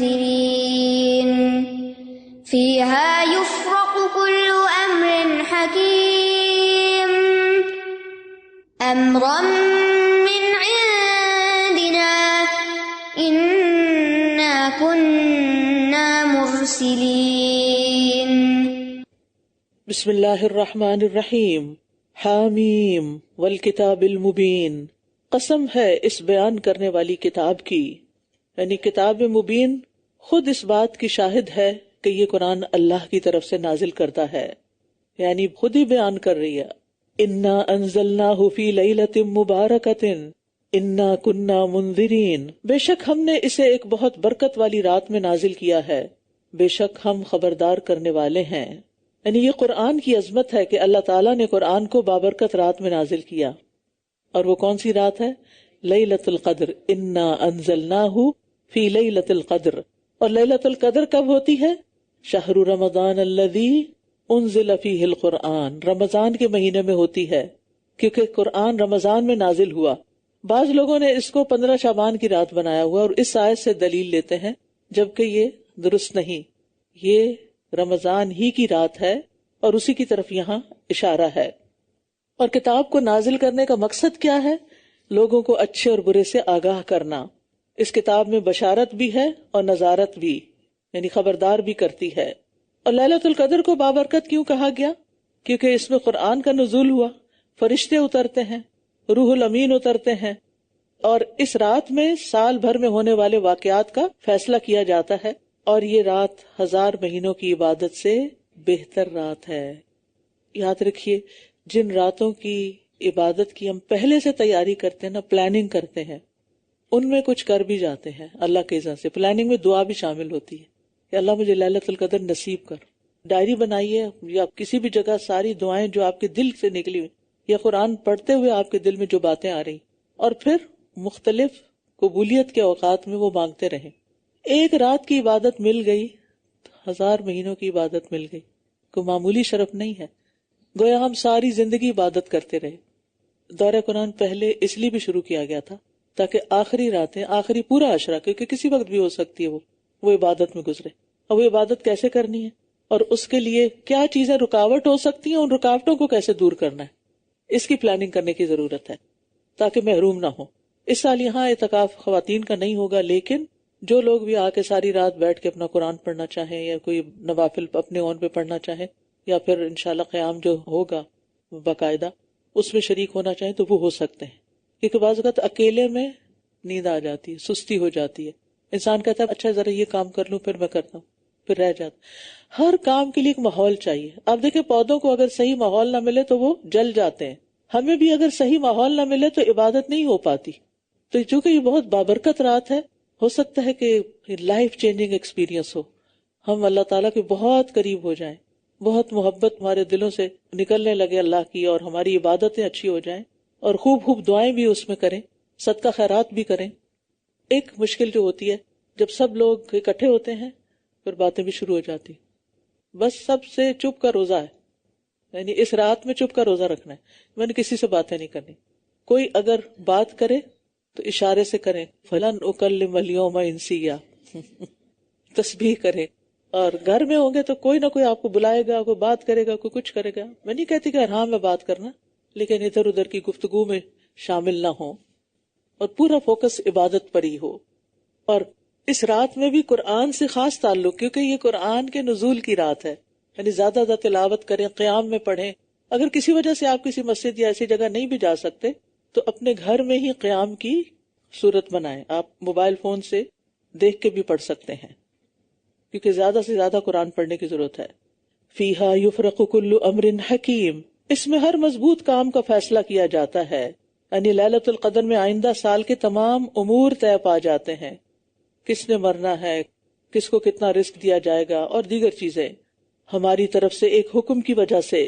فیہا یفرق کل امر حکیم امرا من عندنا انا كنا مرسلین۔ بسم اللہ الرحمن الرحیم۔ حامیم والکتاب المبین، قسم ہے اس بیان کرنے والی کتاب کی، یعنی کتاب مبین خود اس بات کی شاہد ہے کہ یہ قرآن اللہ کی طرف سے نازل کرتا ہے، یعنی خود ہی بیان کر رہی ہے۔ انا انزلناہ فی لیلۃ مبارکۃ انا کنا منذرین، بے شک ہم نے اسے ایک بہت برکت والی رات میں نازل کیا ہے، بے شک ہم خبردار کرنے والے ہیں۔ یعنی یہ قرآن کی عظمت ہے کہ اللہ تعالیٰ نے قرآن کو بابرکت رات میں نازل کیا، اور وہ کون سی رات ہے؟ لیلۃ القدر، انا انزلناہ فی لیلۃ القدر۔ اور لیلۃ القدر کب ہوتی ہے؟ شہر رمضان الذی انزل فیہ القرآن، رمضان کے مہینے میں ہوتی ہے، کیونکہ قرآن رمضان میں نازل ہوا۔ بعض لوگوں نے اس کو 15 شعبان کی رات بنایا ہوا اور اس آیت سے دلیل لیتے ہیں، جبکہ یہ درست نہیں، یہ رمضان ہی کی رات ہے اور اسی کی طرف یہاں اشارہ ہے۔ اور کتاب کو نازل کرنے کا مقصد کیا ہے؟ لوگوں کو اچھے اور برے سے آگاہ کرنا۔ اس کتاب میں بشارت بھی ہے اور نذارت بھی، یعنی خبردار بھی کرتی ہے۔ اور لیلۃ القدر کو بابرکت کیوں کہا گیا؟ کیونکہ اس میں قرآن کا نزول ہوا، فرشتے اترتے ہیں، روح الامین اترتے ہیں، اور اس رات میں سال بھر میں ہونے والے واقعات کا فیصلہ کیا جاتا ہے، اور یہ رات 1000 مہینوں کی عبادت سے بہتر رات ہے۔ یاد رکھیے، جن راتوں کی عبادت کی ہم پہلے سے تیاری کرتے ہیں نا، پلاننگ کرتے ہیں، ان میں کچھ کر بھی جاتے ہیں اللہ کے اذن سے۔ پلاننگ میں دعا بھی شامل ہوتی ہے کہ اللہ مجھے لیلۃ القدر نصیب کر۔ ڈائری بنائیے یا کسی بھی جگہ ساری دعائیں جو آپ کے دل سے نکلی ہوئی، یا قرآن پڑھتے ہوئے آپ کے دل میں جو باتیں آ رہی، اور پھر مختلف قبولیت کے اوقات میں وہ مانگتے رہیں۔ ایک رات کی عبادت مل گئی، 1000 مہینوں کی عبادت مل گئی، کوئی معمولی شرف نہیں ہے۔ گویا ہم ساری زندگی عبادت کرتے رہے۔ دورہ قرآن پہلے اس لیے بھی شروع کیا گیا تھا تاکہ آخری راتیں، آخری پورا عشرہ، کیونکہ کسی وقت بھی ہو سکتی ہے وہ عبادت میں گزرے۔ اور وہ عبادت کیسے کرنی ہے اور اس کے لیے کیا چیزیں رکاوٹ ہو سکتی ہیں، ان رکاوٹوں کو کیسے دور کرنا ہے، اس کی پلاننگ کرنے کی ضرورت ہے تاکہ محروم نہ ہو۔ اس سال یہاں اعتکاف خواتین کا نہیں ہوگا، لیکن جو لوگ بھی آ کے ساری رات بیٹھ کے اپنا قرآن پڑھنا چاہیں یا کوئی نوافل اپنے اون پہ پڑھنا چاہیں، یا پھر انشاءاللہ قیام جو ہوگا باقاعدہ اس میں شریک ہونا چاہیں تو وہ ہو سکتے ہیں، کیونکہ بعض اوقات اکیلے میں نیند آ جاتی ہے، سستی ہو جاتی ہے، انسان کہتا ہے اچھا ذرا یہ کام کر لوں پھر میں کرتا ہوں، پھر رہ جاتا۔ ہر کام کے لیے ایک ماحول چاہیے۔ اب دیکھیں پودوں کو اگر صحیح ماحول نہ ملے تو وہ جل جاتے ہیں، ہمیں بھی اگر صحیح ماحول نہ ملے تو عبادت نہیں ہو پاتی۔ تو چونکہ یہ بہت بابرکت رات ہے، ہو سکتا ہے کہ لائف چینجنگ ایکسپیرینس ہو، ہم اللہ تعالیٰ کے بہت قریب ہو جائیں، بہت محبت ہمارے دلوں سے نکلنے لگے اللہ کی، اور ہماری عبادتیں اچھی ہو جائیں، اور خوب خوب دعائیں بھی اس میں کریں، صدقہ خیرات بھی کریں۔ ایک مشکل جو ہوتی ہے جب سب لوگ اکٹھے ہوتے ہیں پھر باتیں بھی شروع ہو جاتی، بس سب سے چپ کا روزہ ہے، یعنی اس رات میں چپ کا روزہ رکھنا ہے، میں نے کسی سے باتیں نہیں کرنی۔ کوئی اگر بات کرے تو اشارے سے کریں، فلن اکلم اليوم انسیا، تسبیح کریں۔ اور گھر میں ہوں گے تو کوئی نہ کوئی آپ کو بلائے گا، کوئی بات کرے گا، کوئی کچھ کرے گا۔ میں نہیں کہتی کہ ہاں میں بات کرنا، لیکن ادھر ادھر کی گفتگو میں شامل نہ ہو، اور پورا فوکس عبادت پر ہی ہو۔ اور اس رات میں بھی قرآن سے خاص تعلق، کیونکہ یہ قرآن کے نزول کی رات ہے، یعنی زیادہ زیادہ تلاوت کریں، قیام میں پڑھیں۔ اگر کسی وجہ سے آپ کسی مسجد یا ایسی جگہ نہیں بھی جا سکتے تو اپنے گھر میں ہی قیام کی صورت بنائیں، آپ موبائل فون سے دیکھ کے بھی پڑھ سکتے ہیں، کیونکہ زیادہ سے زیادہ قرآن پڑھنے کی ضرورت ہے۔ فیہا یفرق کل امر حکیم، اس میں ہر مضبوط کام کا فیصلہ کیا جاتا ہے، یعنی لیلۃ القدر میں آئندہ سال کے تمام امور طے پا جاتے ہیں، کس نے مرنا ہے، کس کو کتنا رزق دیا جائے گا، اور دیگر چیزیں ہماری طرف سے ایک حکم کی وجہ سے۔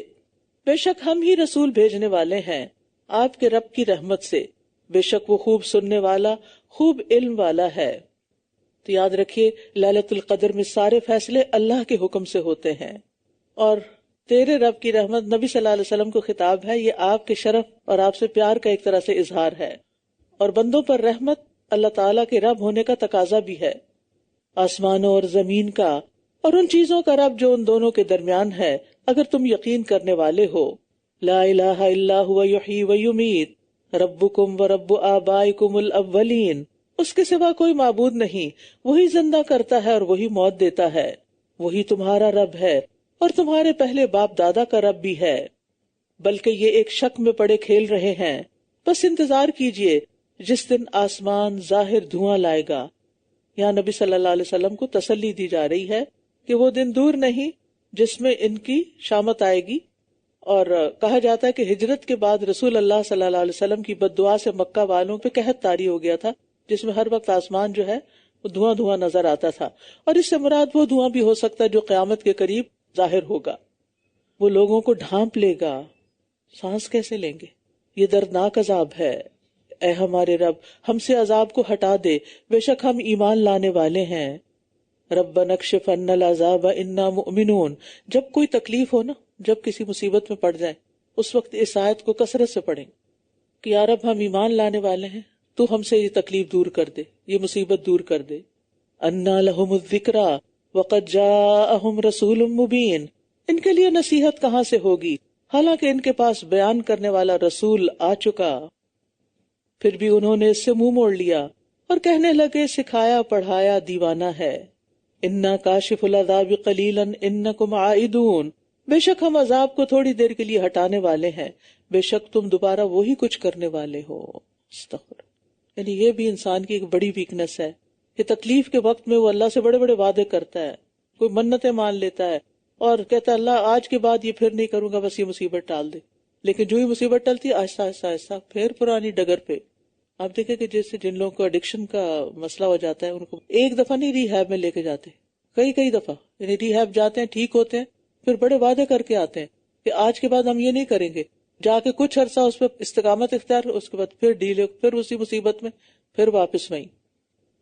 بے شک ہم ہی رسول بھیجنے والے ہیں آپ کے رب کی رحمت سے، بے شک وہ خوب سننے والا، خوب علم والا ہے۔ تو یاد رکھیے لیلۃ القدر میں سارے فیصلے اللہ کے حکم سے ہوتے ہیں، اور تیرے رب کی رحمت نبی صلی اللہ علیہ وسلم کو خطاب ہے، یہ آپ کے شرف اور آپ سے پیار کا ایک طرح سے اظہار ہے، اور بندوں پر رحمت اللہ تعالیٰ کے رب ہونے کا تقاضا بھی ہے، آسمانوں اور زمین کا اور ان چیزوں کا رب جو ان دونوں کے درمیان ہے، اگر تم یقین کرنے والے ہو۔ لا الہ الا هو یحیی و یمیت ربکم و رب آبائکم الاولین، اس کے سوا کوئی معبود نہیں، وہی زندہ کرتا ہے اور وہی موت دیتا ہے، وہی تمہارا رب ہے اور تمہارے پہلے باپ دادا کا رب بھی ہے، بلکہ یہ ایک شک میں پڑے کھیل رہے ہیں، بس انتظار کیجئے جس دن آسمان ظاہر دھواں لائے گا۔ یہاں نبی صلی اللہ علیہ وسلم کو تسلی دی جا رہی ہے کہ وہ دن دور نہیں جس میں ان کی شامت آئے گی، اور کہا جاتا ہے کہ ہجرت کے بعد رسول اللہ صلی اللہ علیہ وسلم کی بد دعا سے مکہ والوں پہ قحط طاری ہو گیا تھا، جس میں ہر وقت آسمان جو ہے وہ دھواں دھواں نظر آتا تھا، اور اس سے مراد وہ دھواں بھی ہو سکتا ہے جو قیامت کے قریب ظاہر ہوگا، وہ لوگوں کو ڈھانپ لے گا، سانس کیسے لیں گے، یہ دردناک عذاب ہے۔ اے ہمارے رب ہم سے عذاب کو ہٹا دے، بے شک ہم ایمان لانے والے ہیں۔ ربنا اکشف عنا العذاب انا مؤمنون، جب کوئی تکلیف ہو نا، جب کسی مصیبت میں پڑ جائیں، اس وقت اس آیت کو کثرت سے پڑھیں کہ یا رب ہم ایمان لانے والے ہیں، تو ہم سے یہ تکلیف دور کر دے، یہ مصیبت دور کر دے۔ انا لہم الذکریٰ وقد جاءہم رسول مبین، ان کے لیے نصیحت کہاں سے ہوگی حالانکہ ان کے پاس بیان کرنے والا رسول آ چکا۔ پھر بھی انہوں نے اس سے منہ موڑ لیا اور کہنے لگے سکھایا پڑھایا دیوانہ ہے۔ انا کاشف العذاب قلیلا انکم عائدون، بے شک ہم عذاب کو تھوڑی دیر کے لیے ہٹانے والے ہیں، بے شک تم دوبارہ وہی کچھ کرنے والے ہو۔ استغفر، یعنی یہ بھی انسان کی ایک بڑی ویکنس ہے کہ تکلیف کے وقت میں وہ اللہ سے بڑے بڑے وعدے کرتا ہے، کوئی منتیں مان لیتا ہے اور کہتا ہے اللہ آج کے بعد یہ پھر نہیں کروں گا، بس یہ مصیبت ٹال دے، لیکن جو ہی مصیبت ٹلتی ہے آہستہ آہستہ آہستہ پھر پرانی ڈگر پہ۔ آپ دیکھیں کہ جیسے جن لوگوں کو ایڈکشن کا مسئلہ ہو جاتا ہے ان کو ایک دفعہ نہیں ری ہیب میں لے کے جاتے، کئی دفعہ، یعنی ری ہیب جاتے ہیں، ٹھیک ہوتے ہیں، پھر بڑے وعدے کر کے آتے ہیں کہ آج کے بعد ہم یہ نہیں کریں گے، جا کے کچھ عرصہ اس پہ استقامت اختیار، اس کے بعد پھر ڈیل، پھر اسی مصیبت میں پھر واپس وہیں۔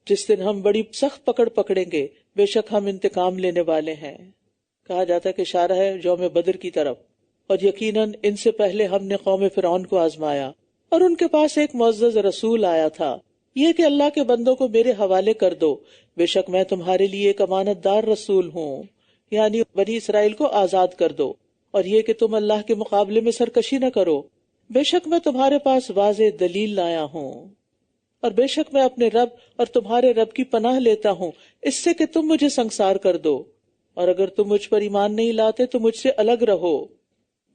جس دن ہم بڑی سخت پکڑ پکڑیں گے، بے شک ہم انتقام لینے والے ہیں۔ کہا جاتا ہے کہ اشارہ ہے یوم بدر کی طرف، اور یقیناً ان سے پہلے ہم نے قوم فرعون کو آزمایا اور ان کے پاس ایک معزز رسول آیا تھا، یہ کہ اللہ کے بندوں کو میرے حوالے کر دو، بے شک میں تمہارے لیے ایک امانت دار رسول ہوں، یعنی بنی اسرائیل کو آزاد کر دو، اور یہ کہ تم اللہ کے مقابلے میں سرکشی نہ کرو، بے شک میں تمہارے پاس واضح دلیل لایا ہوں، اور بے شک میں اپنے رب اور تمہارے رب کی پناہ لیتا ہوں اس سے کہ تم مجھے سنگسار کر دو، اور اگر تم مجھ پر ایمان نہیں لاتے تو مجھ سے الگ رہو۔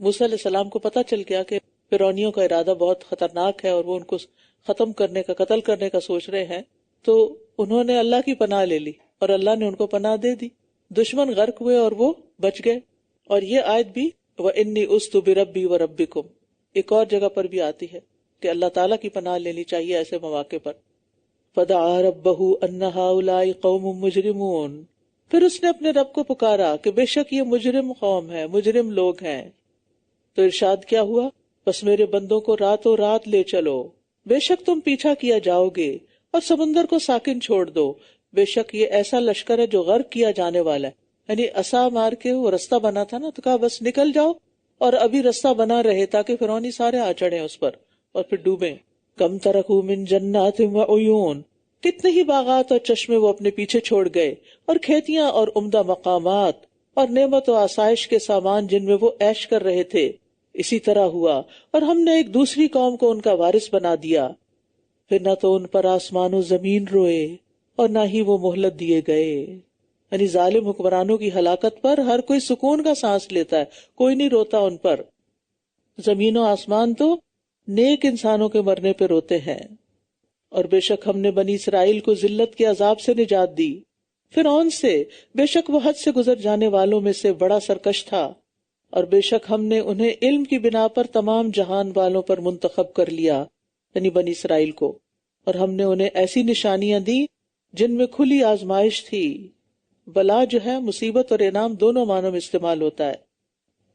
موسیٰ علیہ السلام کو پتہ چل گیا کہ فرعونیوں کا ارادہ بہت خطرناک ہے اور وہ ان کو ختم کرنے کا، قتل کرنے کا سوچ رہے ہیں، تو انہوں نے اللہ کی پناہ لے لی اور اللہ نے ان کو پناہ دے دی، دشمن غرق ہوئے اور وہ بچ گئے۔ اور یہ آیت بھی وَإِنِّي عُذْتُ بِرَبِّي وَرَبِّكُمْ ایک اور جگہ پر بھی آتی ہے کہ اللہ تعالیٰ کی پناہ لینی چاہیے ایسے مواقع پر۔ فَدَعَا رَبَّهُ أَنَّ هَؤُلَاءِ قَوْمٌ مُجْرِمُونَ، پھر اس نے اپنے رب کو پکارا کہ بے شک یہ مجرم قوم ہے، مجرم لوگ ہیں۔ تو ارشاد کیا ہوا، بس میرے بندوں کو راتوں رات لے چلو، بے شک تم پیچھا کیا جاؤ گے، اور سمندر کو ساکن چھوڑ دو، بے شک یہ ایسا لشکر ہے جو غرق کیا جانے والا ہے۔ یعنی عصا مار کے وہ رستہ بنا تھا نا، تو کہا بس نکل جاؤ، اور ابھی رستہ بنا رہے تاکہ فرعونی سارے آ چڑھیں اس پر اور پھر ڈوبیں۔ کم ترکوا من جنات وعیون، کتنے ہی باغات اور چشمے وہ اپنے پیچھے چھوڑ گئے، اور کھیتیاں اور عمدہ مقامات اور نعمت و آسائش کے سامان جن میں وہ عیش کر رہے تھے۔ اسی طرح ہوا اور ہم نے ایک دوسری قوم کو ان کا وارث بنا دیا، پھر نہ تو ان پر آسمان و زمین روئے اور نہ ہی وہ مہلت دیے گئے۔ یعنی ظالم حکمرانوں کی ہلاکت پر ہر کوئی سکون کا سانس لیتا ہے، کوئی نہیں روتا ان پر۔ زمین و آسمان تو نیک انسانوں کے مرنے پہ روتے ہیں۔ اور بے شک ہم نے بنی اسرائیل کو ذلت کے عذاب سے نجات دی، فرعون سے، بے شک وہ حد سے گزر جانے والوں میں سے بڑا سرکش تھا، اور بے شک ہم نے انہیں علم کی بنا پر تمام جہان والوں پر منتخب کر لیا، یعنی بنی اسرائیل کو، اور ہم نے انہیں ایسی نشانیاں دی جن میں کھلی آزمائش تھی۔ بلا جو ہے مصیبت اور انعام دونوں معنوں میں استعمال ہوتا ہے،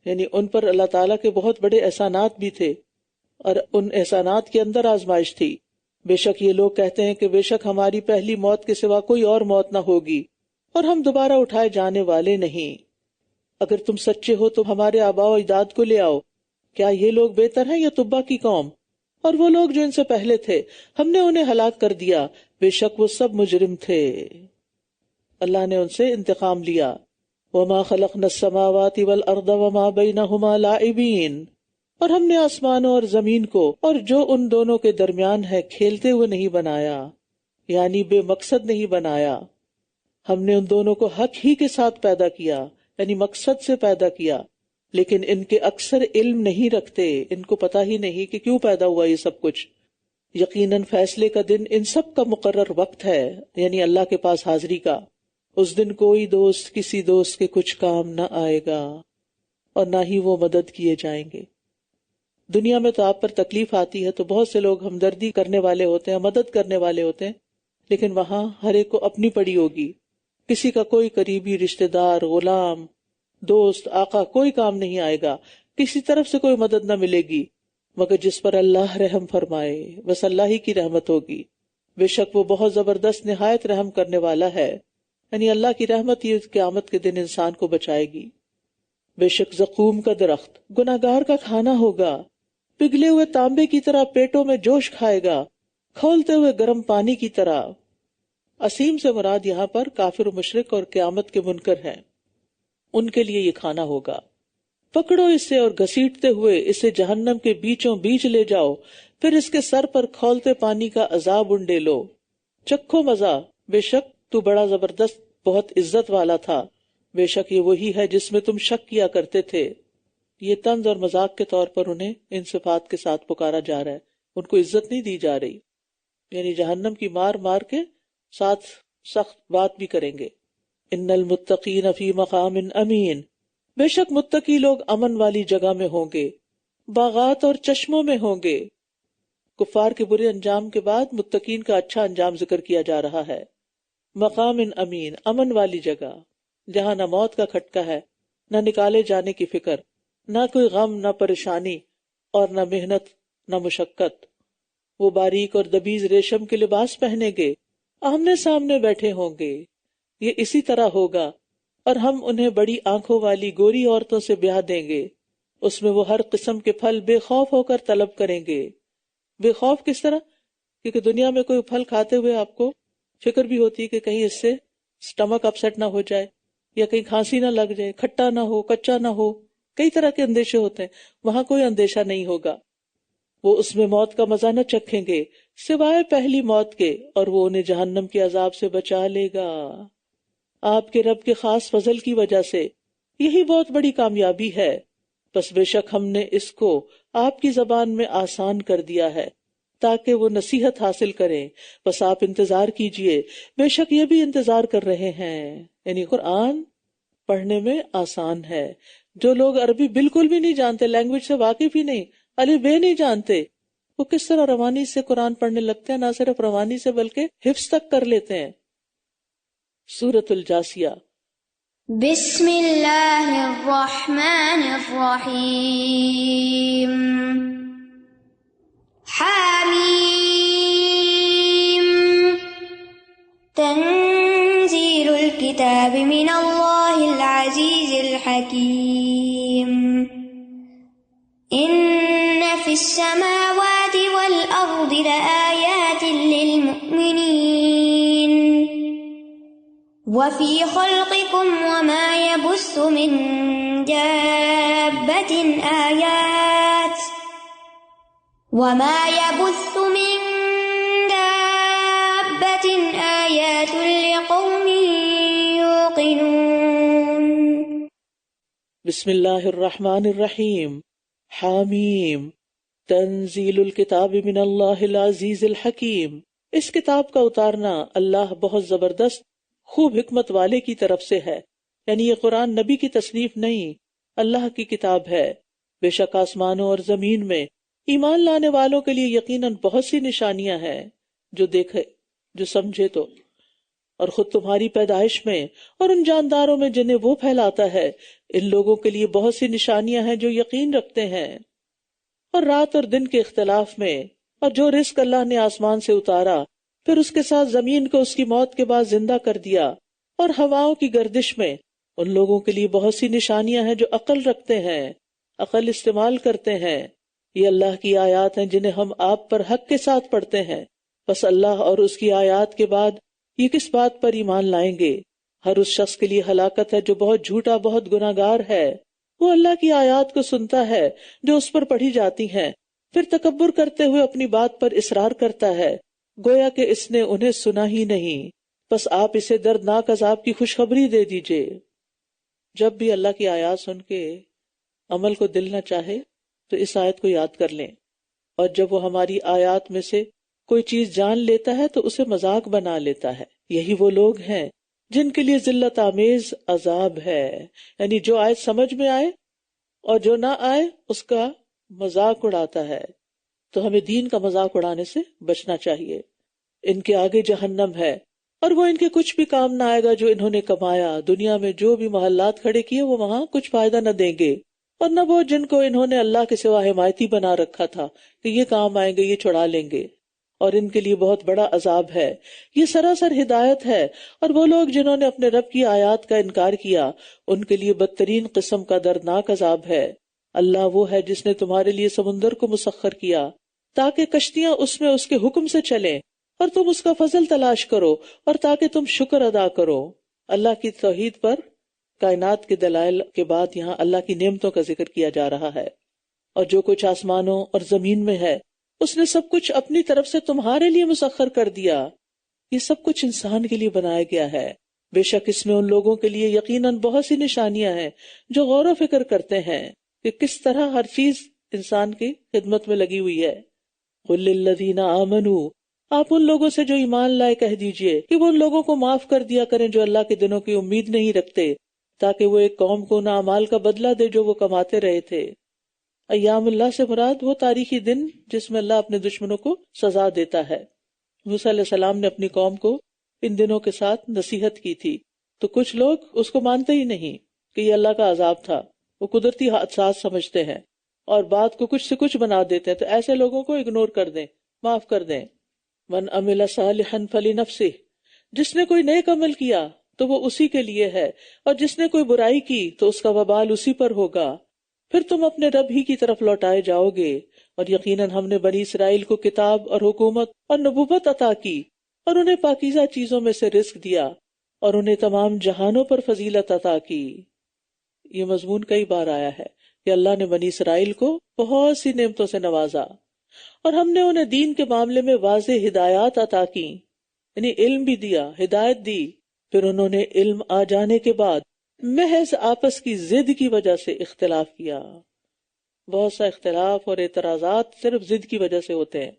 یعنی ان پر اللہ تعالیٰ کے بہت بڑے احسانات بھی تھے اور ان احسانات کے اندر آزمائش تھی۔ بے شک یہ لوگ کہتے ہیں کہ بے شک ہماری پہلی موت کے سوا کوئی اور موت نہ ہوگی اور ہم دوبارہ اٹھائے جانے والے نہیں۔ اگر تم سچے ہو تو ہمارے آباء و اجداد کو لے آؤ، کیا یہ لوگ بہتر ہیں یا تبا کی قوم؟ اور وہ لوگ جو ان سے پہلے تھے ہم نے انہیں ہلاک کر دیا، بے شک وہ سب مجرم تھے۔ اللہ نے ان سے انتقام لیا۔ وما خلقنا السماوات والارض وما بینہما لاعبین، اور ہم نے آسمانوں اور زمین کو اور جو ان دونوں کے درمیان ہے کھیلتے ہوئے نہیں بنایا، یعنی بے مقصد نہیں بنایا۔ ہم نے ان دونوں کو حق ہی کے ساتھ پیدا کیا، یعنی مقصد سے پیدا کیا، لیکن ان کے اکثر علم نہیں رکھتے، ان کو پتہ ہی نہیں کہ کیوں پیدا ہوا یہ سب کچھ۔ یقیناً فیصلے کا دن ان سب کا مقرر وقت ہے، یعنی اللہ کے پاس حاضری کا۔ اس دن کوئی دوست کسی دوست کے کچھ کام نہ آئے گا اور نہ ہی وہ مدد کیے جائیں گے۔ دنیا میں تو آپ پر تکلیف آتی ہے تو بہت سے لوگ ہمدردی کرنے والے ہوتے ہیں، مدد کرنے والے ہوتے ہیں، لیکن وہاں ہر ایک کو اپنی پڑی ہوگی۔ کسی کا کوئی قریبی رشتہ دار، غلام، دوست، آقا کوئی کام نہیں آئے گا، کسی طرف سے کوئی مدد نہ ملے گی مگر جس پر اللہ رحم فرمائے، بس اللہ ہی کی رحمت ہوگی۔ بے شک وہ بہت زبردست نہایت رحم کرنے والا ہے، یعنی اللہ کی رحمت یہ قیامت کے دن انسان کو بچائے گی۔ بے شک زقوم کا درخت گناہگار کا کھانا ہوگا، پگھلے ہوئے تانبے کی طرح پیٹوں میں جوش کھائے گا، کھولتے ہوئے گرم پانی کی طرح۔ اسیم سے مراد یہاں پر کافر و مشرک اور قیامت کے منکر ہیں، ان کے لیے یہ کھانا ہوگا۔ پکڑو اسے اور گھسیٹتے ہوئے اسے جہنم کے بیچوں بیچ لے جاؤ، پھر اس کے سر پر کھولتے پانی کا عذاب انڈے لو، چکھو مزہ، بے شک تو بڑا زبردست بہت عزت والا تھا۔ بے شک یہ وہی ہے جس میں تم شک کیا کرتے تھے۔ یہ طنز اور مذاق کے طور پر انہیں ان صفات کے ساتھ پکارا جا رہا ہے، ان کو عزت نہیں دی جا رہی، یعنی جہنم کی مار مار کے ساتھ سخت بات بھی کریں گے۔ ان المتقین فی مقام امین، بے شک متقی لوگ امن والی جگہ میں ہوں گے، باغات اور چشموں میں ہوں گے۔ کفار کے برے انجام کے بعد متقین کا اچھا انجام ذکر کیا جا رہا ہے۔ مقام امین، امن والی جگہ جہاں نہ موت کا کھٹکا ہے، نہ نکالے جانے کی فکر، نہ کوئی غم، نہ پریشانی اور نہ محنت، نہ مشقت۔ وہ باریک اور دبیز ریشم کے لباس پہنے گے، آمنے سامنے بیٹھے ہوں گے۔ یہ اسی طرح ہوگا، اور ہم انہیں بڑی آنکھوں والی گوری عورتوں سے بیاہ دیں گے، اس میں وہ ہر قسم کے پھل بے خوف ہو کر طلب کریں گے۔ بے خوف کس طرح؟ کیونکہ دنیا میں کوئی پھل کھاتے ہوئے آپ کو فکر بھی ہوتی ہے کہ کہیں اس سے سٹمک اپسیٹ نہ ہو جائے، یا کہیں کھانسی نہ لگ جائے، کھٹا نہ ہو، کچا نہ ہو، کئی طرح کے اندیشے ہوتے ہیں۔ وہاں کوئی اندیشہ نہیں ہوگا۔ وہ اس میں موت کا مزہ نہ چکھیں گے سوائے پہلی موت کے، اور وہ انہیں جہنم کے عذاب سے بچا لے گا آپ کے رب کے خاص فضل کی وجہ سے۔ یہی بہت بڑی کامیابی ہے۔ بس بے شک ہم نے اس کو آپ کی زبان میں آسان کر دیا ہے تاکہ وہ نصیحت حاصل کریں۔ بس آپ انتظار کیجئے، بے شک یہ بھی انتظار کر رہے ہیں۔ یعنی قرآن پڑھنے میں آسان ہے۔ جو لوگ عربی بالکل بھی نہیں جانتے، لینگویج سے واقف ہی نہیں، الف بے نہیں جانتے، وہ کس طرح روانی سے قرآن پڑھنے لگتے ہیں؟ نہ صرف روانی سے بلکہ حفظ تک کر لیتے ہیں۔ سورۃ الجاسیہ۔ بسم اللہ الرحمن الرحیم۔ حامیم تنزیل الکتاب من اللہ العزیز الحکیم۔ ان فی السماوات والارض لآیات للمؤمنین وفی خلقکم وما یبث من دابۃ آیات لقوم یوقنون۔ بسم اللہ الرحمن الرحیم۔ حامیم تنزیل الکتاب من اللہ العزیز الحکیم۔ اس کتاب کا اتارنا اللہ بہت زبردست خوب حکمت والے کی طرف سے ہے، یعنی یہ قرآن نبی کی تصنیف نہیں، اللہ کی کتاب ہے۔ بے شک آسمانوں اور زمین میں ایمان لانے والوں کے لیے یقیناً بہت سی نشانیاں ہیں، جو دیکھے، جو سمجھے تو، اور خود تمہاری پیدائش میں اور ان جانداروں میں جنہیں وہ پھیلاتا ہے، ان لوگوں کے لیے بہت سی نشانیاں ہیں جو یقین رکھتے ہیں، اور رات اور دن کے اختلاف میں، اور جو رزق اللہ نے آسمان سے اتارا پھر اس کے ساتھ زمین کو اس کی موت کے بعد زندہ کر دیا، اور ہواؤں کی گردش میں، ان لوگوں کے لیے بہت سی نشانیاں ہیں جو عقل رکھتے ہیں، عقل استعمال کرتے ہیں۔ یہ اللہ کی آیات ہیں جنہیں ہم آپ پر حق کے ساتھ پڑھتے ہیں، بس اللہ اور اس کی آیات کے بعد یہ کس بات پر ایمان لائیں گے؟ ہر اس شخص کے لیے ہلاکت ہے جو بہت جھوٹا، بہت گناہگار ہے۔ وہ اللہ کی آیات کو سنتا ہے جو اس پر پڑھی جاتی ہیں، پھر تکبر کرتے ہوئے اپنی بات پر اصرار کرتا ہے، گویا کہ اس نے انہیں سنا ہی نہیں۔ بس آپ اسے دردناک عذاب کی خوشخبری دے دیجئے۔ جب بھی اللہ کی آیات سن کے عمل کو دل نہ چاہے تو اس آیت کو یاد کر لیں، اور جب وہ ہماری آیات میں سے کوئی چیز جان لیتا ہے تو اسے مذاق بنا لیتا ہے۔ یہی وہ لوگ ہیں جن کے لیے ذلت آمیز عذاب ہے، یعنی جو آیت سمجھ میں آئے اور جو نہ آئے اس کا مذاق اڑاتا ہے۔ تو ہمیں دین کا مذاق اڑانے سے بچنا چاہیے۔ ان کے آگے جہنم ہے اور وہ ان کے کچھ بھی کام نہ آئے گا جو انہوں نے کمایا۔ دنیا میں جو بھی محلات کھڑے کیے وہ وہاں کچھ فائدہ نہ دیں گے، اور نہ وہ جن کو انہوں نے اللہ کے سوا حمایتی بنا رکھا تھا کہ یہ کام آئیں گے، یہ چھڑا لیں گے، اور ان کے لیے بہت بڑا عذاب ہے۔ یہ سراسر ہدایت ہے، اور وہ لوگ جنہوں نے اپنے رب کی آیات کا انکار کیا ان کے لیے بدترین قسم کا دردناک عذاب ہے۔ اللہ وہ ہے جس نے تمہارے لیے سمندر کو مسخر کیا تاکہ کشتیاں اس میں اس کے حکم سے چلیں، اور تم اس کا فضل تلاش کرو، اور تاکہ تم شکر ادا کرو۔ اللہ کی توحید پر کائنات کے دلائل کے بعد یہاں اللہ کی نعمتوں کا ذکر کیا جا رہا ہے۔ اور جو کچھ آسمانوں اور زمین میں ہے اس نے سب کچھ اپنی طرف سے تمہارے لیے مسخر کر دیا۔ یہ سب کچھ انسان کے لیے بنایا گیا ہے۔ بے شک اس میں ان لوگوں کے لیے یقیناً بہت سی نشانیاں ہیں جو غور و فکر کرتے ہیں کہ کس طرح ہر چیز انسان کی خدمت میں لگی ہوئی ہے۔ قُل لِّلَّذِينَ آمَنُوا، آپ ان لوگوں سے جو ایمان لائے کہہ دیجئے کہ وہ ان لوگوں کو معاف کر دیا کریں جو اللہ کے دنوں کی امید نہیں رکھتے، تاکہ وہ ایک قوم کو نہ اعمال کا بدلہ دے جو وہ کماتے رہے تھے۔ ایام اللہ سے مراد وہ تاریخی دن جس میں اللہ اپنے دشمنوں کو سزا دیتا ہے۔ موسیٰ علیہ السلام نے اپنی قوم کو ان دنوں کے ساتھ نصیحت کی تھی، تو کچھ لوگ اس کو مانتے ہی نہیں کہ یہ اللہ کا عذاب تھا، وہ قدرتی حادثات سمجھتے ہیں اور بات کو کچھ سے کچھ بنا دیتے ہیں۔ تو ایسے لوگوں کو اگنور کر دیں، معاف کر دیں۔ من عمل صالحا فلنفسہ، جس نے کوئی نیک عمل کیا تو وہ اسی کے لیے ہے، اور جس نے کوئی برائی کی تو اس کا وبال اسی پر ہوگا۔ پھر تم اپنے رب ہی کی طرف لوٹائے جاؤ گے، اور یقیناً ہم نے بنی اسرائیل کو کتاب اور حکومت اور نبوت عطا کی، اور انہیں پاکیزہ چیزوں میں سے رزق دیا، اور انہیں تمام جہانوں پر فضیلت عطا کی۔ یہ مضمون کئی بار آیا ہے کہ اللہ نے بنی اسرائیل کو بہت سی نعمتوں سے نوازا، اور ہم نے انہیں دین کے معاملے میں واضح ہدایات عطا کی، یعنی علم بھی دیا، ہدایت دی۔ پھر انہوں نے علم آ جانے کے بعد محض آپس کی ضد کی وجہ سے اختلاف کیا۔ بہت سا اختلاف اور اعتراضات صرف ضد کی وجہ سے ہوتے ہیں۔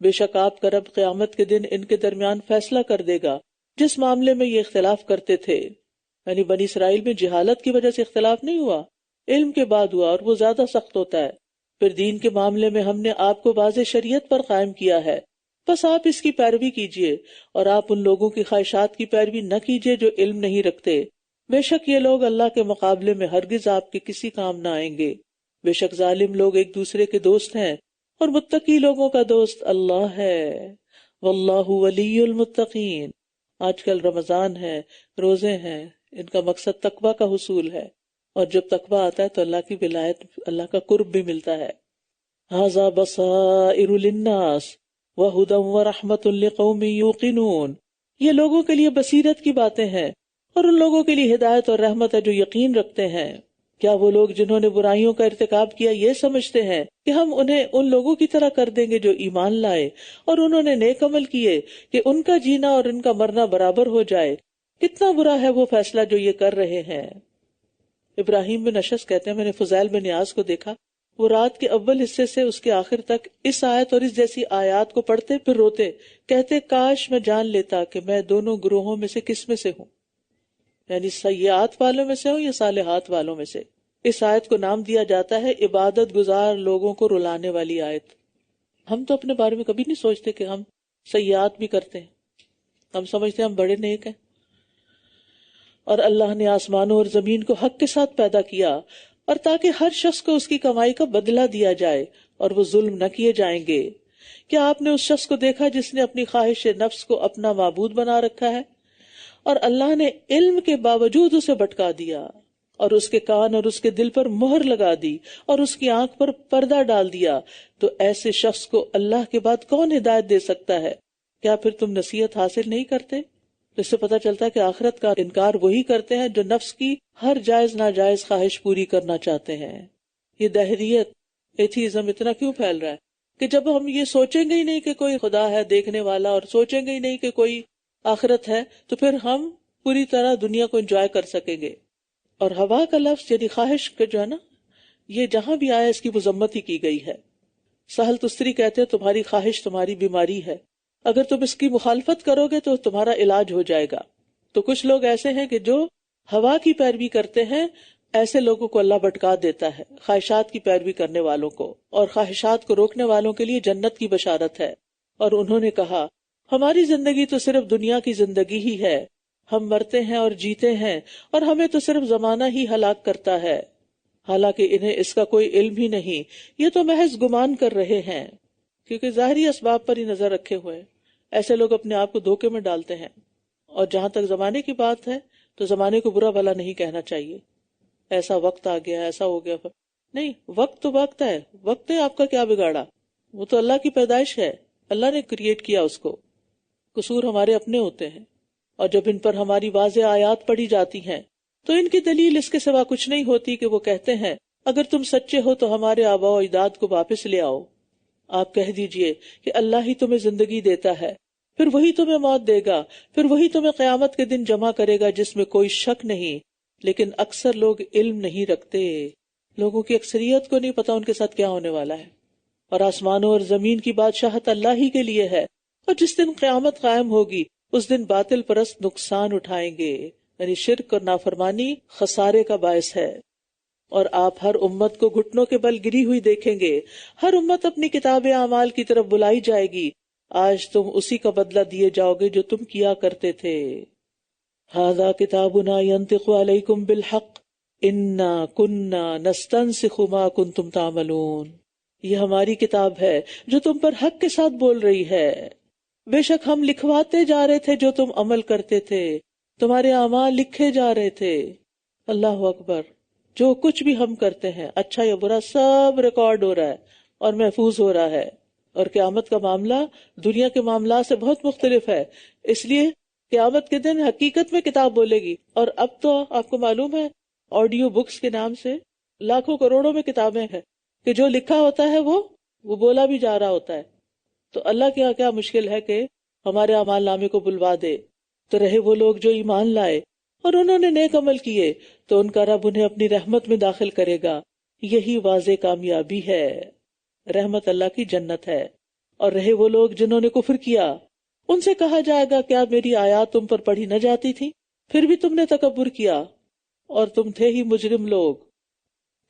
بے شک آپ کا رب قیامت کے دن ان کے درمیان فیصلہ کر دے گا جس معاملے میں یہ اختلاف کرتے تھے۔ یعنی بنی اسرائیل میں جہالت کی وجہ سے اختلاف نہیں ہوا، علم کے بعد ہوا، اور وہ زیادہ سخت ہوتا ہے۔ پھر دین کے معاملے میں ہم نے آپ کو واضح شریعت پر قائم کیا ہے، بس آپ اس کی پیروی کیجیے، اور آپ ان لوگوں کی خواہشات کی پیروی نہ کیجیے جو علم نہیں رکھتے۔ بے شک یہ لوگ اللہ کے مقابلے میں ہرگز آپ کے کسی کام نہ آئیں گے۔ بے شک ظالم لوگ ایک دوسرے کے دوست ہیں، اور متقی لوگوں کا دوست اللہ ہے۔ واللہ ولی المتقین۔ آج کل رمضان ہے، روزے ہیں، ان کا مقصد تقوی کا حصول ہے، اور جب تقوی آتا ہے تو اللہ کی ولایت، اللہ کا قرب بھی ملتا ہے۔ ھذا بصائر للناس وہدی ورحمۃ لقوم یوقنون۔ یہ لوگوں کے لیے بصیرت کی باتیں ہیں، اور ان لوگوں کے لیے ہدایت اور رحمت ہے جو یقین رکھتے ہیں۔ کیا وہ لوگ جنہوں نے برائیوں کا ارتکاب کیا یہ سمجھتے ہیں کہ ہم انہیں ان لوگوں کی طرح کر دیں گے جو ایمان لائے اور انہوں نے نیک عمل کیے، کہ ان کا جینا اور ان کا مرنا برابر ہو جائے؟ کتنا برا ہے وہ فیصلہ جو یہ کر رہے ہیں۔ ابراہیم بن اشعث کہتے ہیں میں نے فضیل بن نیاز کو دیکھا، وہ رات کے اول حصے سے اس کے آخر تک اس آیت اور اس جیسی آیات کو پڑھتے پھر روتے، کہتے کاش میں جان لیتا کہ میں دونوں گروہوں میں سے کس میں سے ہوں، یعنی سیئات والوں میں سے ہوں یا صالحات والوں میں سے۔ اس آیت کو نام دیا جاتا ہے عبادت گزار لوگوں کو رلانے والی آیت۔ ہم تو اپنے بارے میں کبھی نہیں سوچتے کہ ہم سیئات بھی کرتے ہیں، ہم سمجھتے ہیں ہم بڑے نیک ہیں۔ اور اللہ نے آسمانوں اور زمین کو حق کے ساتھ پیدا کیا، اور تاکہ ہر شخص کو اس کی کمائی کا بدلہ دیا جائے اور وہ ظلم نہ کیے جائیں گے۔ کیا آپ نے اس شخص کو دیکھا جس نے اپنی خواہش نفس کو اپنا معبود بنا رکھا ہے، اور اللہ نے علم کے باوجود اسے بھٹکا دیا، اور اس کے کان اور اس کے دل پر مہر لگا دی، اور اس کی آنکھ پر پردہ ڈال دیا، تو ایسے شخص کو اللہ کے بعد کون ہدایت دے سکتا ہے؟ کیا پھر تم نصیحت حاصل نہیں کرتے؟ تو اس سے پتہ چلتا ہے کہ آخرت کا انکار وہی کرتے ہیں جو نفس کی ہر جائز ناجائز خواہش پوری کرنا چاہتے ہیں۔ یہ دہریت، ایتھیزم اتنا کیوں پھیل رہا ہے کہ جب ہم یہ سوچیں گے ہی نہیں کہ کوئی خدا ہے دیکھنے والا، اور سوچیں گے ہی نہیں کہ کوئی آخرت ہے، تو پھر ہم پوری طرح دنیا کو انجوائے کر سکیں گے۔ اور ہوا کا لفظ یعنی خواہش کا جو ہے نا، یہ جہاں بھی آیا اس کی مذمت ہی کی گئی ہے۔ سہل تستری کہتے ہیں تمہاری خواہش تمہاری بیماری ہے، اگر تم اس کی مخالفت کرو گے تو تمہارا علاج ہو جائے گا۔ تو کچھ لوگ ایسے ہیں کہ جو ہوا کی پیروی کرتے ہیں، ایسے لوگوں کو اللہ بھٹکا دیتا ہے، خواہشات کی پیروی کرنے والوں کو، اور خواہشات کو روکنے والوں کے لیے جنت کی بشارت ہے۔ اور انہوں نے کہا ہماری زندگی تو صرف دنیا کی زندگی ہی ہے، ہم مرتے ہیں اور جیتے ہیں، اور ہمیں تو صرف زمانہ ہی ہلاک کرتا ہے، حالانکہ انہیں اس کا کوئی علم ہی نہیں، یہ تو محض گمان کر رہے ہیں، کیونکہ ظاہری اسباب پر ہی نظر رکھے ہوئے۔ ایسے لوگ اپنے آپ کو دھوکے میں ڈالتے ہیں۔ اور جہاں تک زمانے کی بات ہے تو زمانے کو برا بھلا نہیں کہنا چاہیے، ایسا وقت آ گیا، ایسا ہو گیا، نہیں، وقت تو وقت ہے، وقت ہے، آپ کا کیا بگاڑا؟ وہ تو اللہ کی پیدائش ہے، اللہ نے کریٹ کیا اس کو، قصور ہمارے اپنے ہوتے ہیں۔ اور جب ان پر ہماری واضح آیات پڑھی جاتی ہیں تو ان کی دلیل اس کے سوا کچھ نہیں ہوتی کہ وہ کہتے ہیں اگر تم سچے ہو تو ہمارے آباء و اجداد کو واپس لے آؤ۔ آپ کہہ دیجئے کہ اللہ ہی تمہیں زندگی دیتا ہے، پھر وہی تمہیں موت دے گا، پھر وہی تمہیں قیامت کے دن جمع کرے گا جس میں کوئی شک نہیں، لیکن اکثر لوگ علم نہیں رکھتے۔ لوگوں کی اکثریت کو نہیں پتا ان کے ساتھ کیا ہونے والا ہے۔ اور آسمانوں اور زمین کی بادشاہت اللہ ہی کے لیے ہے، اور جس دن قیامت قائم ہوگی اس دن باطل پرست نقصان اٹھائیں گے، یعنی شرک اور نافرمانی خسارے کا باعث ہے۔ اور آپ ہر امت کو گھٹنوں کے بل گری ہوئی دیکھیں گے، ہر امت اپنی کتاب اعمال کی طرف بلائی جائے گی، آج تم اسی کا بدلہ دیے جاؤ گے جو تم کیا کرتے تھے۔ ھذا کتابنا ینطق علیکم بالحق انا کنا نستنسخ ما کنتم تعملون، یہ ہماری کتاب ہے جو تم پر حق کے ساتھ بول رہی ہے، بے شک ہم لکھواتے جا رہے تھے جو تم عمل کرتے تھے، تمہارے اعمال لکھے جا رہے تھے۔ اللہ اکبر، جو کچھ بھی ہم کرتے ہیں اچھا یا برا سب ریکارڈ ہو رہا ہے اور محفوظ ہو رہا ہے۔ اور قیامت کا معاملہ دنیا کے معاملات سے بہت مختلف ہے، اس لیے قیامت کے دن حقیقت میں کتاب بولے گی۔ اور اب تو آپ کو معلوم ہے آڈیو بکس کے نام سے لاکھوں کروڑوں میں کتابیں ہیں کہ جو لکھا ہوتا ہے وہ بولا بھی جا رہا ہوتا ہے۔ تو اللہ کے یہاں کیا مشکل ہے کہ ہمارے اعمال نامے کو بلوا دے۔ تو رہے وہ لوگ جو ایمان لائے اور انہوں نے نیک عمل کیے تو ان کا رب انہیں اپنی رحمت میں داخل کرے گا، یہی واضح کامیابی ہے، رحمت اللہ کی جنت ہے۔ اور رہے وہ لوگ جنہوں نے کفر کیا، ان سے کہا جائے گا کیا میری آیات تم پر پڑھی نہ جاتی تھی، پھر بھی تم نے تکبر کیا اور تم تھے ہی مجرم لوگ۔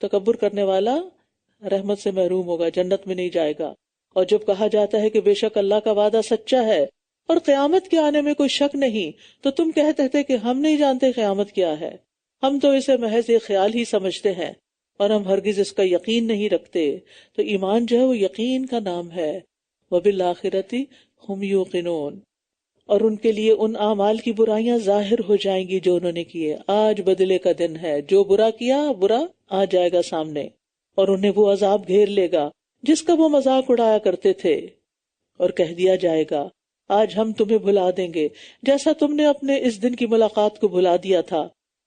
تکبر کرنے والا رحمت سے محروم ہوگا، جنت میں نہیں جائے گا۔ اور جب کہا جاتا ہے کہ بے شک اللہ کا وعدہ سچا ہے اور قیامت کے آنے میں کوئی شک نہیں، تو تم کہتے تھے کہ ہم نہیں جانتے قیامت کیا ہے، ہم تو اسے محض ایک خیال ہی سمجھتے ہیں اور ہم ہرگز اس کا یقین نہیں رکھتے۔ تو ایمان جو ہے وہ یقین کا نام ہے۔ وَبِالْآخِرَةِ هُمْ يُوقِنُونَ، اور ان کے لیے ان اعمال کی برائیاں ظاہر ہو جائیں گی جو انہوں نے کیے۔ آج بدلے کا دن ہے، جو برا کیا برا آ جائے گا سامنے، اور انہیں وہ عذاب گھیر لے گا جس کا وہ مذاق اڑایا کرتے تھے۔ اور کہہ دیا جائے گا آج ہم تمہیں بھلا دیں گے جیسا تم نے اپنے اس دن کی ملاقات کو بھلا دیا تھا،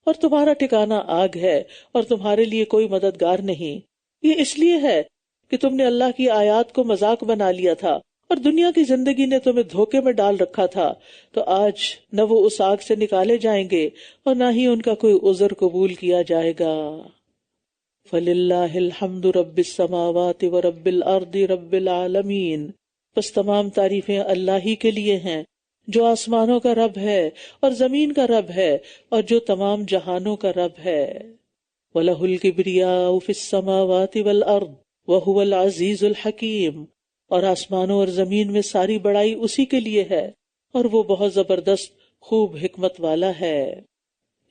اور تمہارا ٹھکانہ آگ ہے اور تمہارے لیے کوئی مددگار نہیں۔ یہ اس لیے ہے کہ تم نے اللہ کی آیات کو مذاق بنا لیا تھا اور دنیا کی زندگی نے تمہیں دھوکے میں ڈال رکھا تھا، تو آج نہ وہ اس آگ سے نکالے جائیں گے اور نہ ہی ان کا کوئی عذر قبول کیا جائے گا۔ فَلِلَّهِ الْحَمْدُ رَبِّ السَّمَاوَاتِ وَرَبِّ الْأَرْضِ رَبِّ الْعَالَمِينَ، بس تمام تعریفیں اللہ ہی کے لیے ہیں جو آسمانوں کا رب ہے اور زمین کا رب ہے اور جو تمام جہانوں کا رب ہے۔ وَلَهُ الْكِبْرِيَاءُ فِي السَّمَاوَاتِ وَالْأَرْضِ وَهُوَ الْعَزِيزُ الْحَكِيمُ، اور آسمانوں اور زمین میں ساری بڑائی اسی کے لیے ہے اور وہ بہت زبردست خوب حکمت والا ہے۔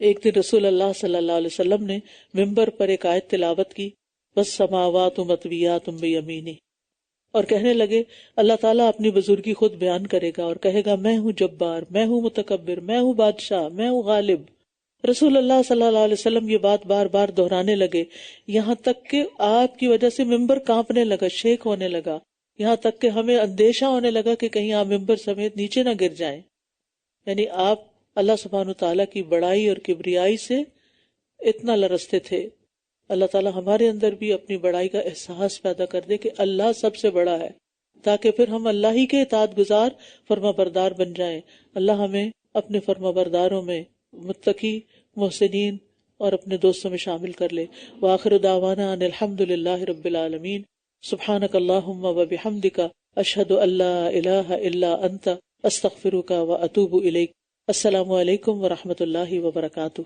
ایک دن رسول اللہ صلی اللہ علیہ وسلم نے ممبر پر ایک آیت تلاوت کی، وَالسَّمَاوَاتُ مَطْوِيَّاتٌ بِيَمِينِهِ، اور کہنے لگے اللہ تعالیٰ اپنی بزرگی خود بیان کرے گا اور کہے گا میں ہوں جبار، میں ہوں متکبر، میں ہوں بادشاہ، میں ہوں غالب۔ رسول اللہ صلی اللہ علیہ وسلم یہ بات بار بار دہرانے لگے، یہاں تک کہ آپ کی وجہ سے ممبر کانپنے لگا، شیک ہونے لگا، یہاں تک کہ ہمیں اندیشہ ہونے لگا کہ کہیں آپ ممبر سمیت نیچے نہ گر جائیں۔ یعنی آپ اللہ سبحانہ تعالیٰ کی بڑائی اور کبریائی سے اتنا لرزتے تھے۔ اللہ تعالیٰ ہمارے اندر بھی اپنی بڑائی کا احساس پیدا کر دے کہ اللہ سب سے بڑا ہے، تاکہ پھر ہم اللہ ہی کے اطاعت گزار فرما بردار بن جائیں۔ اللہ ہمیں اپنے فرما برداروں میں، متقی، محسنین اور اپنے دوستوں میں شامل کر لے۔ وآخر دعوانا ان الحمد للہ رب العالمین۔ سبحانک اللہم وبحمدک، اشہد ان لا الہ الا انت، استغفرک واتوب الیک۔ السلام علیکم ورحمۃ اللہ وبرکاتہ۔